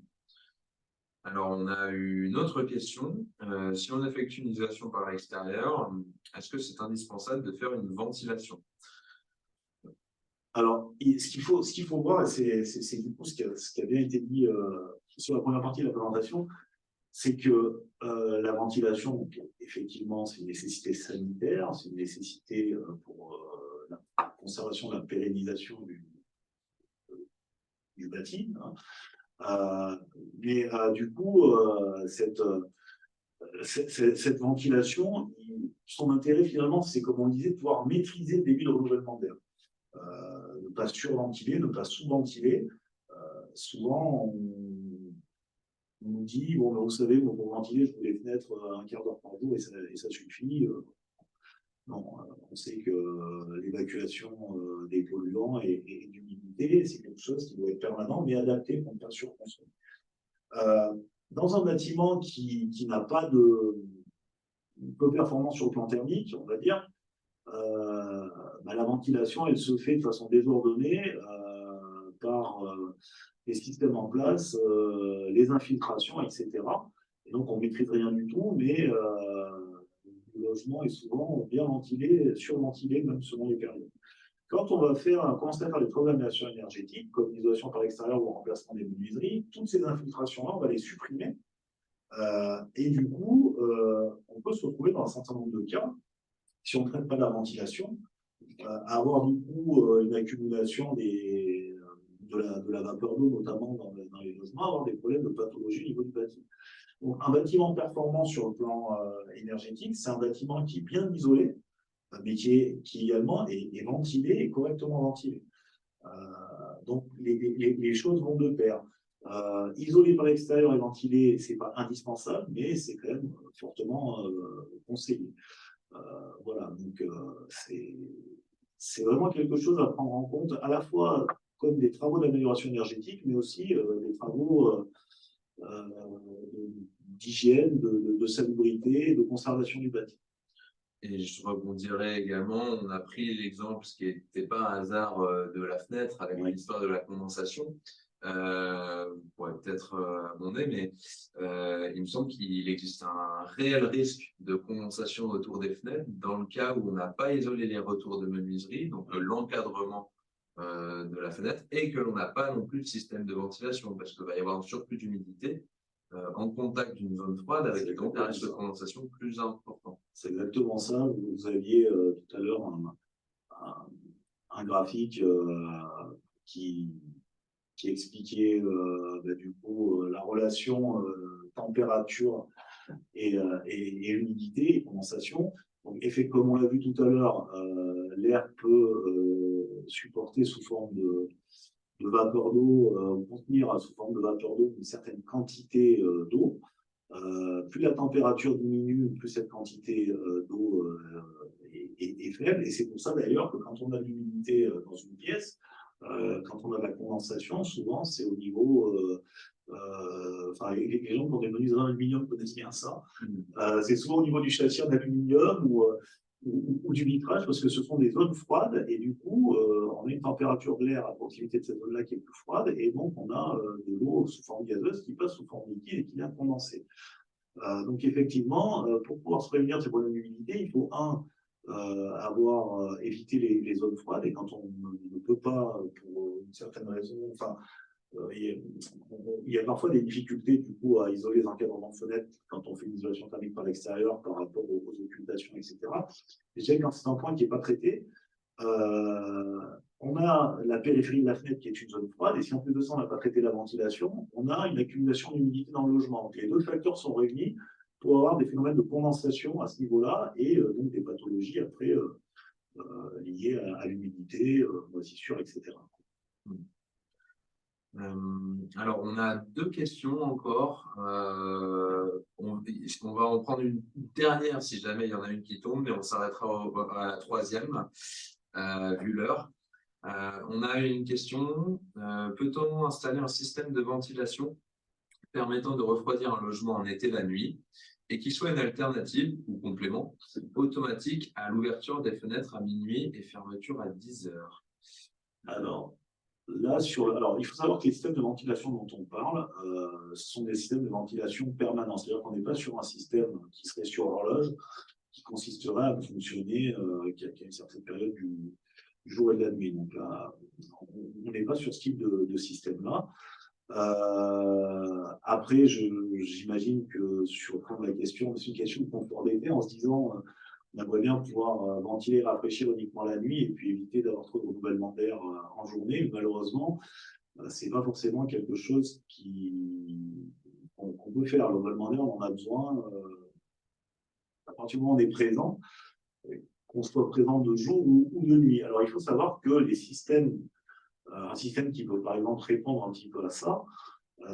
Alors, on a une autre question. Si on effectue une isolation par l'extérieur, est-ce que c'est indispensable de faire une ventilation? Alors, ce qu'il faut voir, et c'est du coup ce qui a bien été dit sur la première partie de la présentation, c'est que la ventilation, donc, effectivement, c'est une nécessité sanitaire, c'est une nécessité pour la conservation, la pérennisation du bâti. Mais du coup, cette ventilation, son intérêt finalement, c'est comme on disait, de pouvoir maîtriser le début de renouvellement d'air. Ne pas surventiler, ne pas sous-ventiler. Souvent, on nous dit, bon, vous savez, pour ventiler, je vous les fenêtres un quart d'heure par jour et ça suffit. Non, on sait que l'évacuation des polluants et d'humidité l'humidité, c'est quelque chose qui doit être permanent, mais adapté pour ne pas surconsommer. Dans un bâtiment qui n'a pas de performance sur le plan thermique, on va dire, la ventilation, elle se fait de façon désordonnée par les systèmes en place, les infiltrations, etc. Et donc, on ne maîtrise rien du tout, mais le logement est souvent bien ventilé, surventilé, même selon les périodes. Quand on va commencer à faire des travaux d'amélioration énergétique, comme l'isolation par l'extérieur ou le remplacement des menuiseries, toutes ces infiltrations-là, on va les supprimer. Et du coup, on peut se retrouver dans un certain nombre de cas, si on ne traite pas la ventilation, à avoir du coup une accumulation de la vapeur d'eau, notamment dans les logements, avoir des problèmes de pathologie au niveau du bâtiment. Donc, un bâtiment performant sur le plan énergétique, c'est un bâtiment qui est bien isolé, mais qui également est ventilé et correctement ventilé. Donc, les choses vont de pair. Isolé par l'extérieur et ventilé, ce n'est pas indispensable, mais c'est quand même fortement conseillé. Voilà, donc c'est vraiment quelque chose à prendre en compte, à la fois comme des travaux d'amélioration énergétique, mais aussi des travaux d'hygiène, de salubrité, de conservation du bâtiment. Et je rebondirais également, on a pris l'exemple, ce qui n'était pas un hasard, de la fenêtre avec l'histoire de la condensation. Vous pourrez peut-être abonder, mais il me semble qu'il existe un réel risque de condensation autour des fenêtres dans le cas où on n'a pas isolé les retours de menuiserie, donc l'encadrement de la fenêtre, et que l'on n'a pas non plus de système de ventilation, parce qu'il va y avoir un surplus d'humidité en contact d'une zone froide avec donc un risque de condensation plus important. C'est exactement ça. Vous aviez tout à l'heure un graphique qui expliquait du coup la relation température et humidité et condensation. Donc, comme on l'a vu tout à l'heure, l'air peut supporter sous forme de vapeur d'eau, contenir sous forme de vapeur d'eau une certaine quantité d'eau. Plus la température diminue, plus cette quantité d'eau est faible. Et c'est pour ça d'ailleurs que quand on a de l'humidité dans une pièce, quand on a de la condensation, souvent c'est au niveau. Les gens qui ont des menuiseries en aluminium connaissent bien ça. C'est souvent au niveau du châssis en aluminium ou du vitrage, parce que ce sont des zones froides, et du coup, on a une température de l'air à proximité de cette zone-là qui est plus froide, et donc on a de l'eau sous forme gazeuse qui passe sous forme liquide et qui vient condenser. Donc effectivement, pour pouvoir se prévenir de ces problèmes d'humidité, il faut éviter les zones froides, et quand on ne peut pas, pour une certaine raison, il y a parfois des difficultés du coup à isoler les encadrements de fenêtres quand on fait une isolation thermique par l'extérieur par rapport aux occultations, etc. Et je dirais que quand c'est un point qui n'est pas traité, on a la périphérie de la fenêtre qui est une zone froide, et si en plus de ça on n'a pas traité la ventilation, on a une accumulation d'humidité dans le logement. Donc les deux facteurs sont réunis pour avoir des phénomènes de condensation à ce niveau-là, et donc des pathologies après liées à l'humidité, moisissure, etc. Alors, on a deux questions encore. On va en prendre une dernière si jamais il y en a une qui tombe, mais on s'arrêtera à la troisième, vu l'heure. On a une question. Peut-on installer un système de ventilation permettant de refroidir un logement en été la nuit et qui soit une alternative ou complément automatique à l'ouverture des fenêtres à minuit et fermeture à 10 heures? Alors, il faut savoir que les systèmes de ventilation dont on parle, ce sont des systèmes de ventilation permanents. C'est-à-dire qu'on n'est pas sur un système qui serait sur l'horloge, qui consisterait à fonctionner qu'à une certaine période du jour et de la nuit. Donc là, on n'est pas sur ce type de système-là. Après, j'imagine que sur le plan de la question, c'est une question de confort d'été, en se disant on aimerait bien pouvoir ventiler, rafraîchir uniquement la nuit et puis éviter d'avoir trop de renouvellement d'air en journée. Mais malheureusement, ce n'est pas forcément quelque chose qu'on peut faire. Le renouvellement d'air, on en a besoin à partir du moment où on est présent, qu'on soit présent de jour ou de nuit. Alors, il faut savoir que les systèmes, un système qui peut par exemple répondre un petit peu à ça,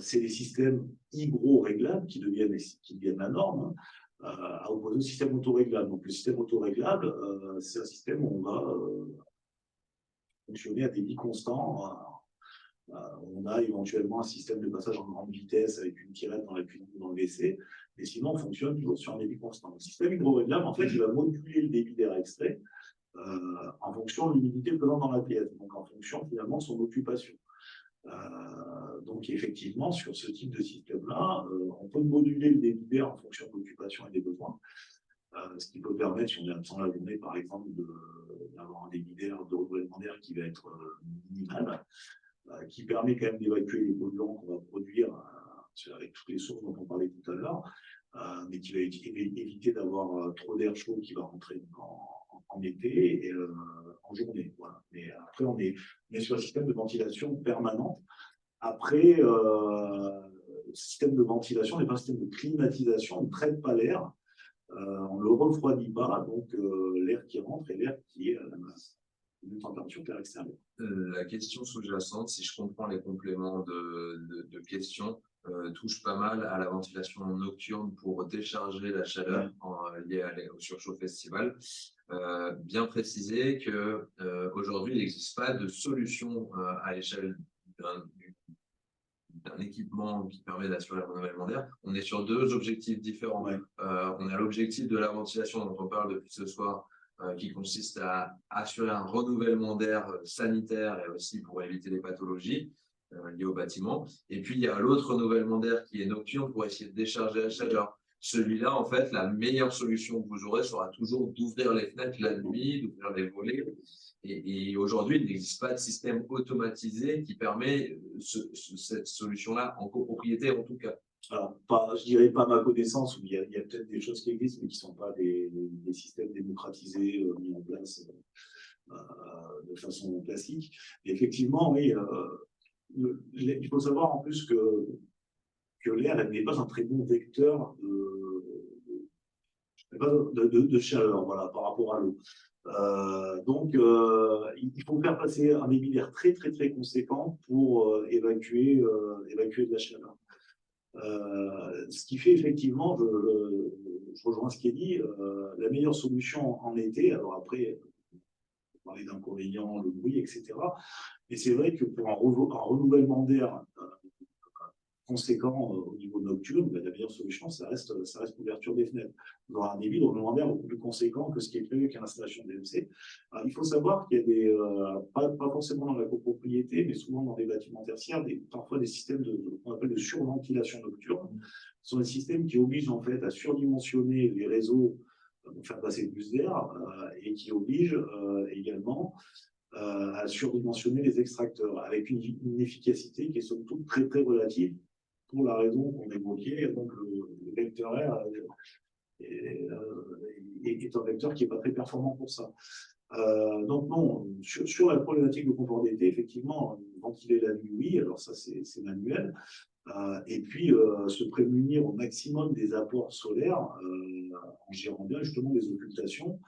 c'est les systèmes hygro-réglables qui deviennent la norme, à opposer au système autoréglable. Donc le système autoréglable, c'est un système où on va fonctionner à débit constant On a éventuellement un système de passage en grande vitesse avec une tirette dans la cuisine ou dans le WC, mais sinon, on fonctionne toujours sur un débit constant. Le système hydro-réglable, en fait, il va moduler le débit d'air extrait en fonction de l'humidité présente dans la pièce, donc en fonction finalement de son occupation. Donc effectivement, sur ce type de système-là, on peut moduler le débit d'air en fonction de l'occupation et des besoins, ce qui peut permettre, si on est absent la journée, par exemple, d'avoir un débit d'air, de renouvellement d'air qui va être minimal, qui permet quand même d'évacuer les polluants qu'on va produire avec toutes les sources dont on parlait tout à l'heure, mais qui va éviter d'avoir trop d'air chaud qui va rentrer en été et en journée. Voilà. Mais après, on est sur un système de ventilation permanente. Après, le système de ventilation n'est pas un système de climatisation, on ne traite pas l'air, on ne le refroidit pas, donc l'air qui rentre est l'air qui est à la masse. Une température d'air extérieure. La question sous-jacente, si je comprends les compléments de questions, touche pas mal à la ventilation nocturne pour décharger la chaleur liée au surchauffe estival. Bien préciser que aujourd'hui, il n'existe pas de solution à l'échelle d'un équipement qui permet d'assurer le renouvellement d'air. On est sur deux objectifs différents. On a l'objectif de la ventilation dont on parle depuis ce soir, qui consiste à assurer un renouvellement d'air sanitaire et aussi pour éviter les pathologies liées au bâtiment. Et puis, il y a l'autre renouvellement d'air qui est nocturne pour essayer de décharger la chaleur. Celui-là, en fait, la meilleure solution que vous aurez sera toujours d'ouvrir les fenêtres la nuit, d'ouvrir les volets. Et aujourd'hui, il n'existe pas de système automatisé qui permet cette solution-là en copropriété, en tout cas. Alors, je dirais pas à ma connaissance, où il y a peut-être des choses qui existent, mais qui ne sont pas des systèmes démocratisés mis en place de façon classique. Et effectivement, oui, il faut savoir en plus que l'air n'est pas un très bon vecteur de chaleur, voilà, par rapport à l'eau. Donc, il faut faire passer un débit d'air très, très, très conséquent pour évacuer de la chaleur. Ce qui fait effectivement, je rejoins ce qui est dit, la meilleure solution en été, alors après, on parlait d'inconvénients, le bruit, etc. Et c'est vrai que pour un renouvellement d'air conséquent au niveau nocturne, la meilleure solution, ça reste l'ouverture des fenêtres. Vous aurez un débit de renouvellement d'air beaucoup plus conséquent que ce qui est prévu avec l'installation DMC. Il faut savoir qu'il y a pas forcément dans la copropriété, mais souvent dans les bâtiments tertiaires, parfois des systèmes qu'on appelle de surventilation nocturne. Ce sont des systèmes qui obligent en fait à surdimensionner les réseaux pour faire passer plus d'air et qui obligent également à surdimensionner les extracteurs avec une efficacité qui est somme toute très très relative pour la raison qu'on évoquait. Donc le vecteur R est un vecteur qui n'est pas très performant pour ça. Donc non, sur la problématique de confort d'été, effectivement, ventiler la nuit, oui, alors ça c'est manuel. Et puis se prémunir au maximum des apports solaires en gérant bien justement les occultations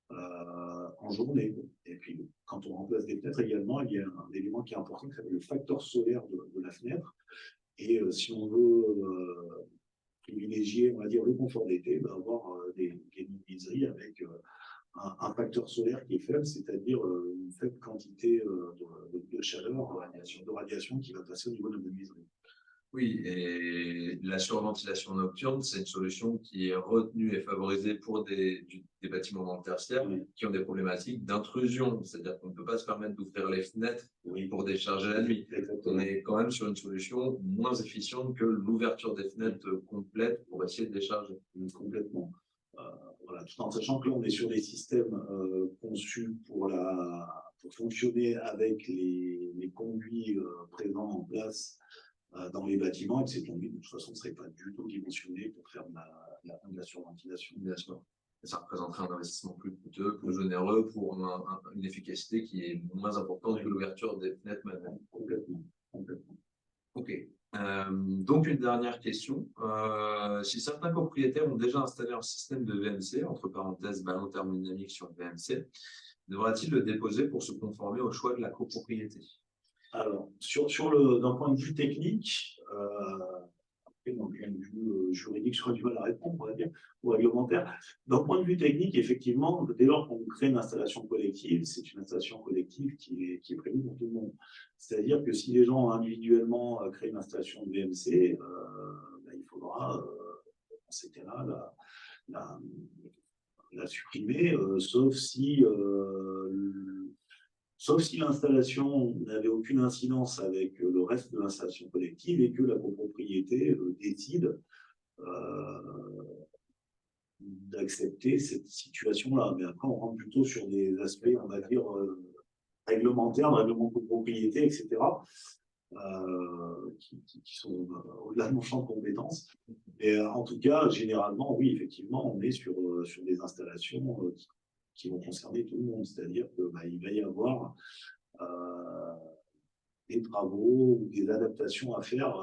en journée. Et puis quand on remplace des fenêtres également, il y a un élément qui est important qui s'appelle le facteur solaire de la fenêtre. Et si on veut privilégier, on va dire, le confort d'été, avoir des menuiseries avec un facteur solaire qui est faible, c'est-à-dire une faible quantité de chaleur, de radiation qui va passer au niveau de la menuiserie. Oui, et la surventilation nocturne, c'est une solution qui est retenue et favorisée pour des bâtiments dans le tertiaire qui ont des problématiques d'intrusion, c'est-à-dire qu'on ne peut pas se permettre d'ouvrir les fenêtres pour décharger la nuit. On est quand même sur une solution moins efficiente que l'ouverture des fenêtres complètes pour essayer de décharger. Complètement. Voilà, tout en sachant que là, on est sur des systèmes conçus pour fonctionner avec les conduits présents en place dans les bâtiments, et que ces conduits, de toute façon, ne seraient pas du tout dimensionnés pour faire de la surventilation. Bien sûr. Ça représenterait un investissement plus coûteux, plus onéreux pour une efficacité qui est moins importante que l'ouverture des fenêtres manuelles. Complètement. Ok. Donc, une dernière question. Si certains propriétaires ont déjà installé un système de VMC, entre parenthèses ballon thermodynamique sur VMC, devra-t-il le déposer pour se conformer au choix de la copropriété? Alors, d'un point de vue technique, après, d'un point de vue juridique, j'aurais du mal à répondre, on va dire, ou réglementaire. D'un point de vue technique, effectivement, dès lors qu'on crée une installation collective, c'est une installation collective qui est prévue pour tout le monde. C'est-à-dire que si les gens individuellement créent une installation de VMC, il faudra, dans ces cas-là, la supprimer, sauf si l'installation n'avait aucune incidence avec le reste de l'installation collective et que la copropriété décide d'accepter cette situation-là. Mais après, on rentre plutôt sur des aspects, on va dire, réglementaires, de règlement de copropriété, etc., qui sont au-delà de mon champ de compétences. Et en tout cas, généralement, oui, effectivement, on est sur des installations qui vont concerner tout le monde. C'est-à-dire qu'il va y avoir des travaux ou des adaptations à faire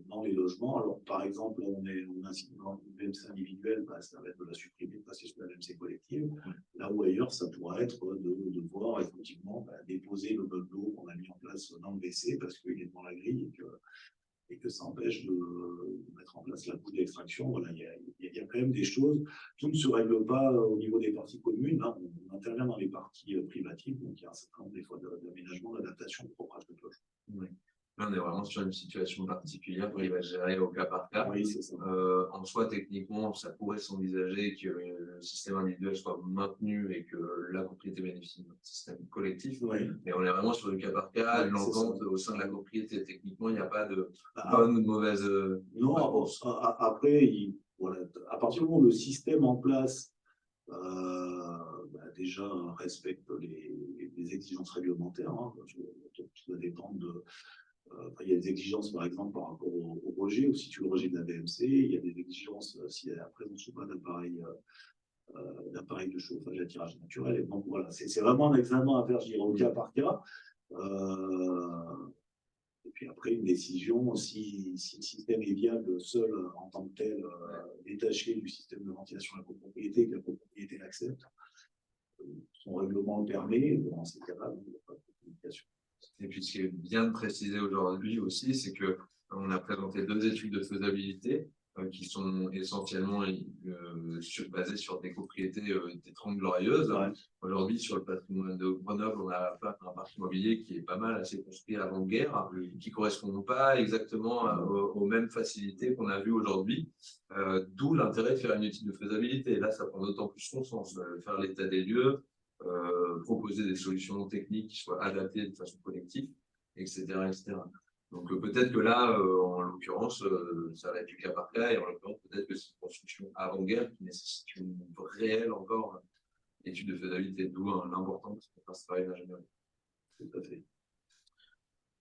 dans les logements. Alors, par exemple, on incite dans le VMC individuel, ça va être de la supprimer, de passer sur la VMC collective. Là où ailleurs, ça pourrait être de voir effectivement déposer le meuble d'eau qu'on a mis en place dans le WC parce qu'il est devant la grille et que ça empêche de mettre en place la couche d'extraction. Voilà, il y a quand même des choses. Tout ne se règle pas au niveau des parties communes. Hein. On intervient dans les parties privatives, donc il y a un certain nombre des fois d'aménagement, d'adaptation propre à chaque logement. Oui. Là, on est vraiment sur une situation particulière qui va gérer au cas par cas. Oui, c'est ça. En soi, techniquement, ça pourrait s'envisager que le système individuel soit maintenu et que la propriété bénéficie d'un système collectif. Oui. Mais on est vraiment sur le cas par cas, Oui, l'entente au sein de la propriété. Techniquement, il n'y a pas de bonne ou de mauvaise non, réponse. après, voilà, à partir du moment où le système en place déjà respecte les exigences réglementaires, hein, tout va dépendre de. Il y a des exigences, par exemple, par rapport au rejet, ou si tu le rejet de la VMC, il y a des exigences s'il y a la présence ou pas d'appareil de chauffage à tirage naturel. Et donc voilà, c'est vraiment un examen à faire, je dirais, au cas par cas. Et puis après, une décision, si le système est viable seul en tant que tel, détaché du système de ventilation de la copropriété, que la copropriété l'accepte, son règlement le permet, dans ces cas-là, il n'y a pas de communication. Et puis, ce qui est bien de préciser aujourd'hui aussi, c'est qu'on a présenté 2 études de faisabilité qui sont essentiellement basées sur des copropriétés des 30 glorieuses. Ouais. Aujourd'hui, sur le patrimoine de Grenoble, on a un parc immobilier qui est pas mal, assez construit avant-guerre, qui ne correspond pas exactement aux mêmes facilités qu'on a vues aujourd'hui. D'où l'intérêt de faire une étude de faisabilité. Là, ça prend d'autant plus son sens, faire l'état des lieux, proposer des solutions techniques qui soient adaptées de façon collective, etc. etc. Donc peut-être que là, en l'occurrence, ça va être du cas par cas, et en l'occurrence, peut-être que c'est une construction avant-guerre qui nécessite une réelle encore étude de faisabilité, d'où l'importance de faire ce travail d'ingénierie. Tout à fait.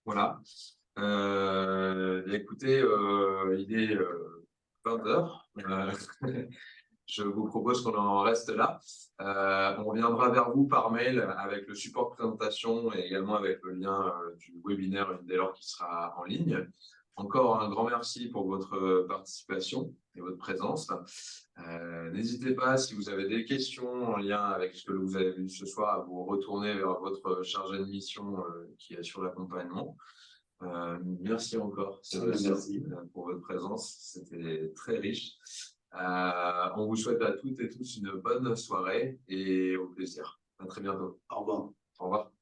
Voilà. Écoutez, il est 20h. Je vous propose qu'on en reste là. On reviendra vers vous par mail avec le support de présentation et également avec le lien du webinaire dès lors qui sera en ligne. Encore un grand merci pour votre participation et votre présence. N'hésitez pas, si vous avez des questions en lien avec ce que vous avez vu ce soir, à vous retourner vers votre chargé de mission qui assure l'accompagnement. Merci encore, Sébastien, pour votre présence. C'était très riche. On vous souhaite à toutes et tous une bonne soirée et au plaisir. À très bientôt. Au revoir. Au revoir.